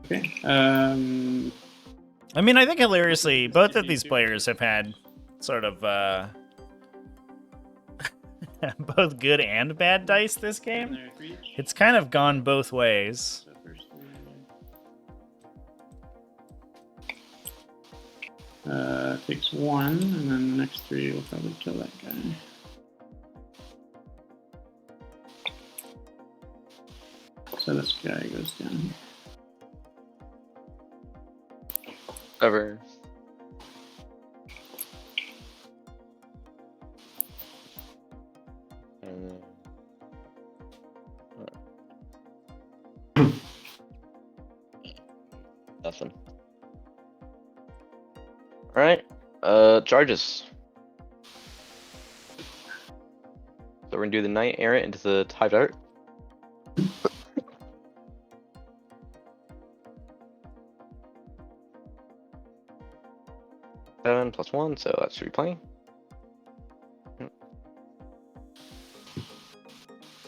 Speaker 3: Okay.
Speaker 1: I mean, I think hilariously, both of these players have had sort of both good and bad dice this
Speaker 3: And
Speaker 1: game.
Speaker 3: they're 3 each.
Speaker 1: It's kind of gone both ways.
Speaker 3: So first 3 takes 1, and then the next 3 will probably kill that guy. So this guy goes down here.
Speaker 2: Ever. And nothing. Alright. Charges. So we're gonna do the Knight Errant into the Hive Dart. Seven plus 1, so that should be plenty.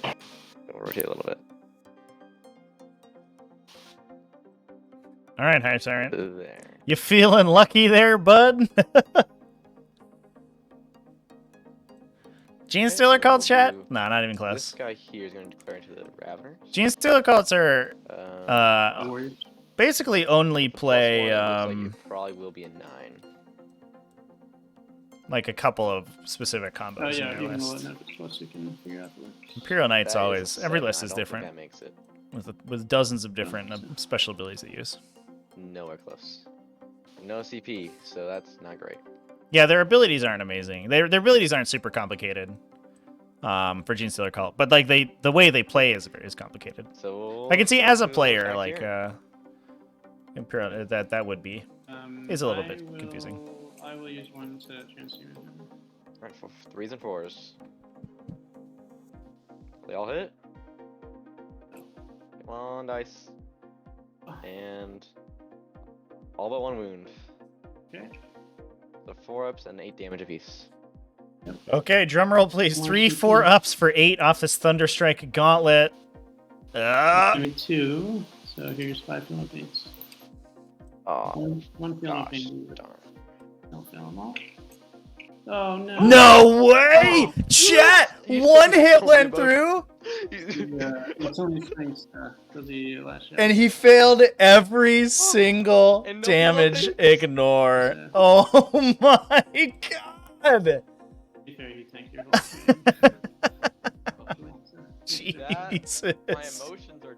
Speaker 2: We'll rotate a little bit.
Speaker 1: All right, Hive Tyrant.
Speaker 2: There.
Speaker 1: You feeling lucky there, bud? Gene
Speaker 2: Okay,
Speaker 1: Stealer
Speaker 2: so
Speaker 1: called
Speaker 2: we'll
Speaker 1: chat?
Speaker 2: do-
Speaker 1: No, not even
Speaker 2: This
Speaker 1: close.
Speaker 2: guy here is going to declare into the Raveners.
Speaker 1: Gene Stealer cults are
Speaker 3: Warriors.
Speaker 1: basically only
Speaker 2: The plus
Speaker 1: play
Speaker 2: one, it looks like it probably will be a 9.
Speaker 1: like a couple of specific
Speaker 3: Oh
Speaker 1: combos
Speaker 3: yeah,
Speaker 1: in
Speaker 3: even
Speaker 1: your
Speaker 3: though
Speaker 1: list.
Speaker 3: it's plus, you can figure out the works.
Speaker 1: Imperial Knight's
Speaker 2: That is
Speaker 1: always
Speaker 2: a
Speaker 1: every
Speaker 2: 7.
Speaker 1: list
Speaker 2: I
Speaker 1: is
Speaker 2: don't think
Speaker 1: different
Speaker 2: that makes it
Speaker 1: with dozens of different special abilities they use.
Speaker 2: nowhere close. No CP, so that's not great.
Speaker 1: Yeah, their abilities aren't amazing. Their abilities aren't super complicated. For Gene Stealer cult, but like the way they play is complicated.
Speaker 2: So
Speaker 1: I can see
Speaker 2: we'll
Speaker 1: as a
Speaker 2: do
Speaker 1: player
Speaker 2: attack
Speaker 1: like
Speaker 2: here.
Speaker 1: Imperial that would be is a little bit confusing.
Speaker 3: I will use 1 to transhuman him.
Speaker 2: Alright, for 3s and 4s. They all hit. Come on, dice. And all but 1 wound.
Speaker 3: Okay.
Speaker 2: So 4 ups and 8 damage apiece.
Speaker 1: Okay, drum roll please. 3
Speaker 3: 1, 2,
Speaker 1: 4
Speaker 3: 3.
Speaker 1: ups for 8 off this Thunderstrike gauntlet.
Speaker 3: Give me 2. So here's 5 feeling pains.
Speaker 2: Oh,
Speaker 3: One feeling
Speaker 2: gosh
Speaker 3: pain.
Speaker 2: darn.
Speaker 3: Don't feel them all. Oh no.
Speaker 1: No way!
Speaker 2: Oh.
Speaker 1: Chat!
Speaker 2: You
Speaker 1: One
Speaker 2: said
Speaker 1: hit
Speaker 2: something
Speaker 1: went
Speaker 2: about-
Speaker 1: through,
Speaker 3: Yeah, it's only strength for the last shot.
Speaker 1: and he failed every single
Speaker 2: And no
Speaker 1: damage
Speaker 2: penalty.
Speaker 1: ignore.
Speaker 3: Yeah.
Speaker 1: Oh my god!
Speaker 3: To be fair, he tanked your whole thing.
Speaker 1: Jesus.
Speaker 2: My emotions are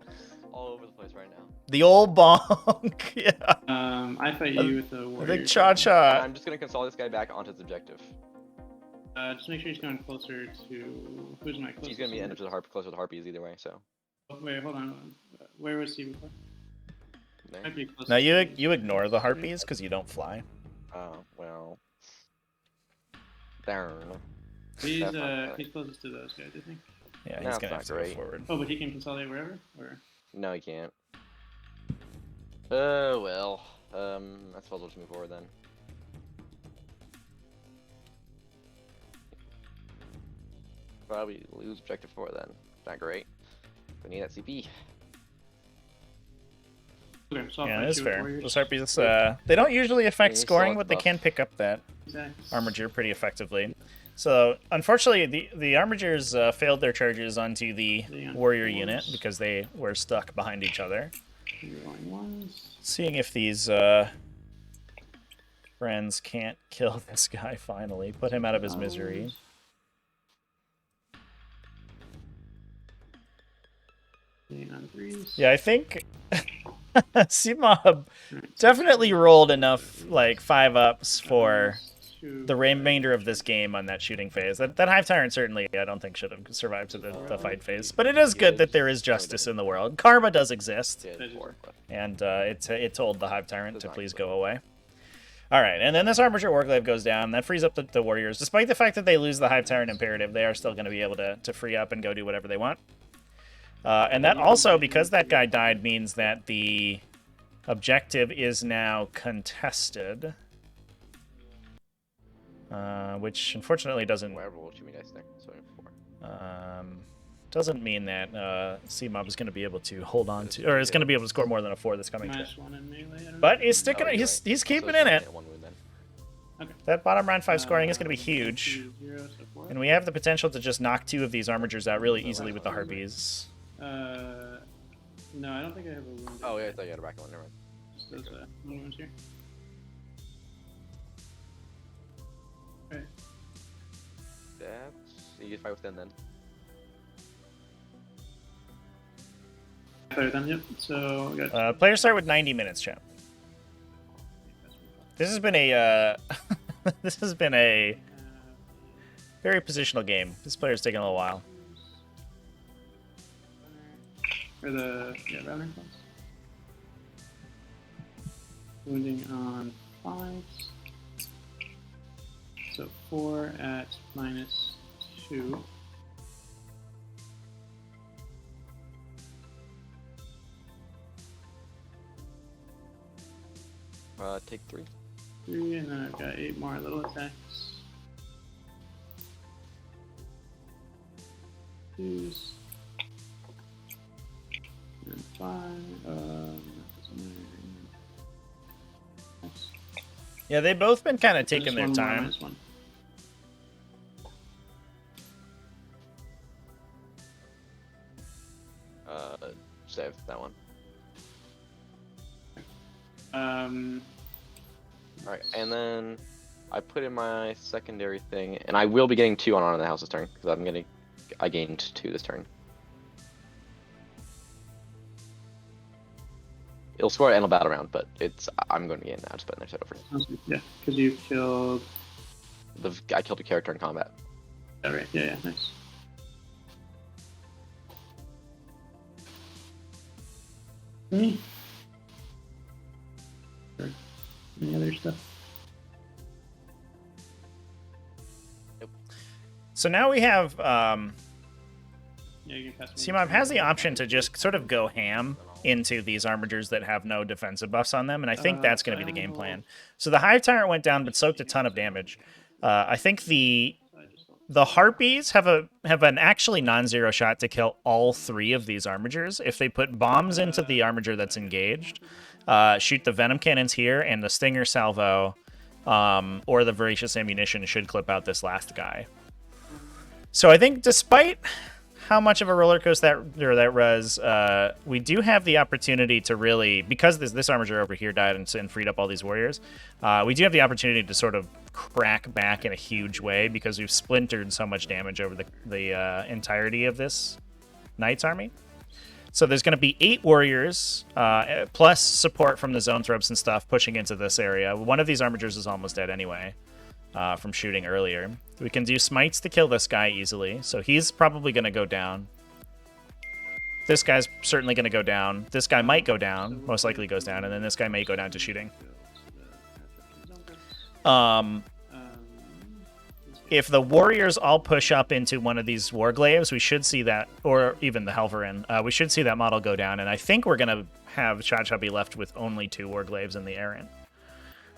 Speaker 2: all over the place right now.
Speaker 1: The old bonk. Yeah.
Speaker 3: I fight you with the
Speaker 1: I
Speaker 3: warrior.
Speaker 1: think Cha-Cha.
Speaker 2: I'm just gonna consolidate this guy back onto his objective.
Speaker 3: Just make sure he's going closer to. Who's my closest?
Speaker 2: He's gonna be end up to the closer to the harpies either way. So
Speaker 3: Oh, wait, hold on. Where was he before?
Speaker 2: there.
Speaker 3: Might be close
Speaker 1: Now
Speaker 3: to
Speaker 1: you ignore the harpies because you don't fly.
Speaker 2: Oh well. Darn.
Speaker 3: He's
Speaker 2: That's not better.
Speaker 3: he's closest to those guys, I think.
Speaker 1: Yeah,
Speaker 2: No,
Speaker 1: he's
Speaker 2: it's
Speaker 1: gonna
Speaker 2: not
Speaker 1: have to go
Speaker 2: great.
Speaker 1: forward.
Speaker 3: Oh, but he can consolidate wherever, or
Speaker 2: No, he can't. Oh well. I suppose we'll just move forward then. Probably lose objective 4 then. Not great. We need that CP.
Speaker 3: okay. So I'll
Speaker 1: Yeah,
Speaker 3: fight
Speaker 1: that's
Speaker 3: you with
Speaker 1: fair.
Speaker 3: warriors.
Speaker 1: Those harpies, they don't usually affect
Speaker 2: Yeah, you
Speaker 1: scoring,
Speaker 2: saw
Speaker 1: but they
Speaker 2: buff.
Speaker 1: can pick up that
Speaker 3: Exactly.
Speaker 1: armature pretty effectively. So, unfortunately, the armatures failed their charges onto the
Speaker 3: They on
Speaker 1: warrior
Speaker 3: fours.
Speaker 1: unit because they were stuck behind each other.
Speaker 3: You're going ones.
Speaker 1: Seeing if these friends can't kill this guy finally, put him out of his misery.
Speaker 3: Being on 3s.
Speaker 1: Yeah, I think CMOB definitely rolled enough like 5-ups for the remainder of this game on that shooting phase. That Hive Tyrant certainly, I don't think, should have survived to the fight phase. But it is good that there is justice in the world. Karma does exist,
Speaker 2: Yeah, 4. But
Speaker 1: and it told the Hive Tyrant to
Speaker 2: Does not
Speaker 1: please
Speaker 2: explode.
Speaker 1: go away. All right, and then this Armature Warglaive goes down. That frees up the warriors. Despite the fact that they lose the Hive Tyrant imperative, they are still going to be able to free up and go do whatever they want. And that also, because that guy died, means that the objective is now contested. Which unfortunately doesn't
Speaker 2: wherever will shoot me dice there. So 4.
Speaker 1: doesn't mean that CMOB is going to be able to hold on to, or is going to be able to score more than a 4 this coming turn.
Speaker 3: -1 in melee. I don't
Speaker 1: But
Speaker 3: know.
Speaker 1: he's sticking.
Speaker 2: Oh, you're
Speaker 1: He's
Speaker 2: right.
Speaker 1: keeping
Speaker 2: So
Speaker 1: in
Speaker 2: it's
Speaker 1: it.
Speaker 2: only 1 wound then.
Speaker 1: That bottom round 5 scoring is going to be huge.
Speaker 3: 2, 0, so 4
Speaker 1: And we have the potential to just knock 2 of these armigers out really easily with the harpies.
Speaker 3: No, I don't think I have a wound.
Speaker 2: Oh yeah, I thought you had a back one. Never mind.
Speaker 3: Just those wounds here. Alright.
Speaker 2: You get fight with them then.
Speaker 3: Better than, yep. So, we got
Speaker 1: Players start with 90 minutes, chat. This has been a this has been a very positional game. This player's taking a little while.
Speaker 3: or the router class. Wounding on 5s. So 4 at -2.
Speaker 2: Take 3.
Speaker 3: 3, and then I've got 8 more little attacks. 2s. And 5.
Speaker 1: Yeah, they've both been kind of taking
Speaker 3: Just
Speaker 1: their
Speaker 3: one more,
Speaker 1: time.
Speaker 3: -1.
Speaker 2: Save that one. Alright, and then I put in my secondary thing, and I will be getting 2 on Honor the House this turn, because I gained 2 this turn. It'll score at end of battle round, but I'm going to gain now, just put it over.
Speaker 3: Sounds good. Yeah, because you killed.
Speaker 2: I killed a character in combat.
Speaker 3: Oh, right. Yeah, nice. Me? Or any other stuff?
Speaker 1: So now we have
Speaker 3: Yeah, you can pass me.
Speaker 1: CMOB has the option to just sort of go ham into these armigers that have no defensive buffs on them, and I think that's going to be the game plan. So the Hive Tyrant went down, but soaked a ton of damage. I think the Harpies have an actually non-zero shot to kill all 3 of these armigers if they put bombs into the armiger that's engaged, shoot the Venom Cannons here, and the Stinger Salvo or the Voracious Ammunition should clip out this last guy. So I think despite how much of a roller coaster that was, we do have the opportunity to really, because this armiger over here died and freed up all these warriors, we do have the opportunity to sort of crack back in a huge way because we've splintered so much damage over the entirety of this Knight's army. So there's going to be 8 warriors, plus support from the zone throbs and stuff pushing into this area. One of these armigers is almost dead anyway. From shooting earlier. We can do smites to kill this guy easily, so he's probably going to go down. This guy's certainly going to go down. This guy might go down, most likely goes down, and then this guy may go down to shooting. If the warriors all push up into one of these warglaives, we should see that, or even the Helverin, we should see that model go down, and I think we're going to have ChaCha be left with only 2 warglaives in the Errant.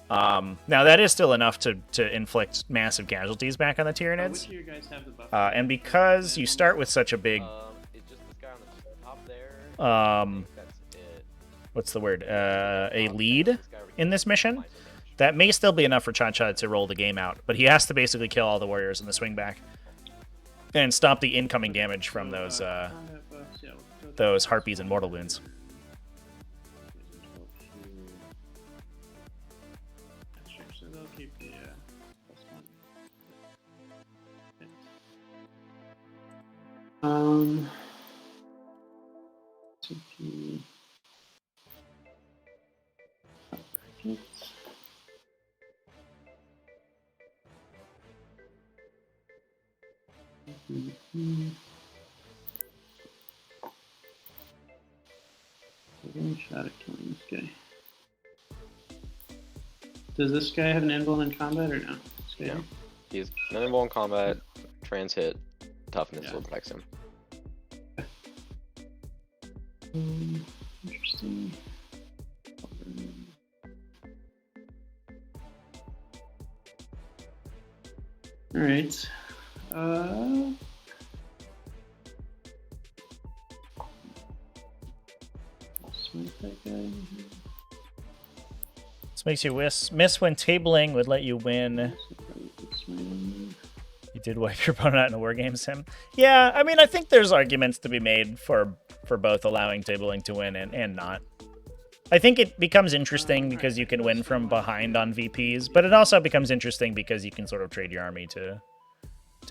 Speaker 1: Now that is still enough to inflict massive casualties back on the Tyranids.
Speaker 3: Which of you guys have the buff?
Speaker 1: And because you start with such a big,
Speaker 2: It's just this guy on the top there. That's it.
Speaker 1: what's the word? A lead in this mission, that may still be enough for ChaCha to roll the game out. But he has to basically kill all the warriors in the swing back and stop the incoming damage from those harpies and mortal wounds.
Speaker 3: So they'll keep the +1. TP. One shot at killing this guy. Does this guy have an emblem in combat or no? This guy?
Speaker 2: Yeah. He's non-invulnerable in combat, trans hit, toughness will protect him.
Speaker 3: Interesting. All right. Smite that guy.
Speaker 1: This makes you miss when tabling would let you win. You Did wipe your opponent out in a war game sim? Yeah, I mean, I think there's arguments to be made for both allowing tabling to win and not. I think it becomes interesting because you can win from behind on VPs, but it also becomes interesting because you can sort of trade your army to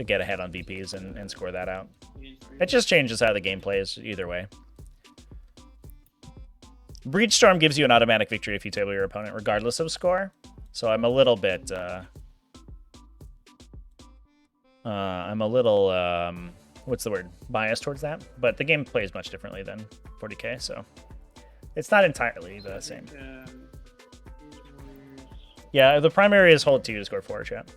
Speaker 1: get ahead on VPs and score that out. It just changes how the game plays either way. Breach Storm gives you an automatic victory if you table your opponent regardless of score. So I'm a little bit what's the word? Biased towards that. But the game plays much differently than 40k, so it's not entirely the same. Yeah, the primary is hold 2 to score 4, chat.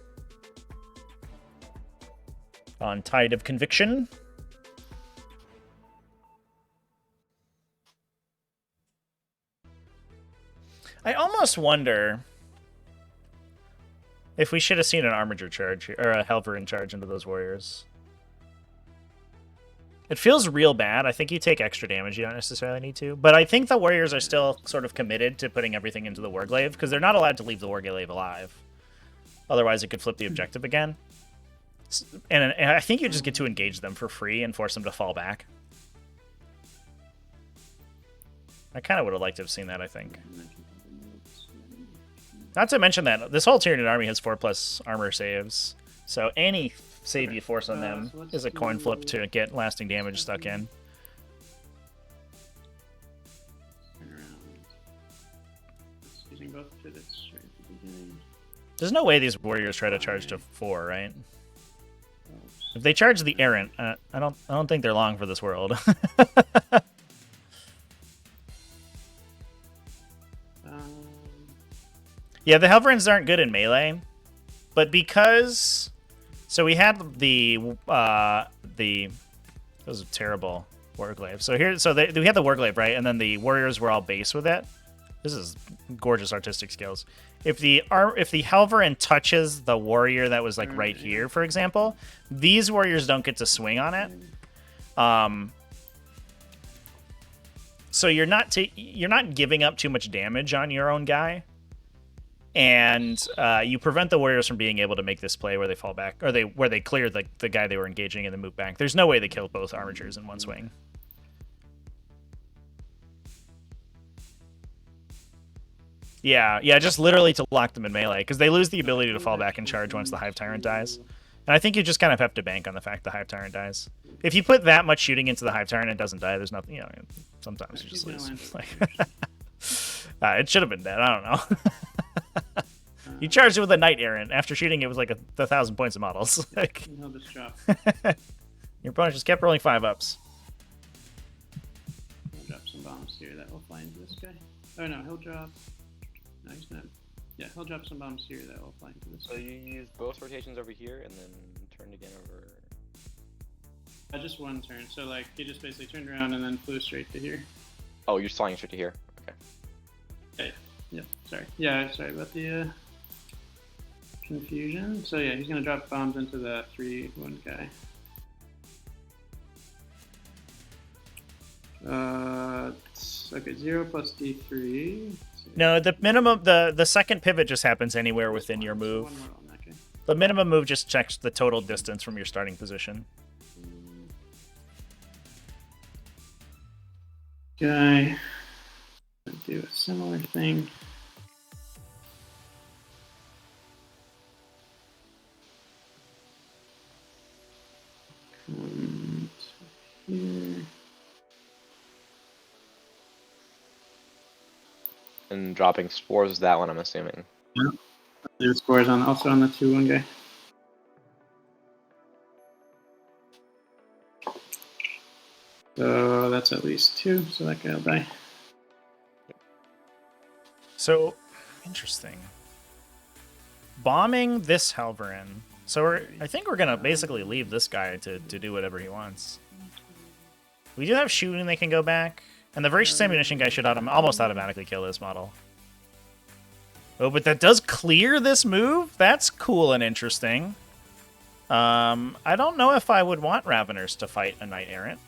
Speaker 1: On Tide of Conviction. I almost wonder if we should have seen an Armiger charge, or a Helverin charge into those warriors. It feels real bad. I think you take extra damage you don't necessarily need to. But I think the warriors are still sort of committed to putting everything into the Warglaive, because they're not allowed to leave the Warglaive alive. Otherwise, it could flip the objective again. And I think you just get to engage them for free and force them to fall back. I kind of would have liked to have seen that, I think. Not to mention that this whole Tyranid army has 4+ armor saves. So any save you force on them is a coin flip to get lasting damage stuck in.
Speaker 3: Using both pivots right at the beginning.
Speaker 1: There's no way these warriors try to charge to 4, right? If they charge the errant, I don't think they're long for this world. Yeah, the Helverins aren't good in melee, but because so we had the that was a terrible Warglaive. So we had the Warglaive, right, and then the warriors were all base with it. This is gorgeous artistic skills. If the Helverin touches the warrior that was like right here, for example, these warriors don't get to swing on it. So you're not giving up too much damage on your own guy. And you prevent the warriors from being able to make this play where they fall back, or where they clear the guy they were engaging and then move back. There's no way they kill both armatures in one swing. Yeah, just literally to lock them in melee, because they lose the ability to fall back and charge once the Hive Tyrant dies. And I think you just kind of have to bank on the fact the Hive Tyrant dies. If you put that much shooting into the Hive Tyrant and it doesn't die, there's nothing, sometimes you just lose. It should have been dead, I don't know. You charged it with a Knight Errant. After shooting it was like 1,000 points of models.
Speaker 3: He'll just drop.
Speaker 1: Your opponent just kept rolling 5-ups.
Speaker 3: He'll drop some bombs here that will fly into this guy. Oh no, he'll drop. No, he's not. Yeah, he'll drop some bombs here that will fly into this guy.
Speaker 2: So you use both rotations over here and then turned again over.
Speaker 3: Just one turn. So like he just basically turned around and then flew straight to here.
Speaker 2: Oh, you're flying straight to here. Okay.
Speaker 3: Okay. Yeah. Sorry. Yeah. Sorry about the confusion. So yeah, he's gonna drop bombs into the 3-1 guy. Okay, 0 plus D3.
Speaker 1: No, the minimum, the second pivot just happens anywhere within your move.
Speaker 3: One more on that guy.
Speaker 1: The minimum move just checks the total distance from your starting position.
Speaker 3: Guy. Do a similar thing. Come here.
Speaker 2: And dropping spores is that one, I'm assuming.
Speaker 3: Yeah. There's spores also on the 2-1 guy. So that's at least 2, so that guy will die.
Speaker 1: So, interesting. Bombing this Helverin. So I think we're going to basically leave this guy to do whatever he wants. We do have shooting they can go back. And the Voracious Ammunition guy should almost automatically kill this model. Oh, but that does clear this move? That's cool and interesting. I don't know if I would want Raveners to fight a Knight Errant.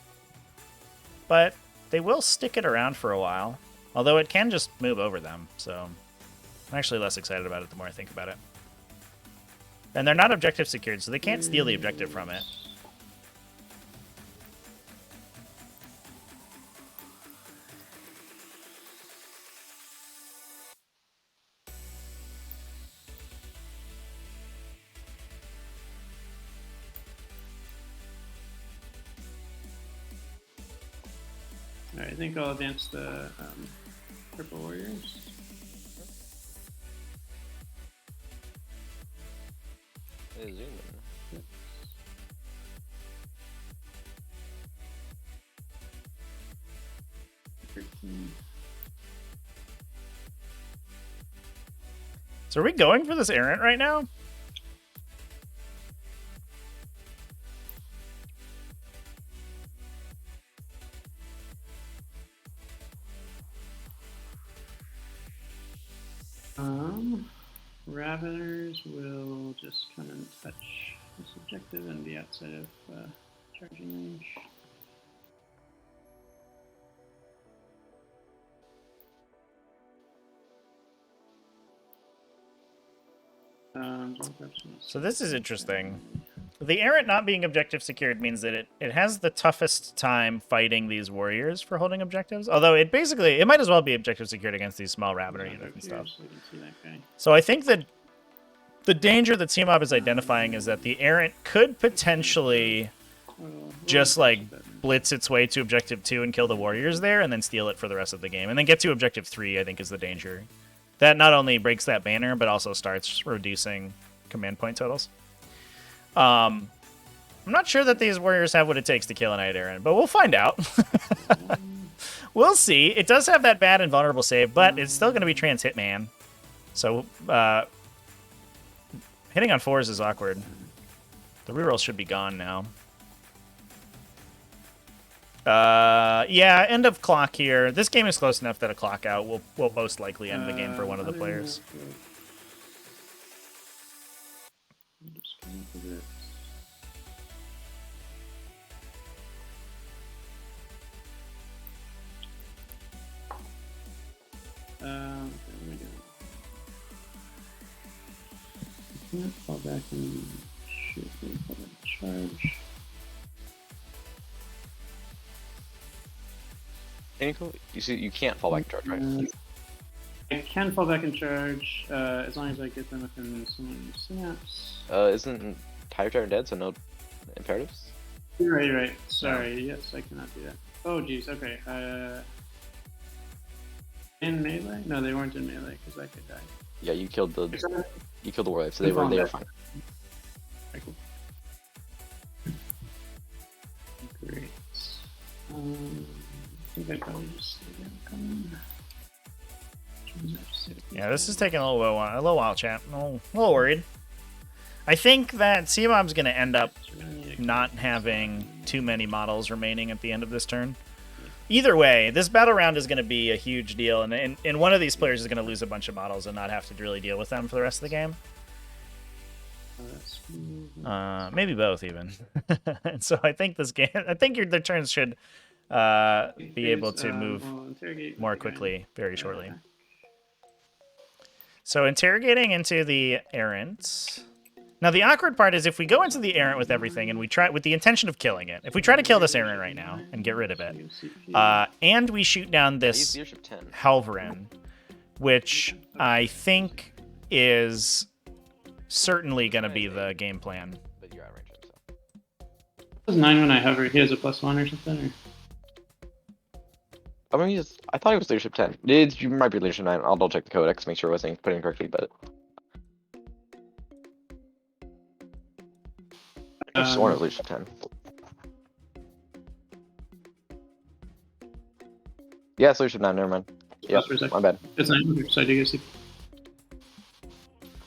Speaker 1: But they will stick it around for a while. Although it can just move over them, so I'm actually less excited about it the more I think about it. And they're not objective secured, so they can't steal the objective from it.
Speaker 3: Alright, I think I'll advance the purple warriors.
Speaker 2: Hey, zoom in.
Speaker 1: So are we going for this errant right now?
Speaker 3: Raveners will just come and touch this objective and be outside of charging range.
Speaker 1: So this is interesting. The errant not being objective secured means that it has the toughest time fighting these warriors for holding objectives. Although it might as well be objective secured against these small Ravener units and stuff. So I think that the danger that CMOB is identifying is that the errant could potentially just like blitz its way to objective 2 and kill the warriors there and then steal it for the rest of the game. And then get to objective 3, I think, is the danger. That not only breaks that banner, but also starts reducing command point totals. I'm not sure that these warriors have what it takes to kill a Knight Errant, but we'll find out. We'll see. It does have that bad and vulnerable save, but it's still going to be trans hitman. So hitting on 4s is awkward. The rerolls should be gone now. Yeah, end of clock here. This game is close enough that a clock out will most likely end the game for one of the players.
Speaker 3: Can't fall back and shoot me for the charge.
Speaker 2: You see, you can't fall back and charge, right?
Speaker 3: I can fall back and charge as long as I get them within someone's snaps.
Speaker 2: Isn't Tyranids dead, so no imperatives?
Speaker 3: You're right, you're right. Sorry, yes, I cannot do that. Oh, geez, okay. In melee? No, they weren't in melee because I could die.
Speaker 2: Yeah, you killed the warlife, so they were fine.
Speaker 3: Very cool. Great. I think I probably just stay down coming.
Speaker 1: Yeah, this is taking a little while, chat. A little worried. I think that CMOB's going to end up not having too many models remaining at the end of this turn. Either way, this battle round is going to be a huge deal, and one of these players is going to lose a bunch of models and not have to really deal with them for the rest of the game. Maybe both, even. And so I think this game, their turns should be able to move more quickly very shortly. So interrogating into the errant. Now the awkward part is if we go into the errant with everything and we try with the intention of killing it. If we try to kill this errant right now and get rid of it, and we shoot down this Halvarin, which I think is certainly going to be the game plan.
Speaker 2: But you're outrange him, so.
Speaker 3: Does 9 when I hover? He has a +1 or something?
Speaker 2: I mean, I thought it was leadership 10. You might be leadership 9. I'll double check the codex, make sure I wasn't putting it correctly, but I just sworn it was leadership 10. Yeah, it's leadership 9. Never mind. Yeah, my bad.
Speaker 3: It's 9. So I do get see.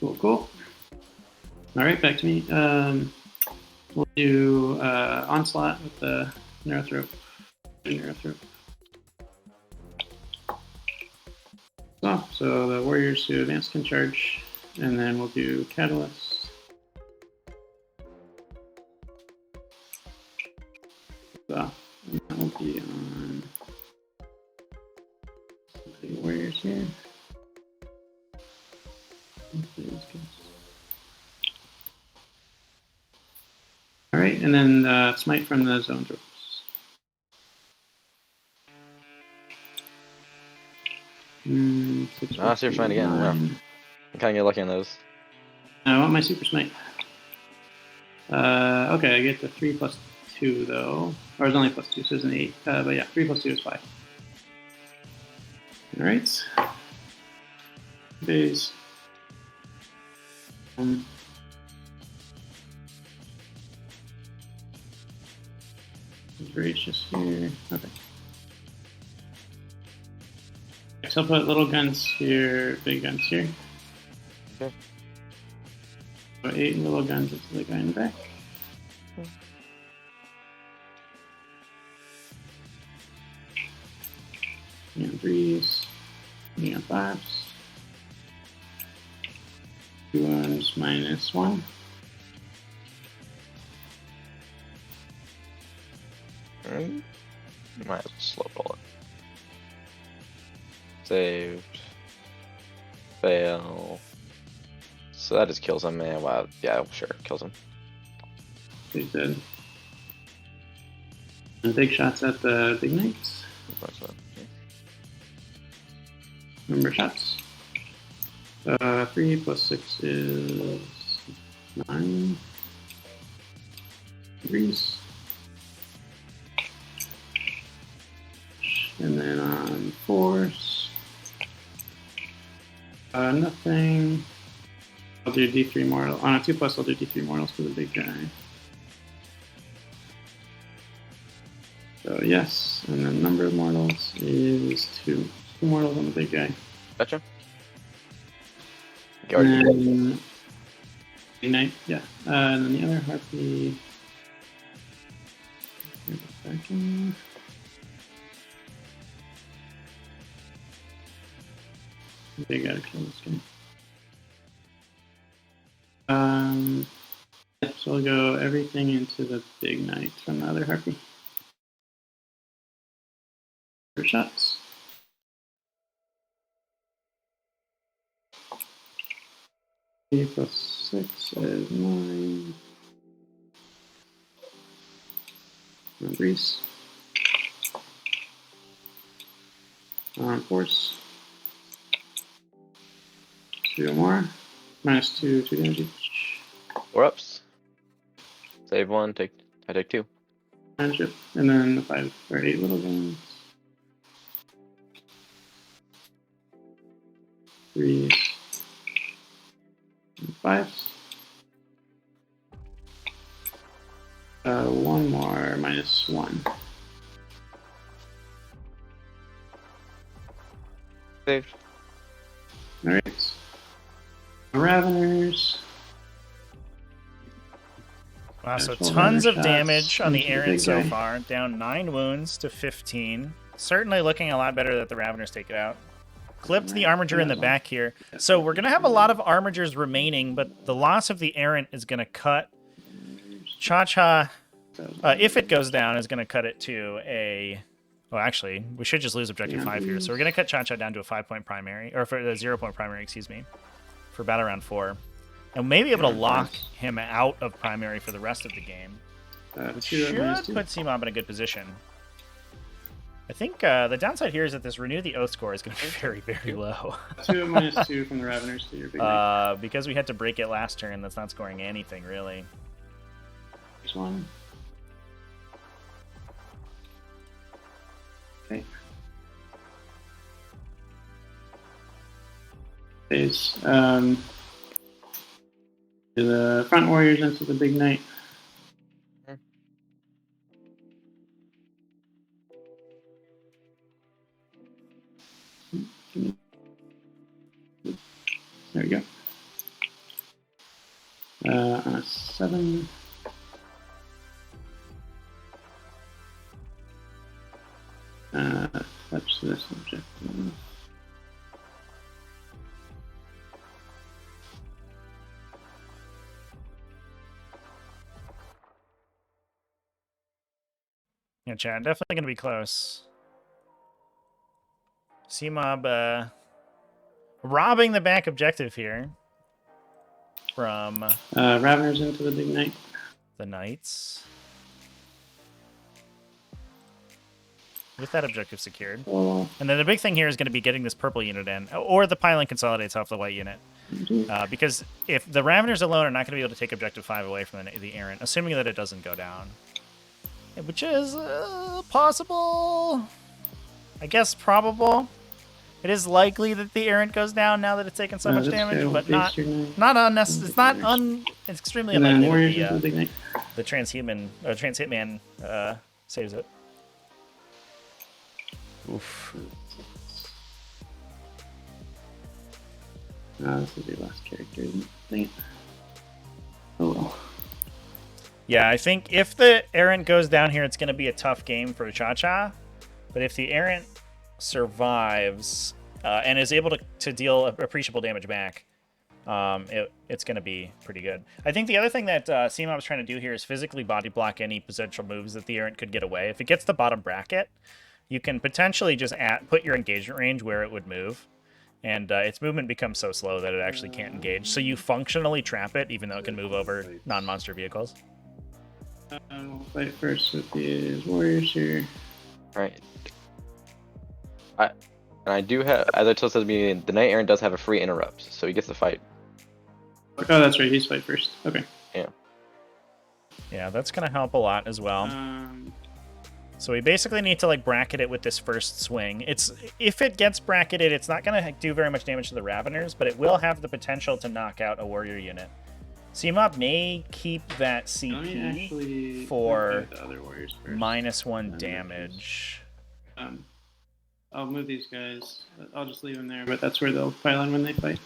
Speaker 3: Cool, cool. All right, back to me. We'll do onslaught with the Neurothrope. So the warriors who advance can charge, and then we'll do catalyst. So and that will be on the warriors here. right, and then smite from the zone drops.
Speaker 2: Ah, super smite again. Wow. I'm kind of get lucky on those.
Speaker 3: I want my super smite. Okay, I get the 3 plus 2 though, or it's only plus 2, so it's an 8. But yeah, 3 plus 2 is 5. All right. Base. Reach just here. Okay. So I'll put little guns here, big guns here.
Speaker 2: Okay.
Speaker 3: So 8 little guns into the guy in the back. And 3s. And 5s. 2 1s minus 1.
Speaker 2: Might as well slow roll it. Saved. Fail. So that just kills him, man. Wow. Yeah, sure. Kills him.
Speaker 3: He's dead. And big shots at the big knights. Number of shots. 3 plus 6 is 9. 3s. And then on 4s. Nothing. I'll do D3 mortal. On a 2 plus, I'll do D3 mortals for the big guy. So yes, and then number of mortals is 2. 2 mortals on the big guy.
Speaker 2: Gotcha.
Speaker 3: And then, big knight, yeah. And then the other harpy. Here's a second. They gotta kill this guy. So we'll go everything into the big knight from the other harpy. For shots. Three plus 6 is 9. And 3s. Force. 2 more. Minus 2, 2 damage each.
Speaker 2: 4 ups. Save 1, I take 2.
Speaker 3: Friendship. And then the 5 or 8 little guns. 3s. And 5s. 1 more, minus 1.
Speaker 2: Saved.
Speaker 3: Alright. Raveners.
Speaker 1: Wow, so
Speaker 3: Actual
Speaker 1: tons of
Speaker 3: shots
Speaker 1: damage on the
Speaker 3: into the
Speaker 1: Errant
Speaker 3: big
Speaker 1: so
Speaker 3: guy.
Speaker 1: far. Down 9 wounds to 15. Certainly looking a lot better that the Raveners take it out. Clipped the Armiger in the back here. So we're going to have a lot of Armigers remaining, but the loss of the Errant is going to cut ChaCha, if it goes down, is going to cut it to a... Well, actually, we should just lose objective 5 here. So we're going to cut ChaCha down to a 5-point primary, or for the 0-point primary, excuse me, for battle round 4. And maybe able to lock him out of primary for the rest of the game. Should put CMOB in a good position. I think the downside here is that this Renew the Oath score is going to be very, very low.
Speaker 3: 2 minus 2 from the Raveners to your big knight.
Speaker 1: Because we had to break it last turn, that's not scoring anything, really.
Speaker 3: Next one. Okay. Phase. The front warriors into the big knight. There we go. On a 7. Touch this objective.
Speaker 1: Yeah, Chad, definitely going to be close. CMOB robbing the back objective here from...
Speaker 3: Raveners into the big knight.
Speaker 1: the knights. With that objective secured.
Speaker 3: Oh,
Speaker 1: And then the big thing here is going to be getting this purple unit in, or the piling consolidates off the white unit. Because if the Raveners alone are not going to be able to take objective 5 away from the errant, assuming that it doesn't go down. Which is possible. I guess probable. It is likely that the errant goes down now that it's taken so much damage, but not unnecessary. It's not it's extremely unlikely that the transhitman saves it. Oof.
Speaker 3: This is your last character, isn't it? Dang it. Oh well.
Speaker 1: Yeah, I think if the errant goes down here, it's going to be a tough game for ChaCha. But if the errant survives and is able to deal appreciable damage back, it's going to be pretty good. I think the other thing that CMOB is trying to do here is physically body block any potential moves that the errant could get away. If it gets the bottom bracket, you can potentially just put your engagement range where it would move. And its movement becomes so slow that it actually can't engage. So you functionally trap it, even though it can move over non-monster vehicles.
Speaker 3: We'll fight first with these warriors here.
Speaker 2: Right. I do have, as I told at the beginning, the Knight Errant does have a free interrupt, so he gets to fight.
Speaker 3: Oh, that's right. He's fight first. Okay.
Speaker 2: Yeah.
Speaker 1: Yeah, that's going to help a lot as well. So we basically need to like bracket it with this first swing. If it gets bracketed, it's not going to do very much damage to the Raveners, but it will have the potential to knock out a warrior unit. CMOB may keep that CP for -1 damage.
Speaker 3: I'll move these guys. I'll just leave them there, but that's where they'll pile in when they fight.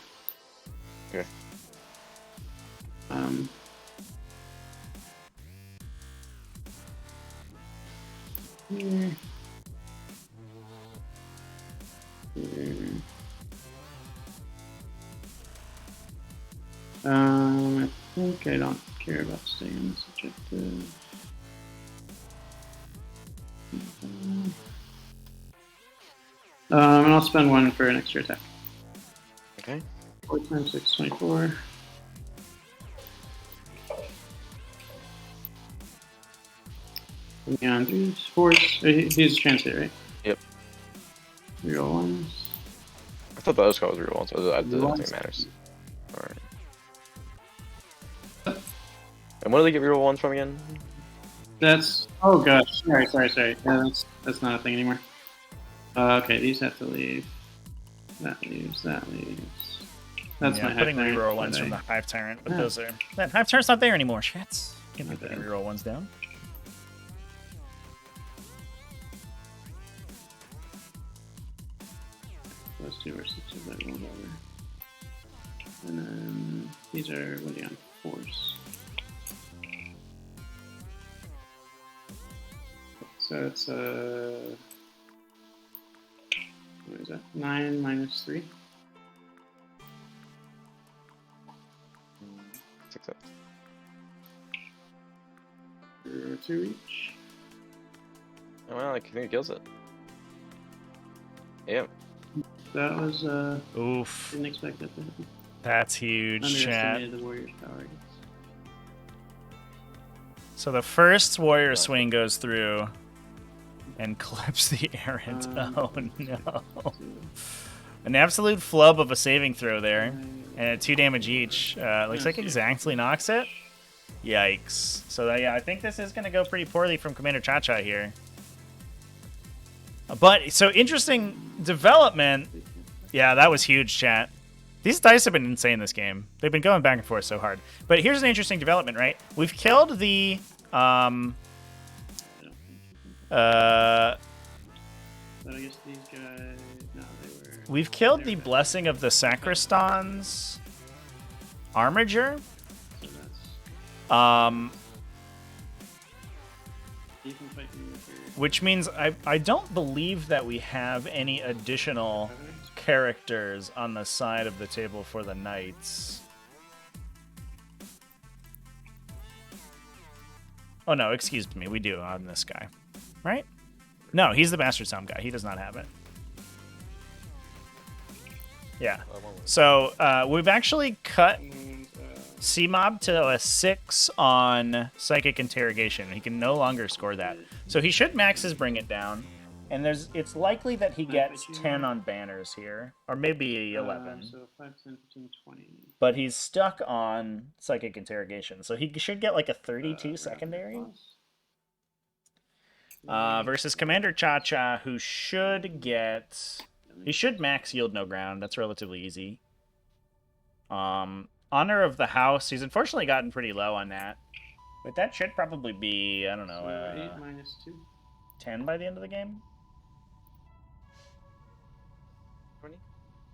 Speaker 2: Okay.
Speaker 3: Here. Here. I think I don't care about staying on this objective. And I'll spend 1 for an extra attack.
Speaker 2: Okay.
Speaker 3: 4 times 6, 24. Yeah, 3, 4. He's a transit, right?
Speaker 2: Yep.
Speaker 3: Reroll ones.
Speaker 2: I thought the other score was real one, so I don't think it matters. Alright. And where do they get reroll ones from again?
Speaker 3: That's. Oh gosh. Sorry. Yeah, that's not a thing anymore. Okay, these have to leave. That leaves. That's my
Speaker 1: putting
Speaker 3: Hive
Speaker 1: reroll
Speaker 3: Tyrant,
Speaker 1: ones
Speaker 3: but
Speaker 1: from the Hive Tyrant, but those are that Hive Tyrant's not there anymore. Shit. Can't be putting reroll ones down.
Speaker 3: Those 2 are 6s that rolled over. And then these are really on force. So it's what is that? 9 minus 3.
Speaker 2: 6 up.
Speaker 3: 2 each.
Speaker 2: Oh, well, I think it kills it. Yep.
Speaker 3: That was
Speaker 1: Oof.
Speaker 3: didn't expect that to happen.
Speaker 1: That's huge, chat.
Speaker 3: Underestimated the warrior's power, I guess.
Speaker 1: So the first warrior swing goes through and clips the errant. Oh no. An absolute flub of a saving throw there. And at 2 damage each. Looks like exactly knocks it. Yikes. So yeah, I think this is going to go pretty poorly from CommanderChaCha here. But, so interesting development. Yeah, that was huge, chat. These dice have been insane this game. They've been going back and forth so hard. But here's an interesting development, right? We've killed the...
Speaker 3: But I guess these guys... No, they were...
Speaker 1: We've killed the Blessing of the Sacristan's Armiger.
Speaker 3: So that's... You can fight me with your...
Speaker 1: Which means I don't believe that we have any additional characters on the side of the table for the knights. Oh no, excuse me, we do on this guy. Right? No, he's the Bastard Sound guy. He does not have it. Yeah. So we've actually cut CMOB to a 6 on Psychic Interrogation. He can no longer score that. So he should max his Bring It Down. And it's likely that he gets 10 on banners here. Or maybe 11.
Speaker 3: So 5, 10, 15, 20.
Speaker 1: But he's stuck on Psychic Interrogation. So he should get like a 32 secondary. Versus CommanderChaCha, who should get... He should max Yield No Ground. That's relatively easy. Honor of the House. He's unfortunately gotten pretty low on that. But that should probably be, I don't know,
Speaker 3: 8 minus 2.
Speaker 1: 10 by the end of the game?
Speaker 2: 20?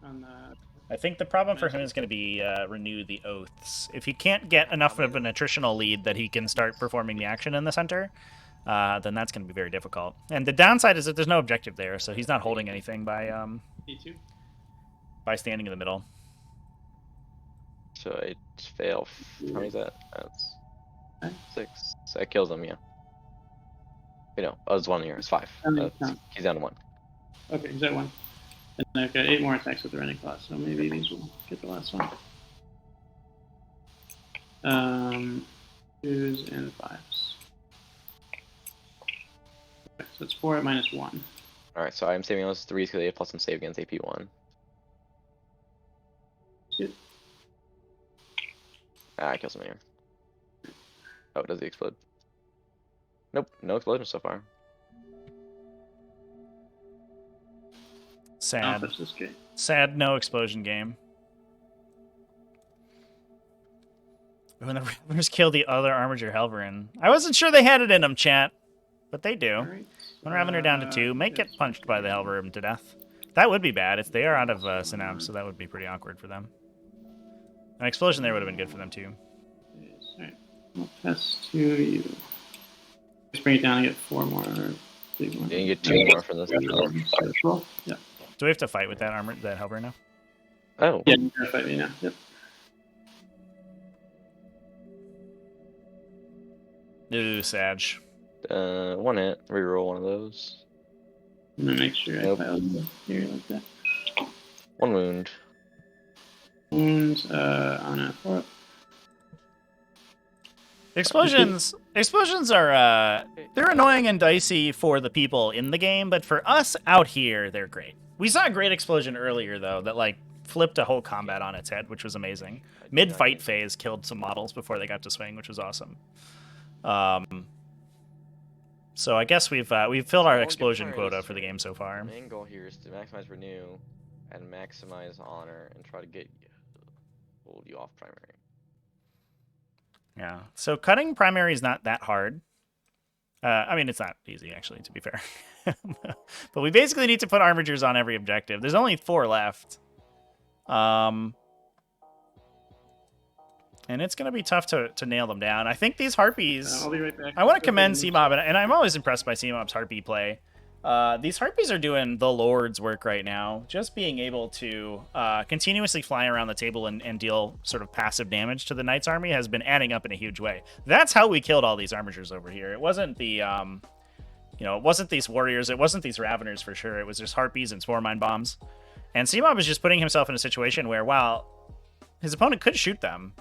Speaker 3: On the...
Speaker 1: I think the problem for him is going to be Renew the Oaths. If he can't get enough of an attritional lead that he can start performing the action in the center, then that's going to be very difficult. And the downside is that there's no objective there, so he's not holding anything by
Speaker 3: D2.
Speaker 1: by standing in the middle.
Speaker 2: So I fail. How many is that? That's 6. So that kills him, yeah. You know, oh, it's 1 here. It's 5. He's down to 1.
Speaker 3: Okay, he's at 1. And I've got 8 more attacks with the Running Claw, so maybe these will get the last one. 2s and 5s. Okay, so it's 4 at minus 1.
Speaker 2: Alright, so I'm saving those 3s because they have plus some save against AP1.
Speaker 3: Good.
Speaker 2: I kill something here. Oh, does he explode? Nope, no explosion so far.
Speaker 1: Sad.
Speaker 3: That's just good.
Speaker 1: Sad no explosion game. When the Raveners kill the other Armiger Helverin. I wasn't sure they had it in them, chat. But they do.
Speaker 3: Alright.
Speaker 1: One Ravener down to 2. Might get punched by the Helverin to death. That would be bad. They are out of Synapse, so that would be pretty awkward for them. An explosion there would have been good for them, too.
Speaker 3: Alright. I'll pass to you. Just bring it down and get 4 more big ones.
Speaker 2: Yeah, you get 2 more from this.
Speaker 3: So 12? Yeah.
Speaker 1: Do we have to fight with that Helverin now?
Speaker 2: Oh.
Speaker 3: Yeah, you're gonna fight me now. Yep.
Speaker 1: Ooh, Sag.
Speaker 2: 1 hit. Reroll one of those.
Speaker 3: I'm gonna make sure
Speaker 2: Nope.
Speaker 3: I file here like that.
Speaker 2: 1 wound.
Speaker 3: Wounds, on a 4.
Speaker 1: Explosions are they're annoying and dicey for the people in the game, but for us out here, they're great. We saw a great explosion earlier though that like flipped a whole combat on its head, which was amazing. Mid-fight phase killed some models before they got to swing, which was awesome. So I guess we've filled our explosion quota for the game so far.
Speaker 2: The main goal here is to maximize renew and maximize honor and try to hold you off primary.
Speaker 1: Yeah. So cutting primary is not that hard. I mean, it's not easy, actually, to be fair. But we basically need to put armigers on every objective. There's only 4 left. And it's going to be tough to nail them down. I think these Harpies...
Speaker 3: I'll be right back.
Speaker 1: I want to commend CMOB, and I'm always impressed by CMOB's Harpy play. These Harpies are doing the Lord's work right now. Just being able to continuously fly around the table and deal sort of passive damage to the Knight's army has been adding up in a huge way. That's how we killed all these armigers over here. It wasn't the, it wasn't these warriors. It wasn't these Raveners for sure. It was just Harpies and Spore Mine bombs. And CMOB is just putting himself in a situation where, while his opponent could shoot them,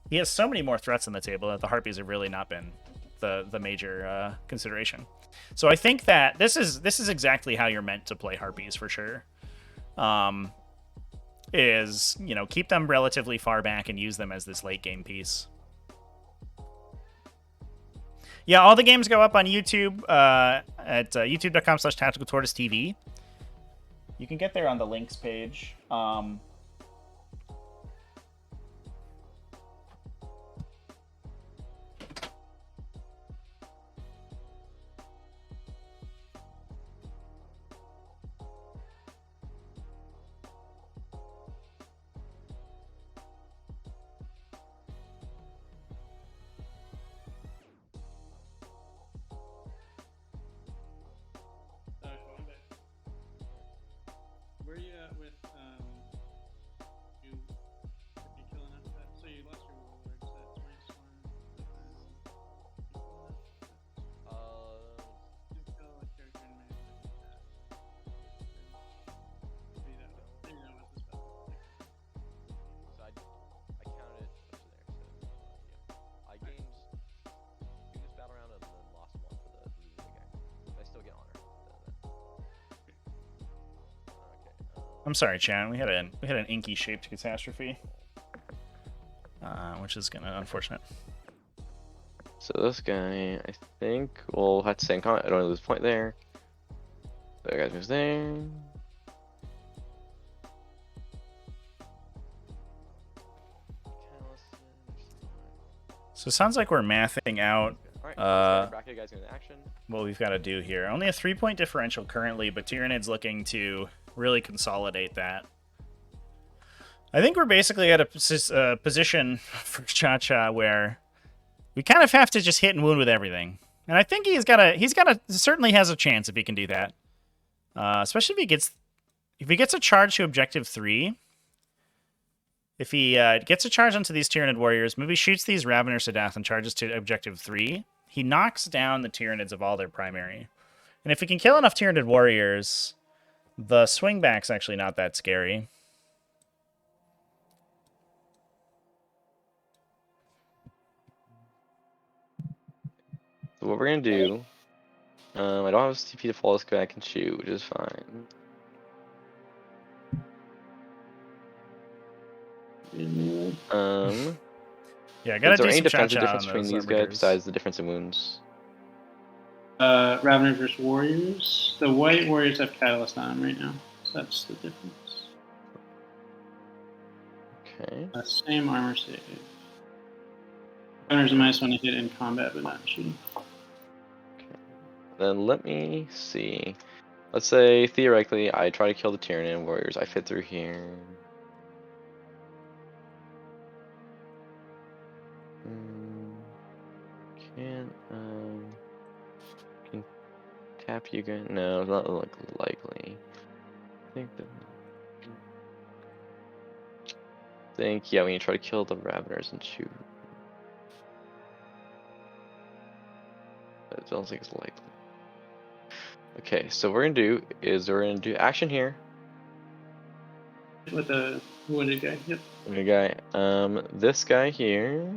Speaker 1: he has so many more threats on the table that the Harpies have really not been the major consideration. So I think that this is exactly how you're meant to play Harpies for sure. Is, keep them relatively far back and use them as this late game piece. Yeah, all the games go up on YouTube at youtube.com/tacticaltortoisetv. You can get there on the links page.
Speaker 3: Where are you at with
Speaker 1: I'm sorry, Chan. We had an inky shaped catastrophe, which is gonna unfortunate.
Speaker 2: So this guy, I think, will have to stay in combat. I don't lose a point there. The other guy moves there.
Speaker 1: So it sounds like we're mathing out
Speaker 2: Alright, bracket guys into action.
Speaker 1: what we've got to do here. Only a 3-point differential currently, but Tyranids looking to really consolidate that. I think we're basically at a position for ChaCha where we kind of have to just hit and wound with everything. And I think certainly has a chance if he can do that. Especially if he gets a charge to objective 3. If he gets a charge onto these Tyranid warriors, maybe shoots these Raveners to death and charges to objective 3, he knocks down the Tyranids of all their primary. And if he can kill enough Tyranid warriors, the swingback's actually not that scary.
Speaker 2: So what we're gonna do, I don't have a TP to follow this guy I can shoot, which is fine.
Speaker 1: Yeah, I gotta
Speaker 2: is there
Speaker 1: do
Speaker 2: any
Speaker 1: some
Speaker 2: defensive
Speaker 1: ChaCha
Speaker 2: difference
Speaker 1: on
Speaker 2: between
Speaker 1: those
Speaker 2: these guys
Speaker 1: arbiters.
Speaker 2: besides the difference in wounds?
Speaker 3: Raveners versus warriors. The white warriors have catalyst on them right now, so that's the difference.
Speaker 2: Okay.
Speaker 3: Same armor save. Raveners are -1 to hit in combat, but not in shooting.
Speaker 2: Then let me see. Let's say theoretically I try to kill the Tyranid warriors. I fit through here. Can tap you guys? No, not likely. Yeah, when you try to kill the Raveners and shoot. I don't think it's likely. Okay, so what we're gonna do action here.
Speaker 3: With the wounded guy, yep.
Speaker 2: Wounded guy. This guy here.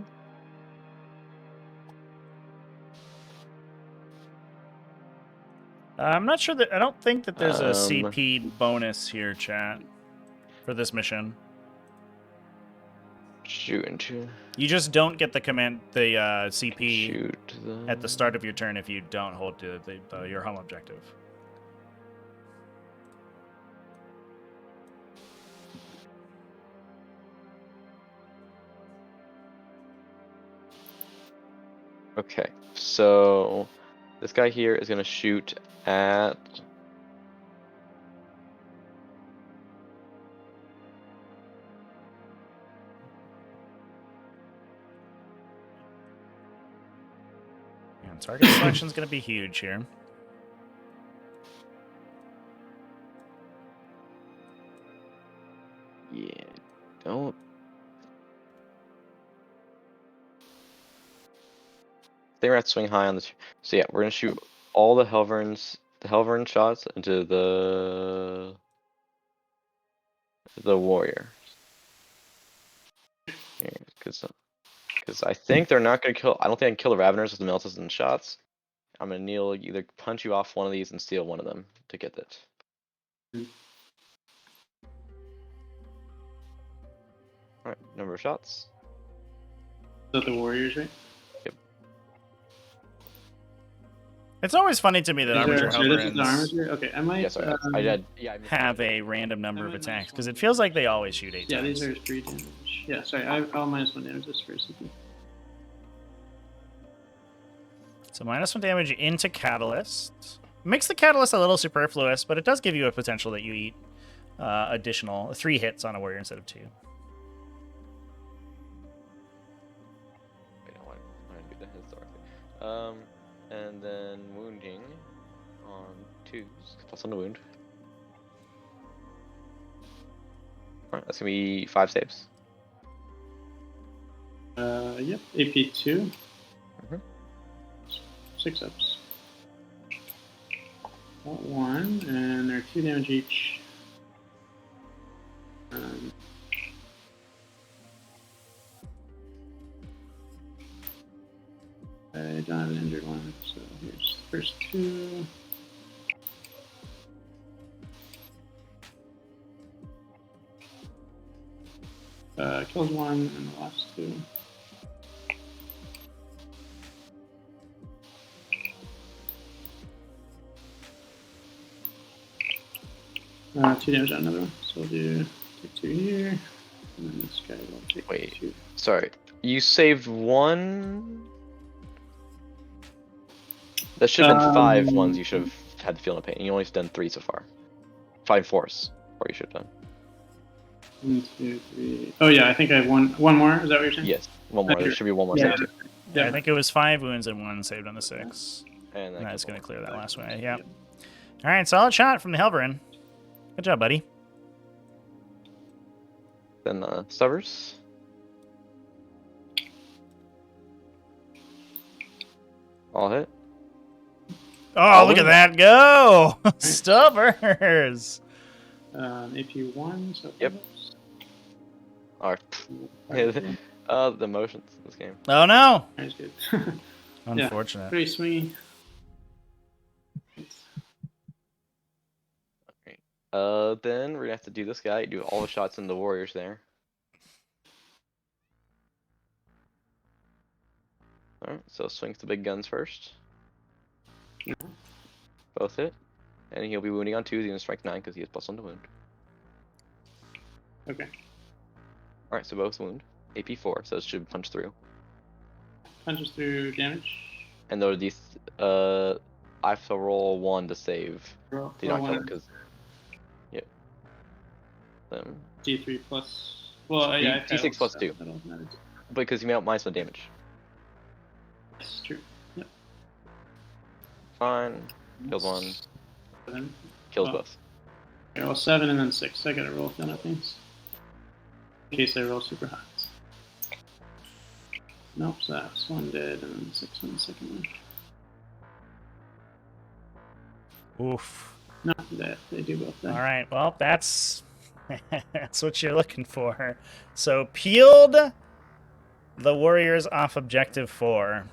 Speaker 1: I'm not sure that I don't think that there's a CP bonus here, chat, for this mission.
Speaker 2: Shoot into.
Speaker 1: You just don't get the CP
Speaker 2: Shoot
Speaker 1: at the start of your turn if you don't hold to your home objective.
Speaker 2: Okay, so this guy here is gonna shoot at.
Speaker 1: And target selection is going to be huge here.
Speaker 2: Yeah, don't. They were at swing high on the. So yeah, we're gonna shoot all the Helvern shots into the warrior. Because I think they're not gonna kill. I don't think I can kill the Raveners with the Meltas and shots. I'm gonna either punch you off one of these and steal one of them to get it. All right, number of shots.
Speaker 3: Is that the warriors, right?
Speaker 1: It's always funny to me that Armature
Speaker 3: Helverins.
Speaker 1: Helverins
Speaker 3: Okay, I might.
Speaker 2: Yeah, sorry, I did. Yeah,
Speaker 1: have a random number of attacks because it feels like they always shoot 8
Speaker 3: Yeah,
Speaker 1: times.
Speaker 3: these are 3 damage. Yeah, sorry, I'll -1 damage this first.
Speaker 1: So -1 damage into Catalyst. Makes the Catalyst a little superfluous, but it does give you a potential that you eat additional 3 hits on a warrior instead of 2.
Speaker 2: Wait, I want to do that historically. And then wounding on 2s, plus on the wound. Alright, that's gonna be 5 saves.
Speaker 3: Yep, AP2. 6 ups. 1, and they're 2 damage each. I don't have an injured one, so here's the first 2. kills one, and the last two. Two damage on another one. So we'll do take two here, and then this guy will take
Speaker 2: Wait.
Speaker 3: two.
Speaker 2: Sorry. You saved one? That should have been 5 ones you should have had the feeling of pain. You only done 3 so far. 5 force. Or you should have done.
Speaker 3: 1, 2, 3. Oh yeah, I think I have one more. Is that what you're saying?
Speaker 2: Yes. One more. There should be one more
Speaker 3: Yeah.
Speaker 2: save too.
Speaker 1: Yeah, I think it was 5 wounds and 1 saved on the 6.
Speaker 2: And
Speaker 1: And that's
Speaker 2: goes
Speaker 1: going to
Speaker 2: on.
Speaker 1: clear that last one. Yeah. All right, solid shot from the Helverin. Good job, buddy.
Speaker 2: Then Stubbers. All hit.
Speaker 1: Oh, look at that go! Stubbers!
Speaker 3: AP 1, so
Speaker 2: Yep. Alright. The motions in this game.
Speaker 1: Oh no!
Speaker 3: That's good.
Speaker 1: Unfortunate.
Speaker 3: Very swingy.
Speaker 2: Then we're gonna have to do this guy, do all the shots in the warriors there. Alright, so swings the big guns first. Both hit. And he'll be wounding on 2, he's gonna strike 9 because he has +1 to wound.
Speaker 3: Okay.
Speaker 2: Alright, so both wound. AP 4, so it should punch through.
Speaker 3: Punches through damage.
Speaker 2: And though these I have to roll 1 to save.
Speaker 3: Roll,
Speaker 2: Do not kill him
Speaker 3: one.
Speaker 2: because yep. Them.
Speaker 3: D3 plus. Well, yeah. I've
Speaker 2: D6 plus 2.
Speaker 3: That doesn't matter.
Speaker 2: Because you may out minus 1 damage.
Speaker 3: That's true. Yep.
Speaker 2: Fine. Kills 1.
Speaker 3: 7.
Speaker 2: Kills
Speaker 3: Oh.
Speaker 2: both.
Speaker 3: I roll 7 and then 6. I gotta roll down at things. In case I roll super hot. Nope, so that's 1 dead and then 6 on the second one.
Speaker 1: Oof.
Speaker 3: No, they do both dead.
Speaker 1: All right, well, that's that's what you're looking for. So peeled the warriors off objective 4.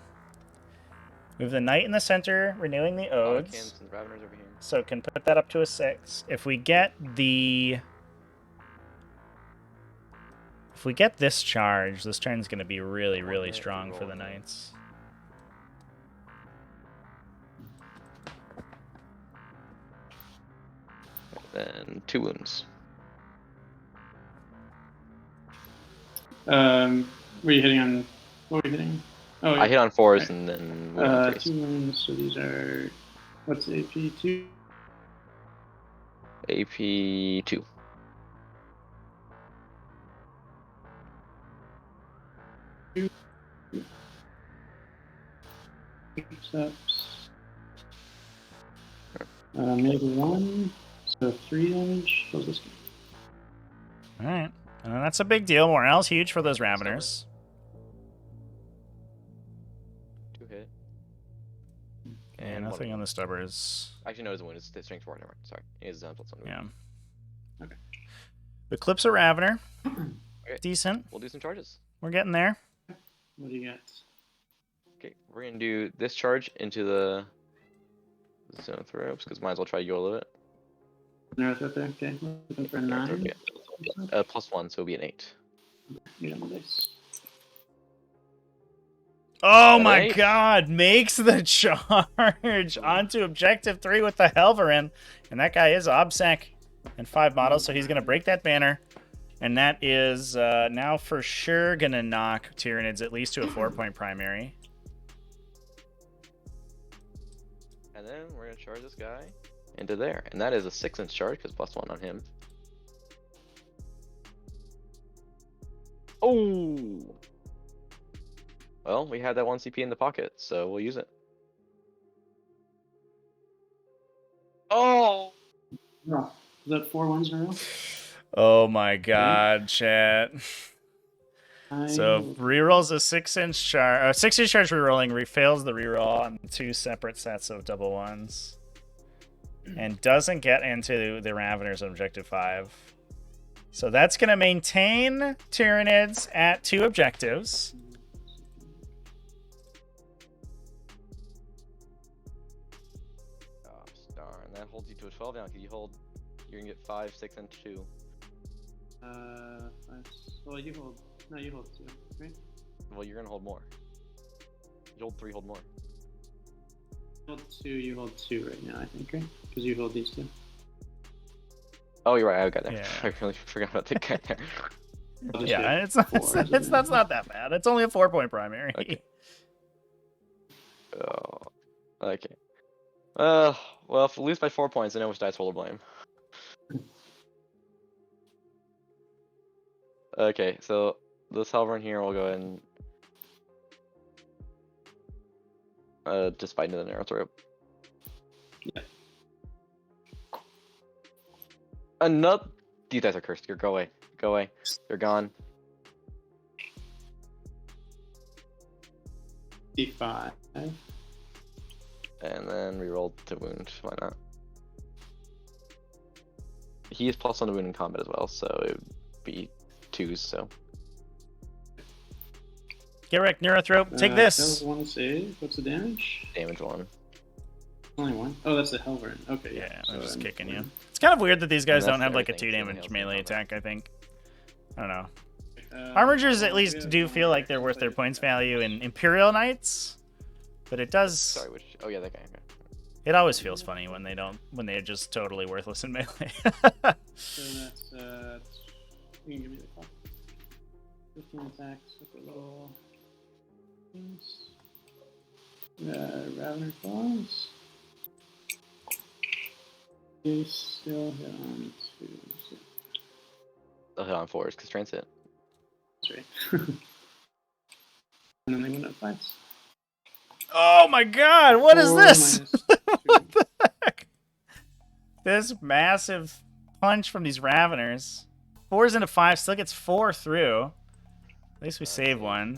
Speaker 1: Move the knight in the center, renewing the odes.
Speaker 2: Cans and Raveners over here.
Speaker 1: So can put that up to a 6. If we get this charge, this turn's going to be really, really strong for the knights.
Speaker 2: Then 2 wounds.
Speaker 3: Were you hitting on? What were you hitting? Oh, yeah.
Speaker 2: I hit on 4s
Speaker 3: Okay.
Speaker 2: and then wound on 3s.
Speaker 3: 2 wounds. So these are what's AP 2?
Speaker 2: AP 2.
Speaker 3: Steps. Maybe 1. So 3 damage. Kills this guy.
Speaker 1: All right. And that's a big deal. Morale's huge for those Raveners.
Speaker 2: 2 hit.
Speaker 1: And nothing on the Stubbers.
Speaker 2: Actually, no, it's a wound. It's strength 4. Never mind. Sorry. It is +1 wound.
Speaker 1: Yeah.
Speaker 3: Okay.
Speaker 1: The Clip's a Ravener.
Speaker 2: Okay.
Speaker 1: Decent.
Speaker 2: We'll do some charges.
Speaker 1: We're getting there.
Speaker 3: What do you got?
Speaker 2: Okay, we're gonna do this charge into the zone ropes because might as well try YOLO it.
Speaker 3: North up there. Okay. Looking for a 9.
Speaker 2: Yeah. +1, so it'll be an 8.
Speaker 3: Get on the dice.
Speaker 1: Oh
Speaker 2: An
Speaker 1: my
Speaker 2: 8.
Speaker 1: god, makes the charge onto objective 3 with the Helverin. And that guy is OBSEC and 5 models, so he's going to break that banner. And that is now for sure going to knock Tyranids at least to a 4-point primary.
Speaker 2: And then we're gonna charge this guy into there. And that is a 6-inch charge because +1 on him. Oh! Well, we had that 1 CP in the pocket, so we'll use it. Oh!
Speaker 3: Oh, is that 4 ones in a row?
Speaker 1: Oh my god, chat. So rerolls a 6-inch charge. 6-inch charge rerolling fails the reroll on 2 separate sets of double ones. And doesn't get into the Raveners on objective 5. So that's going to maintain Tyranids at 2 objectives.
Speaker 2: Gosh darn, that holds you to a 12 now because you're gonna get 5, 6, and 2.
Speaker 3: Well, you hold. No, you hold 2, right?
Speaker 2: Well, you're gonna hold more. You hold 3, hold more.
Speaker 3: Hold 2, you hold 2 right now, I think, right? Because you hold these 2.
Speaker 2: Oh, you're right. I got there.
Speaker 1: Yeah.
Speaker 2: I really forgot about the guy there.
Speaker 3: I'll just
Speaker 1: Yeah,
Speaker 3: get
Speaker 1: it's not,
Speaker 3: 4 as a
Speaker 1: that's
Speaker 3: minimum.
Speaker 1: not that bad. It's only a 4-point primary.
Speaker 2: Okay. Oh, okay. Well, if we lose by 4 points, I know which dice roll to blame. Okay, so this Halvern here will go ahead and just bite into the narrow throat.
Speaker 3: Yeah.
Speaker 2: Another. These dice are cursed. Go away. Go away. They're gone.
Speaker 3: D5.
Speaker 2: And then reroll to wound. Why not? He is plus on the wound in combat as well, so it would be 2s. So
Speaker 1: Get wrecked, Neurothrope. Take
Speaker 3: That
Speaker 1: this.
Speaker 3: was 1 save. What's the damage?
Speaker 2: damage 1.
Speaker 3: Only 1. Oh, that's the Helvern. Okay,
Speaker 1: Yeah,
Speaker 3: yeah.
Speaker 1: I'm just
Speaker 3: I'm
Speaker 1: kicking
Speaker 3: 4.
Speaker 1: you. It's kind of weird that these guys
Speaker 2: that's
Speaker 1: don't have like a
Speaker 2: everything,
Speaker 1: 2
Speaker 2: so
Speaker 1: damage
Speaker 2: heals
Speaker 1: melee
Speaker 2: in combat.
Speaker 1: attack, I think. I don't know.
Speaker 3: Uh,
Speaker 1: Armigers at
Speaker 3: we
Speaker 1: least
Speaker 3: have
Speaker 1: do
Speaker 3: no
Speaker 1: feel like they're
Speaker 3: action
Speaker 1: worth their
Speaker 3: play
Speaker 1: points
Speaker 3: for that.
Speaker 1: value in Imperial Knights, but it does.
Speaker 2: Sorry, which? Oh yeah, that guy. Okay.
Speaker 1: It always feels funny when they're just totally worthless in melee.
Speaker 3: So that's, you can give me the call. 15 attacks with the little things. Ravener Claws. They still hit on 2. So
Speaker 2: They'll hit on 4s because transit.
Speaker 3: that's right. And then they went up 5s.
Speaker 1: Oh my god, what is
Speaker 3: 4
Speaker 1: this?
Speaker 3: minus 2.
Speaker 1: What the heck? This massive punch from these Raveners. 4s into 5 still gets 4 through. At least we save one.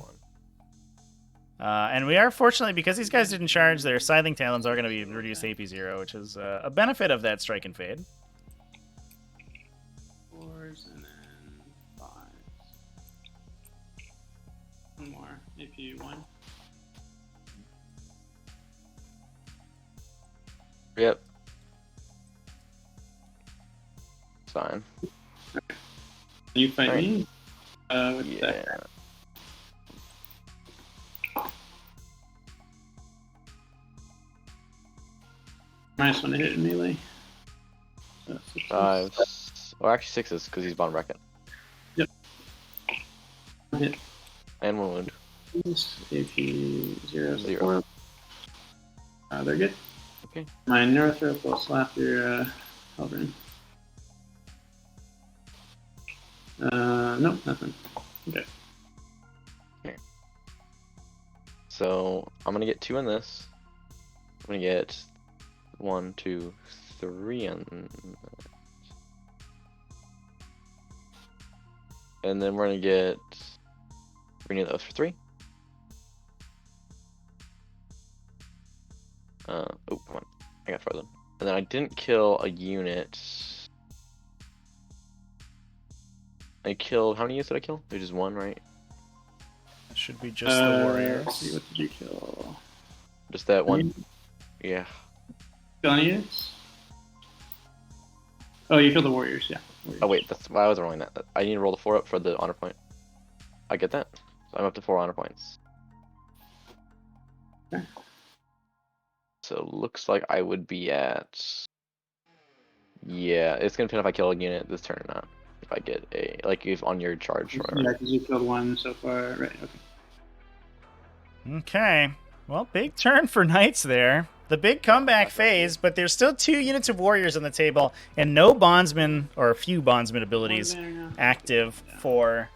Speaker 1: And we are, fortunately, because these guys didn't charge, their Scything Talons are going to be reduced AP0, which is a benefit of that Strike and Fade.
Speaker 3: 4s and then 5s. One more. AP1.
Speaker 2: Yep. It's fine.
Speaker 3: You fight
Speaker 2: Alright.
Speaker 3: me? With
Speaker 2: Yeah.
Speaker 3: that. Minus 1 to hit in melee. So 6.
Speaker 2: 5s. Well, actually 6s because he's bottom bracket.
Speaker 3: Hit.
Speaker 2: And 1 wound.
Speaker 3: AP 0,
Speaker 2: 0.
Speaker 3: 4. They're good.
Speaker 2: Okay.
Speaker 3: My Neurothrope will slap your Halberd. Nope, nothing. Okay.
Speaker 2: So I'm gonna get 2 on this. I'm gonna get 1, 2, 3 on that. And then we're gonna get renew those for 3. Oh, come on. I got frozen. And then I didn't kill a unit. I killed, how many units did I kill? It was just 1, right?
Speaker 1: It should be just the Warriors.
Speaker 3: Let's see, what did you kill?
Speaker 2: Just that 1?
Speaker 3: You
Speaker 2: Yeah.
Speaker 3: kill any units? Oh, you killed the Warriors, yeah. Warriors.
Speaker 2: Oh wait, that's why I was rolling that. I need to roll the 4 up for the honor point. I get that. So I'm up to 4 honor points.
Speaker 3: Okay.
Speaker 2: So looks like I would be at. Yeah, it's gonna depend if I kill a unit this turn or not. If I get a if on your charge or
Speaker 3: Yeah, because you killed 1 so far. Right, okay.
Speaker 1: Okay. Well, big turn for Knights there. The big comeback phase, but there's still 2 units of Warriors on the table, and no Bondsman, or a few Bondsman abilities, active for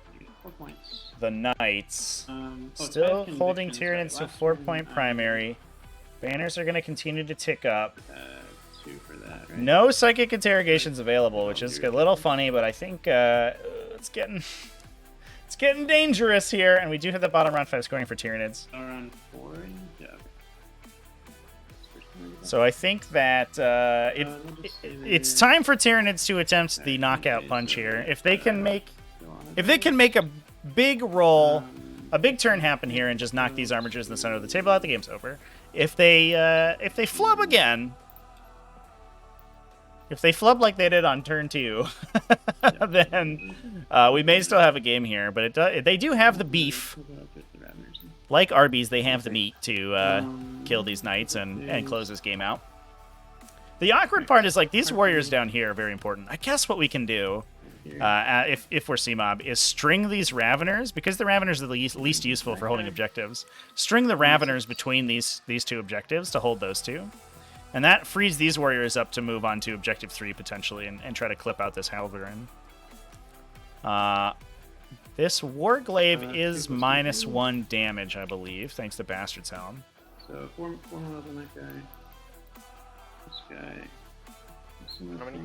Speaker 3: 4 points.
Speaker 1: the Knights.
Speaker 3: Five
Speaker 1: Still
Speaker 3: convictions,
Speaker 1: holding
Speaker 3: sorry,
Speaker 1: Tyranids to
Speaker 3: last
Speaker 1: 4-point
Speaker 3: turn,
Speaker 1: primary. Banners are going to continue to tick up.
Speaker 3: 2 for that, right?
Speaker 1: No psychic interrogations available, which is a little funny, but I think it's getting dangerous here, and we do have the bottom round 5 scoring for Tyranids.
Speaker 3: Around 4, yeah.
Speaker 1: So I think that it's time for Tyranids to attempt the knockout punch here. If they can make a big roll, a big turn happen here, and just knock these armatures in the center of the table out, the game's over. If they flub again, If they flub like they did on turn 2, then we may still have a game here. But they do have the beef. Like Arby's, they have the meat to kill these knights and close this game out. The awkward part is, like, these warriors down here are very important. I guess what we can do, if we're CMOB, is string these Raveners, because the Raveners are the least useful for holding objectives. String the Raveners between these two objectives to hold those two. And that frees these warriors up to move on to objective 3, potentially, and try to clip out this Halberin. This Warglaive is -1 damage, I believe, thanks to Bastard's Helm.
Speaker 3: So 4 more on that guy. This guy.
Speaker 2: How many?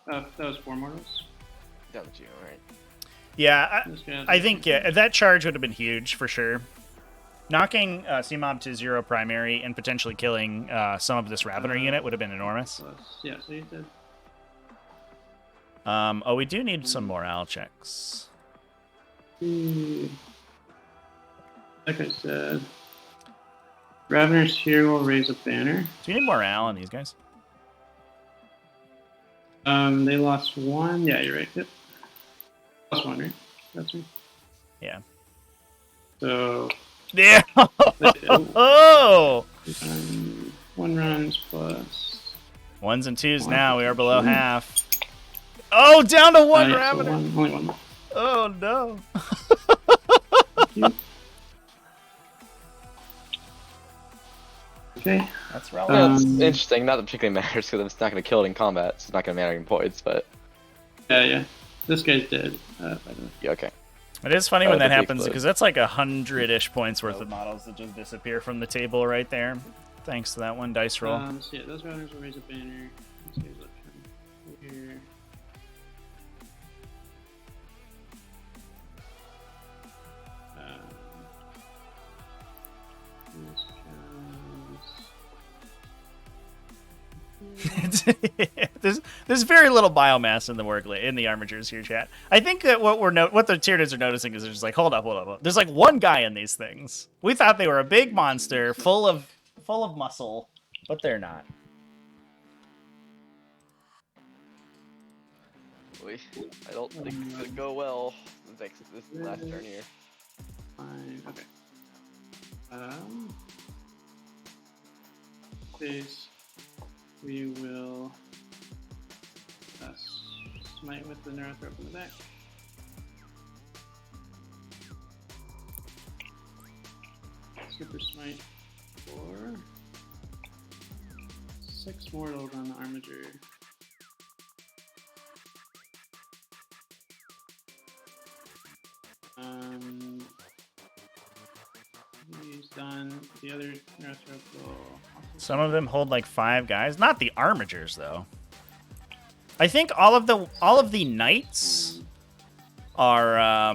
Speaker 3: Oh, that was 4 mortals.
Speaker 2: Down to you, alright.
Speaker 1: Yeah, I think that charge would have been huge for sure. Knocking CMOB to 0 primary and potentially killing some of this Ravener unit would have been enormous.
Speaker 3: Yeah, so you did.
Speaker 1: Oh, we do need some morale checks.
Speaker 3: Like I said, Raveners here will raise a banner.
Speaker 1: Do you need morale on these guys?
Speaker 3: They lost 1. Yeah, you're right. Yep. Lost 1, right? That's me.
Speaker 1: Yeah.
Speaker 3: So.
Speaker 1: Yeah. Oh.
Speaker 3: 1 runs plus.
Speaker 1: 1s and 2s now. We are below half. Oh, down to 1
Speaker 3: yeah,
Speaker 1: Ravener.
Speaker 3: So only 1 more.
Speaker 1: Oh no.
Speaker 3: Okay.
Speaker 1: That's relevant.
Speaker 2: Yeah, it's interesting. Not that particularly matters because it's not going to kill it in combat. So it's not going to matter in points, but.
Speaker 3: Yeah. This guy's dead. By the way.
Speaker 2: Yeah, okay.
Speaker 1: It is funny when that
Speaker 2: the big
Speaker 1: happens
Speaker 2: blows.
Speaker 1: because that's like 100-ish points worth of models that just disappear from the table right there. Thanks to that one dice roll.
Speaker 3: So yeah, those Raveners will raise a banner. This guy's up from here.
Speaker 1: There's very little biomass in the armatures here, chat. I think that what the Tyranids are noticing is they're just like, hold up. There's like 1 guy in these things. We thought they were a big monster full of muscle, but they're not.
Speaker 2: I don't think it's going to go well this last turn here.
Speaker 3: Fine. Okay. Phase. We will smite with the Neurothrope in the back. Super smite for 6 mortals on the armature. He's done. The other Neurothrope will.
Speaker 1: Some of them hold like 5 guys. Not the armatures though. I think all of the knights are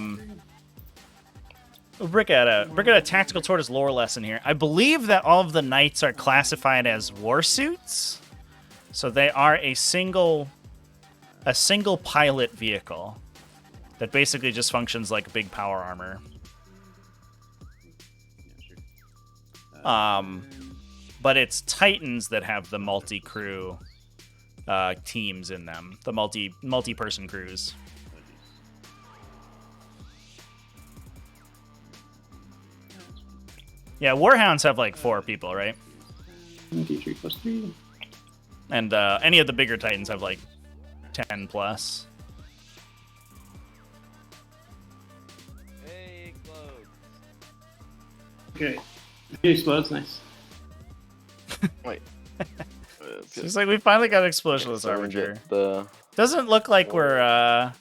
Speaker 1: Brick at a tactical tortoise lore lesson here. I believe that all of the knights are classified as war suits. So they are a single pilot vehicle that basically just functions like big power armor. But it's Titans that have the multi-crew teams in them, the multi-person crews. Yeah, Warhounds have like 4 people, right?
Speaker 3: D3 plus 3.
Speaker 1: And any of the bigger Titans have like 10 plus.
Speaker 2: Hey, explodes.
Speaker 3: Okay. He explodes, nice.
Speaker 2: Wait.
Speaker 1: It's just like we finally got explosionless
Speaker 2: So we
Speaker 1: armature.
Speaker 2: get the
Speaker 1: Doesn't look like we're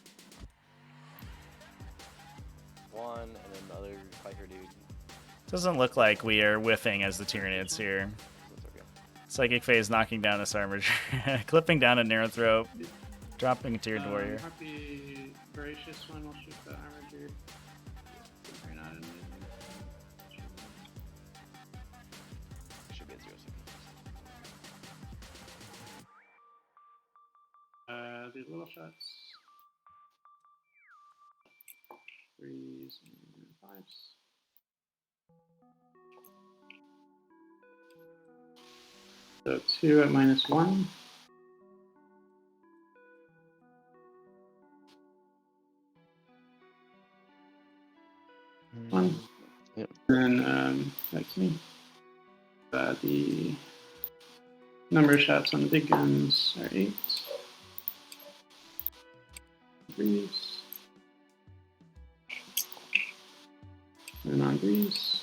Speaker 2: one and then the other Piker dude.
Speaker 1: doesn't look like we are whiffing as the Tyranids here.
Speaker 2: That's okay.
Speaker 1: Psychic Phase knocking down this armature, clipping down a Neurothrope, dropping a Tiered Warrior.
Speaker 3: Harpy Voracious one will shoot the armature. Or not in
Speaker 2: Should be at 0 seconds.
Speaker 3: These little shots. 3s and 5s. So 2 at -1. me. The number of shots on the big guns are 8. 3s. And on 3s.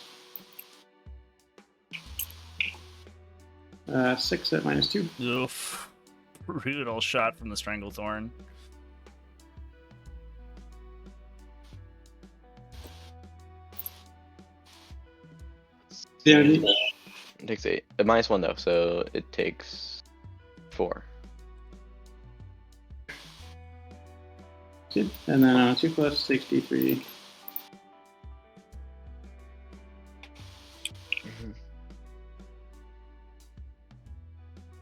Speaker 3: 6 at -2.
Speaker 1: Oof. Brutal shot from the Stranglethorn.
Speaker 3: Damage.
Speaker 2: It takes 8. -1 though, so it takes 4.
Speaker 3: Good. And then 2 plus 63.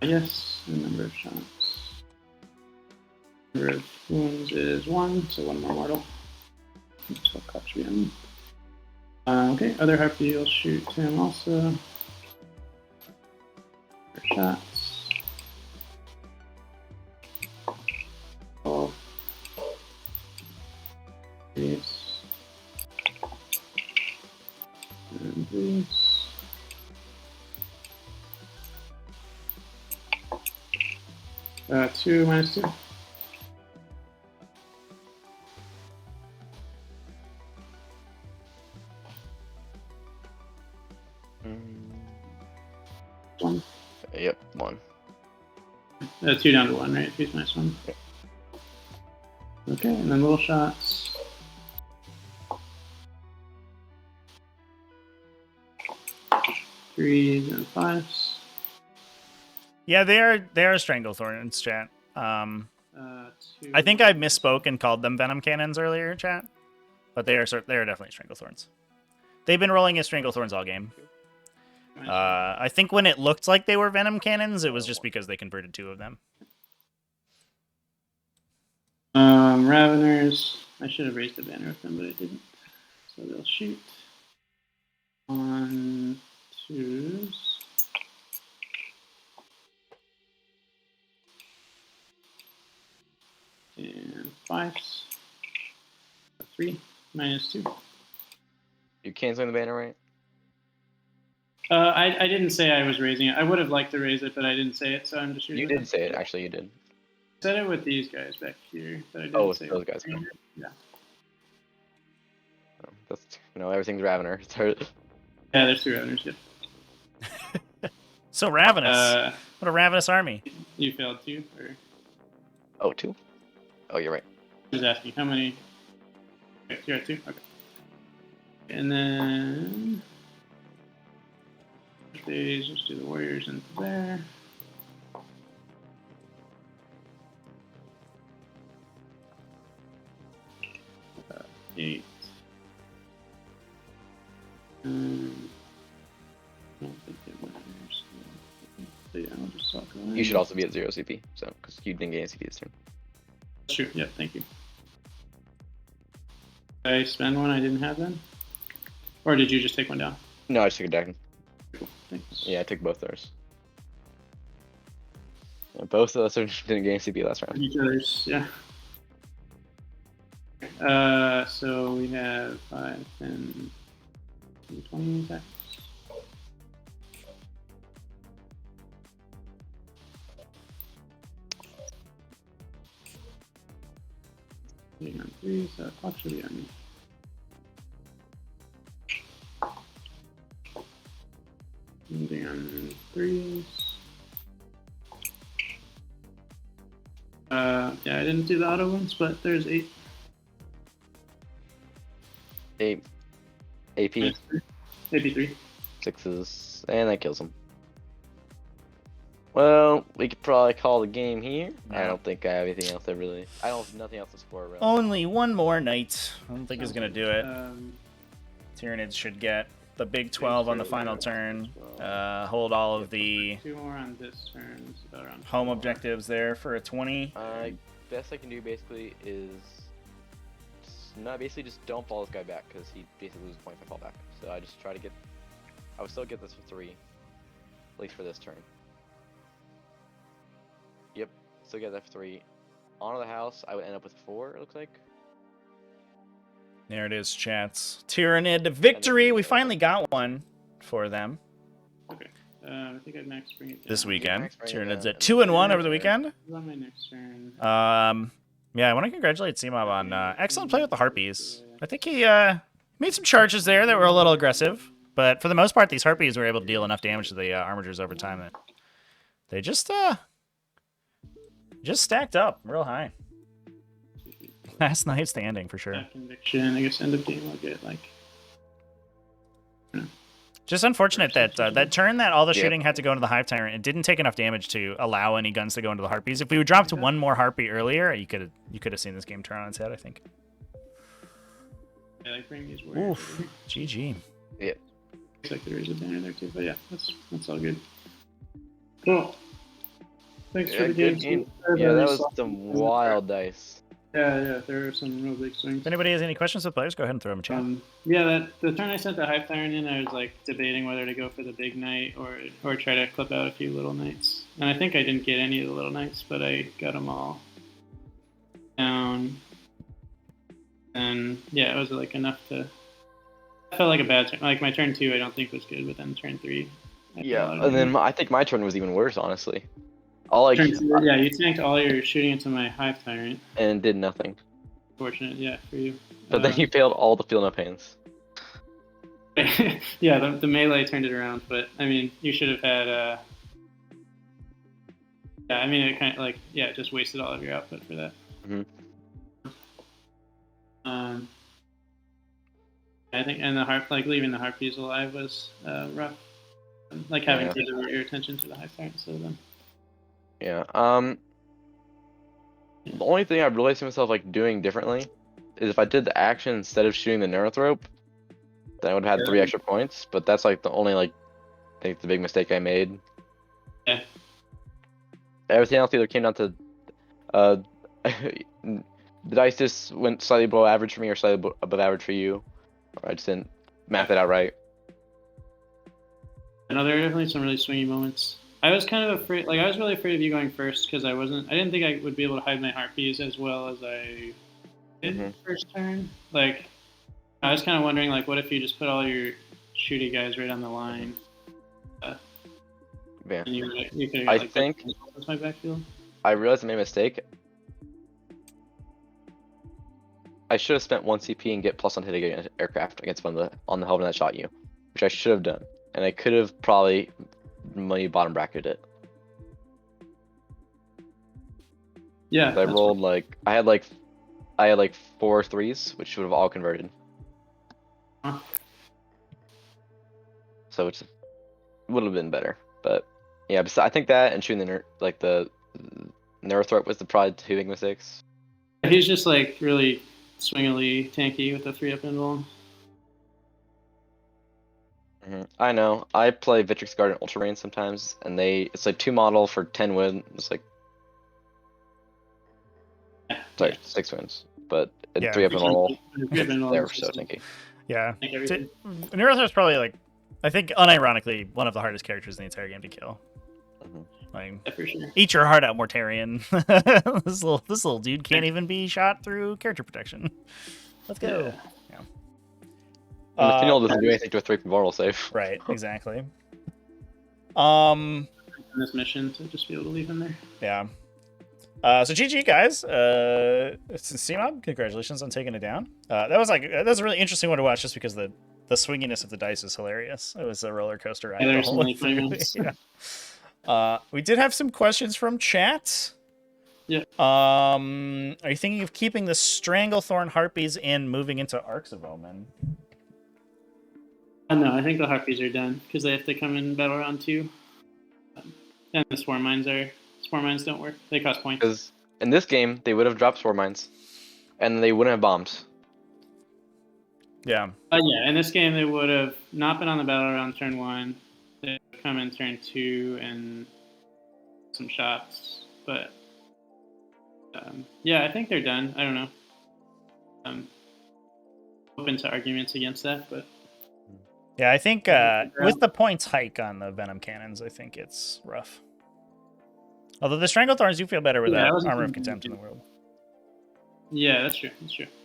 Speaker 3: Yes, the number of shots. Number of wounds is 1, so 1 more mortal. So copy him. Okay, other harpy will shoot him also. For shots. Oh. These. And these. 2 -2. One.
Speaker 2: Yep, 1.
Speaker 3: 2 down to 1, right? 3 -1.
Speaker 2: Yep.
Speaker 3: Okay, and then little shots. Threes and 5s.
Speaker 1: Yeah, they are Stranglethorns, chat.
Speaker 3: Two.
Speaker 1: I think I misspoke and called them Venom Cannons earlier, chat. But they are definitely Stranglethorns. They've been rolling as Stranglethorns all game. I think when it looked like they were Venom Cannons, it was just because they converted 2 of them.
Speaker 3: Raveners. I should have raised the banner with them, but I didn't. So they'll shoot on 2s. And 5s. 3 -2.
Speaker 2: You canceling the banner, right?
Speaker 3: I didn't say I was raising it. I would have liked to raise it, but I didn't say it, so I'm just shooting.
Speaker 2: You did say it, actually, you did.
Speaker 3: I said it with these guys back here, but I didn't
Speaker 2: Oh,
Speaker 3: say
Speaker 2: those
Speaker 3: it
Speaker 2: guys.
Speaker 3: with Yeah.
Speaker 2: That's, everything's Ravener.
Speaker 3: Yeah, there's 2 Raveners, yep.
Speaker 1: So ravenous. What a ravenous army.
Speaker 3: You failed 2, or
Speaker 2: Oh, 2? Oh, you're right.
Speaker 3: I was asking how many? Okay, you're at 2? Okay. And then these, just do the warriors into there. Uh, 8. I don't think it matters. So yeah, I'll just suck on.
Speaker 2: You should also be at 0 CP, so because you didn't get any CP this turn.
Speaker 3: Sure, yeah, thank you. Did I spend one I didn't have then? Or did you just take one down?
Speaker 2: No, I just took a deck.
Speaker 3: Cool, thanks.
Speaker 2: Yeah, I took both theirs. Yeah, both of us didn't get any CP last round.
Speaker 3: Each other's, yeah. So we have 5, 10, 20 attacks. Being on 3, so clock should be on me. Being on 3s. Yeah, I didn't do the auto ones, but there's 8.
Speaker 2: 8. AP.
Speaker 3: AP3.
Speaker 2: 6s, and that kills him. Well, we could probably call the game here.
Speaker 1: No.
Speaker 2: I don't think I have anything else that really. I don't have nothing else to score around.
Speaker 1: Only one more knight. I don't think he's going to do it.
Speaker 3: Um,
Speaker 1: Tyranids should get the big 12 on the final turn. Hold all of the
Speaker 3: 2 more on this turn. So around
Speaker 1: home
Speaker 3: 4.
Speaker 1: objectives there for a 20.
Speaker 2: Best I can do basically is basically just don't fall this guy back because he basically loses points if I fall back. So I just try to get. I would still get this for 3, at least for this turn. Yep, still get that for 3. Honor the house, I would end up with 4. It looks like.
Speaker 1: There it is, chats. Tyranid victory. We finally got one. for them
Speaker 3: Okay. I think I'd max bring it down.
Speaker 1: this weekend.
Speaker 2: max bring it
Speaker 1: Tyranids
Speaker 2: down.
Speaker 1: at 2-1 over the weekend.
Speaker 3: On my next turn.
Speaker 1: Yeah, I want to congratulate CMOB on excellent play with the Harpies. I think he made some charges there that were a little aggressive, but for the most part, these Harpies were able to deal enough damage to the Armigers over time that they just stacked up real high. Last night standing for sure.
Speaker 3: Conviction. I guess end of game I'll get like.
Speaker 1: Just unfortunate that that turn that all the
Speaker 2: Yep.
Speaker 1: shooting had to go into the Hive Tyrant. It didn't take enough damage to allow any guns to go into the Harpies. If we would dropped one more Harpy earlier, you could have seen this game turn on its head, I think.
Speaker 3: I like bringing these warriors.
Speaker 1: Oof. GG.
Speaker 2: Yep.
Speaker 3: Looks like there is a banner there too, but yeah, that's all good. Cool. Thanks for
Speaker 2: Yeah,
Speaker 3: the
Speaker 2: good
Speaker 3: game.
Speaker 2: game. Yeah, that was some wild dice.
Speaker 3: Yeah, there are some real big swings.
Speaker 1: If anybody has any questions with players, go ahead and throw them in chat.
Speaker 3: Yeah, the turn I sent the Hive Tyrant in, I was like debating whether to go for the big knight or try to clip out a few little knights. And I think I didn't get any of the little knights, but I got them all down. And yeah, it was like enough to. I felt like a bad turn. Like my turn 2, I don't think was good, but then turn 3.
Speaker 2: Yeah, and then I think my turn was even worse, honestly. All I
Speaker 3: Turn 2, yeah, you tanked all your shooting into my Hive Tyrant.
Speaker 2: and did nothing.
Speaker 3: Fortunate, yeah, for you.
Speaker 2: But then you failed all the feel no pains.
Speaker 3: Yeah, the melee turned it around, but I mean, you should have had. Yeah, I mean, it kind of like it just wasted all of your output for that.
Speaker 2: Mhm.
Speaker 3: I think, and leaving the Harpies alive was rough. Like having
Speaker 2: Yeah.
Speaker 3: to divert your attention to the Hive Tyrant instead of them.
Speaker 2: Yeah. The only thing I really see myself like doing differently is if I did the action instead of shooting the Neurothrope, then I would have had 3 extra points. But that's like the only I think the big mistake I made.
Speaker 3: Yeah.
Speaker 2: Everything else either came down to the dice just went slightly below average for me or slightly above average for you, or I just didn't math it out right.
Speaker 3: No, there are definitely some really swingy moments. I was kind of afraid, I was really afraid of you going first because I didn't think I would be able to hide my Harpies as well as I did first turn. I was kind of wondering, what if you just put all your shooty guys right on the line?
Speaker 2: Yeah.
Speaker 3: And you could
Speaker 2: I
Speaker 3: have
Speaker 2: think
Speaker 3: that's my backfield.
Speaker 2: I realized I made a mistake. I should have spent 1 CP and get plus on hit against aircraft against on the helmet that shot you, which I should have done, and I could have probably money bottom bracketed it.
Speaker 3: Yeah.
Speaker 2: I rolled I had 4 3s, which would have all converted.
Speaker 3: Huh.
Speaker 2: So it would have been better, but yeah. I think that and shooting the Neurothrope was probably 2 big mistakes.
Speaker 3: He's just really swingily tanky with the 3-up invuln.
Speaker 2: I know. I play Vitrix Guard and Ultra Rain sometimes, and it's 2 model for 10 win. It's 6 wins, but
Speaker 1: Yeah.
Speaker 2: 3-up and normal.
Speaker 3: 3-up invuln
Speaker 2: They're
Speaker 3: is
Speaker 2: so
Speaker 3: just,
Speaker 2: tanky.
Speaker 1: Yeah.
Speaker 3: tank everything.
Speaker 1: Neurothrope's probably I think unironically one of the hardest characters in the entire game to kill.
Speaker 3: Yeah, for sure.
Speaker 1: Eat your heart out, Mortarian. this little dude can't even be shot through character protection. Let's go. Yeah.
Speaker 2: And the Finial doesn't do anything to a 3 moral save.
Speaker 1: Right, exactly.
Speaker 3: In this mission to just be able to leave him there.
Speaker 1: Yeah. So GG guys. CMOB, congratulations on taking it down. That was a really interesting one to watch just because the swinginess of the dice is hilarious. It was a roller coaster ride.
Speaker 3: Yeah,
Speaker 1: the
Speaker 3: there's
Speaker 1: whole
Speaker 3: so many
Speaker 1: way through.
Speaker 3: things.
Speaker 1: Yeah. We did have some questions from chat.
Speaker 3: Yeah.
Speaker 1: Are you thinking of keeping the Stranglethorn Harpies and moving into Arcs of Omen?
Speaker 3: No, I think the Harpies are done because they have to come in battle round 2. And the Swarm Mines don't work. They cost points.
Speaker 2: Because in this game, they would have dropped Swarm Mines, and they wouldn't have bombs.
Speaker 1: Yeah.
Speaker 3: Yeah, in this game they would have not been on the battle round turn 1. They would come in turn 2 and some shots. But yeah, I think they're done. I don't know. Open to arguments against that, but
Speaker 1: Yeah, I think with the points hike on the Venom Cannons, I think it's rough. Although the Stranglethorns do feel better with that Armor of Contempt in the world.
Speaker 3: Yeah, that's true.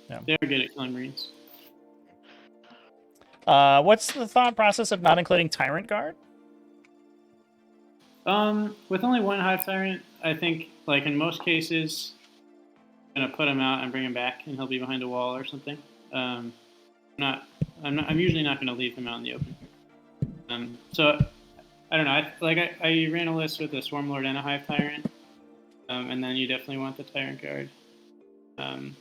Speaker 1: Yeah.
Speaker 3: They're good at killing Marines.
Speaker 1: What's the thought process of not including Tyrant Guard?
Speaker 3: With only one Hive Tyrant, I think, like in most cases, I'm gonna put him out and bring him back, and he'll be behind a wall or something. I'm usually not gonna leave him out in the open. So I don't know. I ran a list with a Swarm Lord and a Hive Tyrant, and then you definitely want the Tyrant Guard. I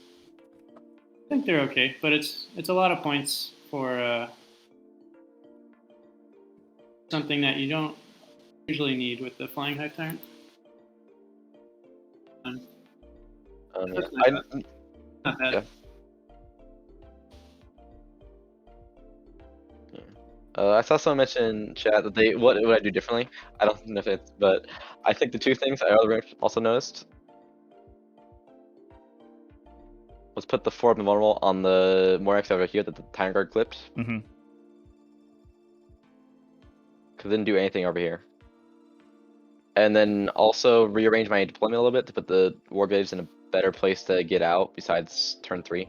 Speaker 3: think they're okay, but it's a lot of points for something that you don't usually need with the Flying Hive Tyrant.
Speaker 2: Yeah.
Speaker 3: Not bad.
Speaker 2: Yeah. I saw someone mention in chat that what would I do differently? I don't know if it's, but I think the two things I also noticed was put the 4 of Invulnerable on the Morax over here that the Tyrant Guard clipped.
Speaker 1: Mm-hmm.
Speaker 2: Because it didn't do anything over here. And then also rearrange my deployment a little bit to put the Warglaives in a better place to get out besides turn 3.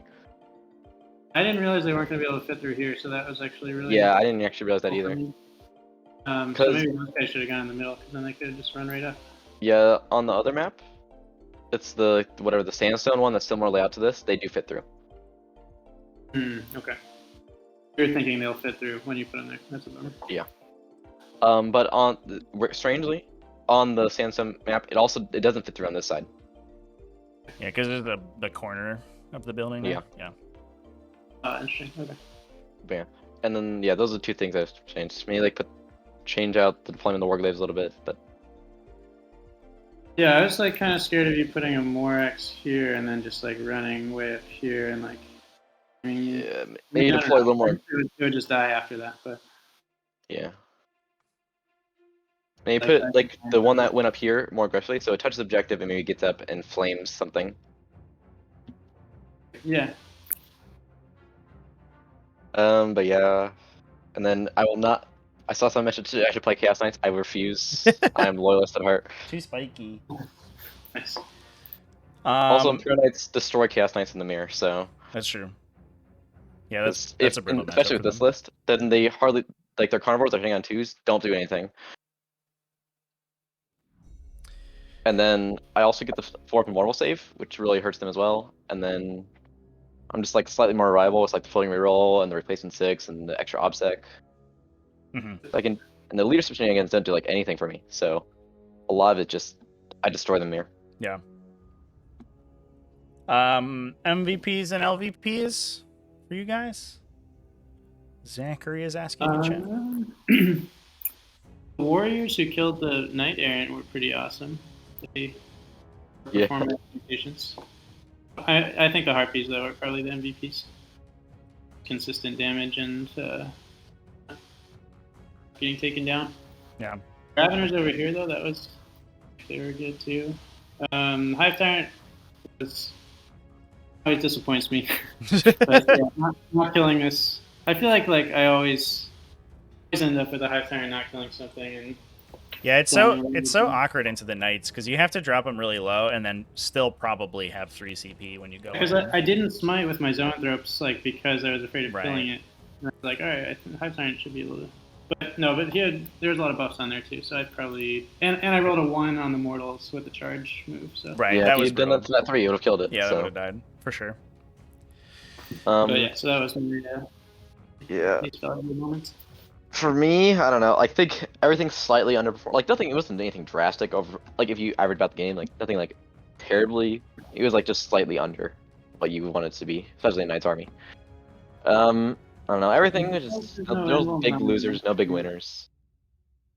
Speaker 3: I didn't realize they weren't going to be able to fit through here, so that was actually really
Speaker 2: Yeah, I didn't actually realize that either.
Speaker 3: So maybe those guys should have gone in the middle, because then they could have just run right up.
Speaker 2: Yeah, on the other map, it's the sandstone one that's similar layout to this. They do fit through.
Speaker 3: Okay. You're thinking they'll fit through when you put them there. That's a bummer.
Speaker 2: Yeah. But strangely, on the sandstone map, it doesn't fit through on this side.
Speaker 1: Yeah, because there's the corner of the building.
Speaker 2: Yeah.
Speaker 1: Yeah.
Speaker 3: Interesting. Okay.
Speaker 2: Yeah. And then those are the two things I've changed. Maybe change out the deployment of the Warglaives a little bit, but
Speaker 3: yeah, I was kind of scared of you putting a Morax here and then just running way up here and I mean,
Speaker 2: yeah, maybe deploy a little more.
Speaker 3: It would just die after that, but
Speaker 2: Yeah. Maybe put the one that went up here more aggressively, so it touches objective and maybe gets up and flames something.
Speaker 3: Yeah.
Speaker 2: But yeah, and then I will not. I saw someone mention I should play Chaos Knights. I refuse. I am loyalist at heart.
Speaker 1: Too spiky.
Speaker 3: Nice.
Speaker 2: Also, Imperial Knights destroy Chaos Knights in the mirror, so
Speaker 1: That's true. Yeah, that's a brutal matchup
Speaker 2: especially with
Speaker 1: for
Speaker 2: this
Speaker 1: them.
Speaker 2: list. Then they hardly their carnivores are hitting on 2s. Don't do anything. And then I also get the 4 Immortal save, which really hurts them as well. And then I'm just slightly more reliable. It's the floating reroll and the replacement 6 and the extra obsec.
Speaker 1: Mm-hmm.
Speaker 2: And the leadership shenanigans don't do anything for me. So a lot of it I destroy them here.
Speaker 1: Yeah. MVPs and LVPs for you guys? Zachary is asking in chat.
Speaker 3: The warriors who killed the Knight Errant were pretty awesome. They performed expectations. I think the Harpies, though, are probably the MVPs. Consistent damage and getting taken down.
Speaker 1: Yeah.
Speaker 3: Raveners over here, though, they were good, too. Hive Tyrant always disappoints me. But yeah, not killing this. I feel like I always end up with a Hive Tyrant not killing something, and
Speaker 1: yeah, it's so awkward into the Knights because you have to drop them really low and then still probably have 3 CP when you go.
Speaker 3: Because I didn't smite with my Zoanthropes because I was afraid of killing it. And I was like, all right, I think Hive Tyrant should be able to. But no, but there was a lot of buffs on there too, so I'd probably and I rolled a 1 on the Mortals with the charge move. So
Speaker 1: right,
Speaker 2: yeah,
Speaker 1: that
Speaker 2: if you'd done that to that 3, you would have killed it.
Speaker 1: Yeah,
Speaker 2: so.
Speaker 1: that would have died for sure.
Speaker 3: But yeah, so that was my least valuable moments.
Speaker 2: For me, I don't know. I think everything's slightly underperformed. Nothing. It wasn't anything drastic over. If you average about the game, nothing terribly. It was just slightly under what you want it to be, especially in Knight's Army. I don't know. Everything is just no big losers, no big winners.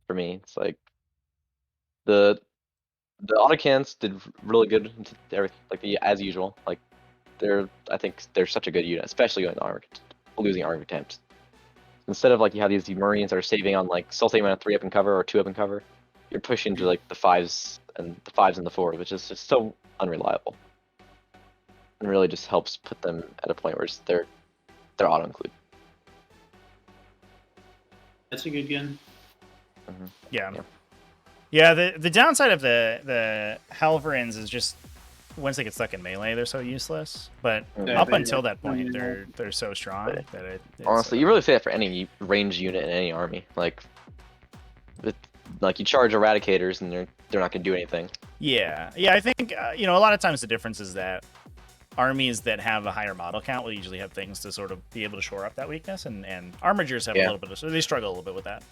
Speaker 2: For me, it's the autocans did really good. Everything as usual. I think they're such a good unit, especially in losing armor attempts. Instead of you have these Marines that are saving on still saving on 3 up and cover or 2 up and cover, you're pushing to the 5s and the 4s, which is just so unreliable. And really just helps put them at a point where they're auto include.
Speaker 3: That's a good gun.
Speaker 1: Yeah. The downside of the Halverins is just once they get stuck in melee, they're so useless. But
Speaker 3: Yeah,
Speaker 1: up
Speaker 3: they-
Speaker 1: until that point,
Speaker 3: yeah.
Speaker 1: they're so strong that it's,
Speaker 2: Honestly, you really say that for any ranged unit in any army. Like you charge eradicators and they're not gonna do anything.
Speaker 1: Yeah, I think you know, a lot of times the difference is that armies that have a higher model count will usually have things to sort of be able to shore up that weakness, and armigers have a little bit of, so they struggle a little bit with that.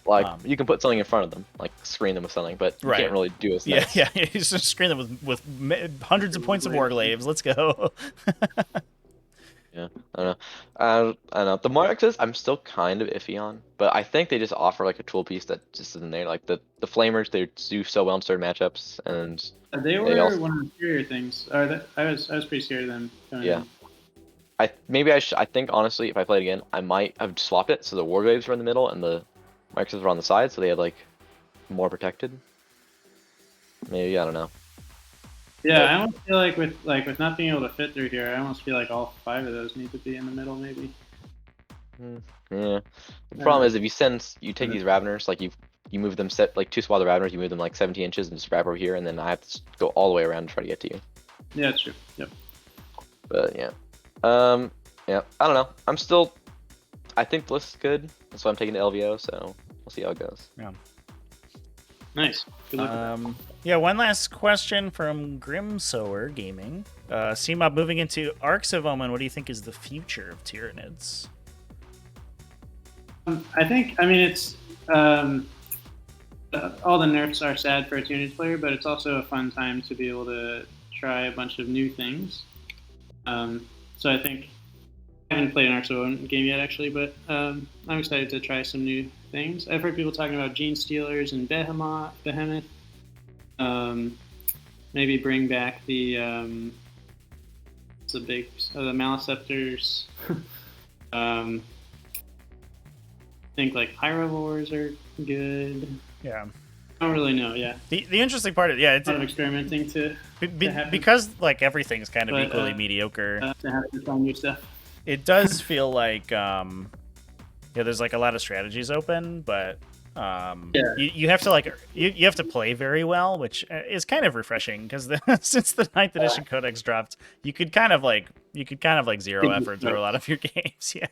Speaker 2: Like you can put something in front of them, like screen them with something, but you can't really do as nice.
Speaker 1: Yeah, you just screen them with hundreds of points of warglaives. Let's go.
Speaker 2: Yeah, I don't know. I don't know. The Marxes, I'm still kind of iffy on, but I think they just offer like a tool piece that just isn't there. Like the flamers, they do so well in certain matchups, and
Speaker 3: They were
Speaker 2: also,
Speaker 3: one of the superior things. Or I was pretty scared of them.
Speaker 2: Yeah. I think honestly, if I played again, I might have swapped it so the warglaives were in the middle and the Marxes were on the side, so they had like more protected. Maybe, I don't know.
Speaker 3: Yeah, I almost feel like with not being able to fit through here, I almost feel like all 5 of those need to be in the middle, maybe.
Speaker 2: Yeah. The problem is if you take these Raveners, like you move them 2 squad of Raveners, you move them like 17 inches and just wrap over here, and then I have to go all the way around to try to get to you.
Speaker 3: Yeah, that's true. Yep.
Speaker 2: But yeah. Yeah, I don't know. I think the list is good. That's why I'm taking the LVO, so we'll see how it goes.
Speaker 1: Yeah.
Speaker 3: Nice. Good luck.
Speaker 1: Yeah, one last question from Grimsower Gaming. CMOB moving into Arcs of Omen, what do you think is the future of Tyranids?
Speaker 3: I mean, it's all the nerfs are sad for a Tyranids player, but it's also a fun time to be able to try a bunch of new things. So I think I haven't played an Arcs of Omen game yet, actually, but I'm excited to try some new things. I've heard people talking about Gene Stealers and Behemoth. Maybe bring back the Maliceptors. I think like Pyrovores are good.
Speaker 1: Yeah.
Speaker 3: I don't really know. Yeah.
Speaker 1: The interesting part is, yeah, it's
Speaker 3: a lot of experimenting to happen.
Speaker 1: Because like everything's kind of
Speaker 3: But,
Speaker 1: equally mediocre.
Speaker 3: To have to try new stuff.
Speaker 1: It does feel like yeah, there's like a lot of strategies open, but you have to like you have to play very well, which is kind of refreshing because since the 9th edition codex dropped, you could kind of like zero effort through a lot of your games. Yeah.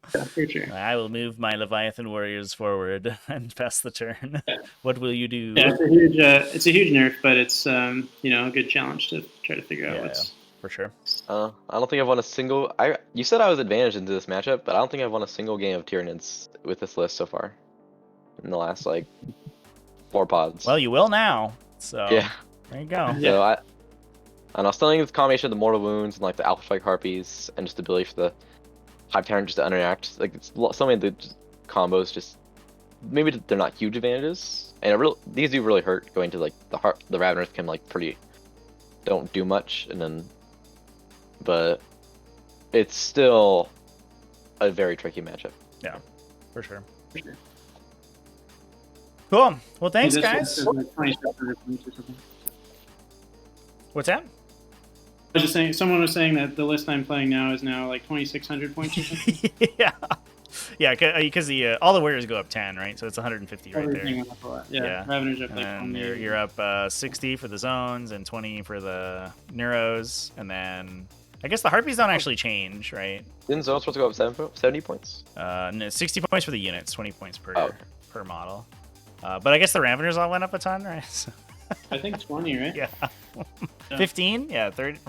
Speaker 3: For sure.
Speaker 1: I will move my Leviathan warriors forward and pass the turn. What will you do?
Speaker 3: Yeah, it's a huge nerf, but it's a good challenge to try to figure out what's.
Speaker 1: For sure.
Speaker 2: I don't think I've won a single. You said I was advantaged into this matchup, but I don't think I've won a single game of Tyranids with this list so far. In the last like 4 pods.
Speaker 1: Well, you will now. So
Speaker 2: yeah,
Speaker 1: there you go.
Speaker 2: So I know, stunning is a combination of the mortal wounds and like the alpha strike harpies and just the ability for the Hive Tyrant just to interact. Like it's some of the combos just maybe they're not huge advantages, and these do really hurt going to like the Raveners can like don't do much, and then but it's still a very tricky matchup.
Speaker 1: Yeah, for sure. Cool. Well, thanks, guys. What's that?
Speaker 3: I was just saying, someone was saying that the list I'm playing now is now like 2,600 points or something.
Speaker 1: Yeah, because all the warriors go up 10, right? So it's 150 right there.
Speaker 3: Everything went up a lot. Yeah. Raveners up like
Speaker 1: and you're up 60 for the zones and 20 for the Neuros, and then I guess the Harpies don't actually change, right?
Speaker 2: Didn't zones supposed to go up 70 points?
Speaker 1: No, 60 points for the units, 20 points per model. But I guess the Raveners all went up a ton, right? So
Speaker 3: I think 20, right?
Speaker 1: Yeah. 15? Yeah, 30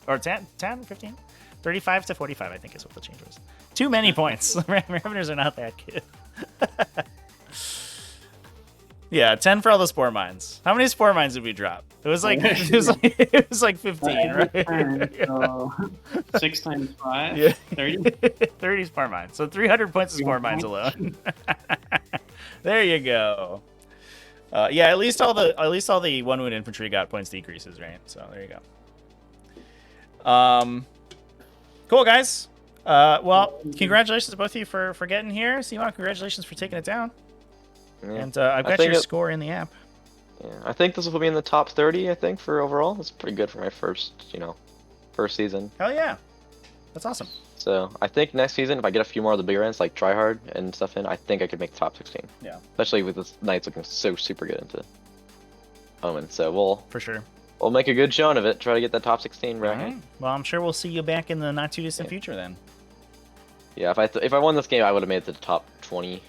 Speaker 1: or 10, 15? 35 to 45, I think is what the change was. Too many points. Raveners are not that good. Yeah, 10 for all the spore mines. How many spore mines did we drop? It was like it was like 15, right?
Speaker 3: 10, so 6 times 5,
Speaker 1: yeah.
Speaker 3: 30.
Speaker 1: 30 spore mines. So 300 points of spore mines alone. There you go. Yeah, at least all the 1 wound infantry got points decreases, right? So there you go. Cool, guys. Well, congratulations to both of you for getting here. CMOB, congratulations for taking it down.
Speaker 2: Yeah.
Speaker 1: And I've got your score in the app.
Speaker 2: Yeah, I think this will put me in the top 30. I think for overall, that's pretty good for my first season.
Speaker 1: Hell yeah, that's awesome.
Speaker 2: So I think next season, if I get a few more of the bigger ends like Tryhard and stuff in, I think I could make the top 16.
Speaker 1: Yeah.
Speaker 2: Especially with the Knights looking so super good into Omen. So we'll
Speaker 1: for sure.
Speaker 2: We'll make a good showing of it. Try to get that top 16 bracket.
Speaker 1: All right. Well, I'm sure we'll see you back in the not too distant future then.
Speaker 2: Yeah, if I won this game, I would have made it to the top 20.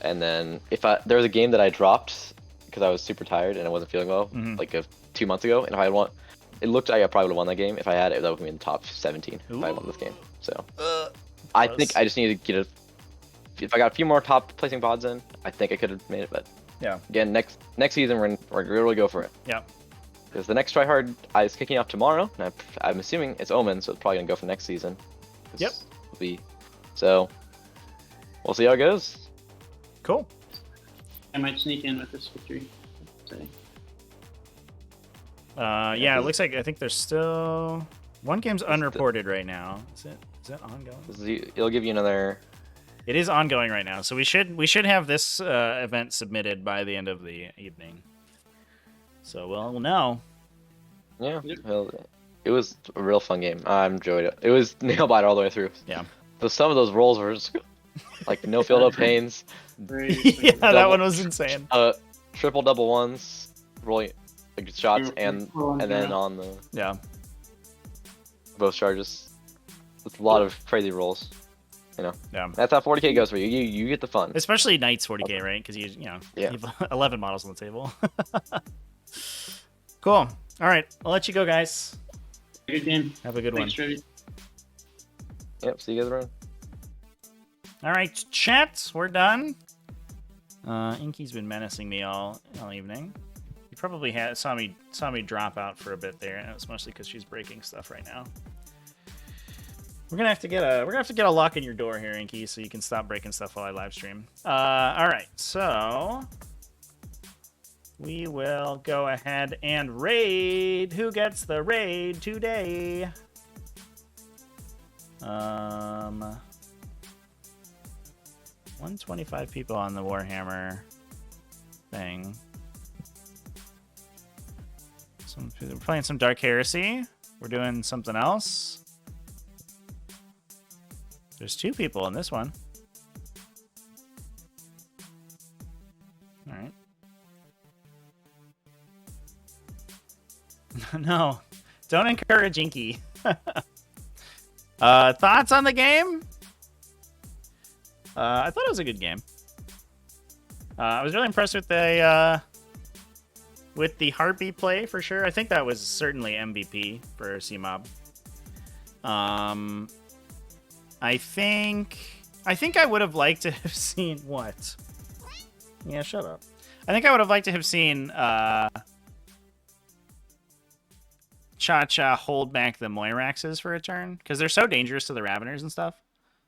Speaker 2: And then there was a game that I dropped because I was super tired and I wasn't feeling well, like 2 months ago. And if I had won, it looked like I probably would have won that game. If I had it, that would have been in the top 17 if I had won this game. So I think I just need to get if I got a few more top placing pods in, I think I could have made it. But
Speaker 1: yeah,
Speaker 2: again, next season we're gonna really go for it.
Speaker 1: Yeah.
Speaker 2: Because the next tryhard is kicking off tomorrow, and I'm assuming it's Omen, so it's probably gonna go for next season.
Speaker 1: Yep.
Speaker 2: So we'll see how it goes.
Speaker 1: Cool.
Speaker 3: I might sneak in with this victory.
Speaker 1: Yeah, it looks like I think there's still one game's unreported right now. Is it ongoing?
Speaker 2: It'll give you another.
Speaker 1: It is ongoing right now, so we should have this event submitted by the end of the evening. So we'll know.
Speaker 2: Yeah, well, it was a real fun game. I enjoyed it. It was nail biter all the way through.
Speaker 1: Yeah.
Speaker 2: So some of those rolls were just like no field of pains.
Speaker 1: Yeah, that one was insane.
Speaker 2: Triple double ones, rolling like shots, and then on the both charges. With a lot of crazy rolls. You know.
Speaker 1: Yeah.
Speaker 2: That's how 40k goes for you. You get the fun.
Speaker 1: Especially Knights 40k, right? Because you have 11 models on the table. Cool. All right, I'll let you go, guys.
Speaker 3: Good game.
Speaker 1: Have a good one.
Speaker 3: Thanks,
Speaker 2: Yep. See you guys around.
Speaker 1: All right, chat. We're done. Inky's been menacing me all evening. You probably saw me drop out for a bit there, and it's mostly because she's breaking stuff right now. We're gonna have to get a lock in your door here, Inky, so you can stop breaking stuff while I live stream. All right, so we will go ahead and raid. Who gets the raid today? 125 people on the Warhammer thing. We're playing some Dark Heresy. We're doing something else. There's 2 people in this one. All right. No, don't encourage Inky. Thoughts on the game? I thought it was a good game. I was really impressed with the Harpy play for sure. I think that was certainly MVP for CMOB. I think I would have liked to have seen what? Yeah, shut up. I think I would have liked to have seen ChaCha hold back the Moiraxes for a turn, because they're so dangerous to the Raveners and stuff.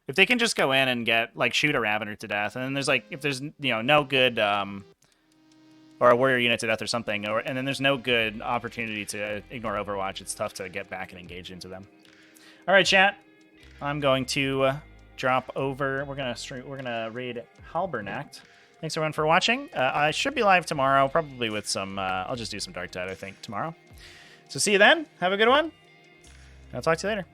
Speaker 1: If they can just go in and get shoot a Ravener to death, and then there's if there's no good or a warrior unit to death or something, and then there's no good opportunity to ignore Overwatch, it's tough to get back and engage into them. All right, chat. I'm going to drop over. We're gonna raid Halbernacht. Thanks everyone for watching. I should be live tomorrow, probably with some. I'll just do some Dark Tide, I think, tomorrow. So see you then. Have a good one. I'll talk to you later.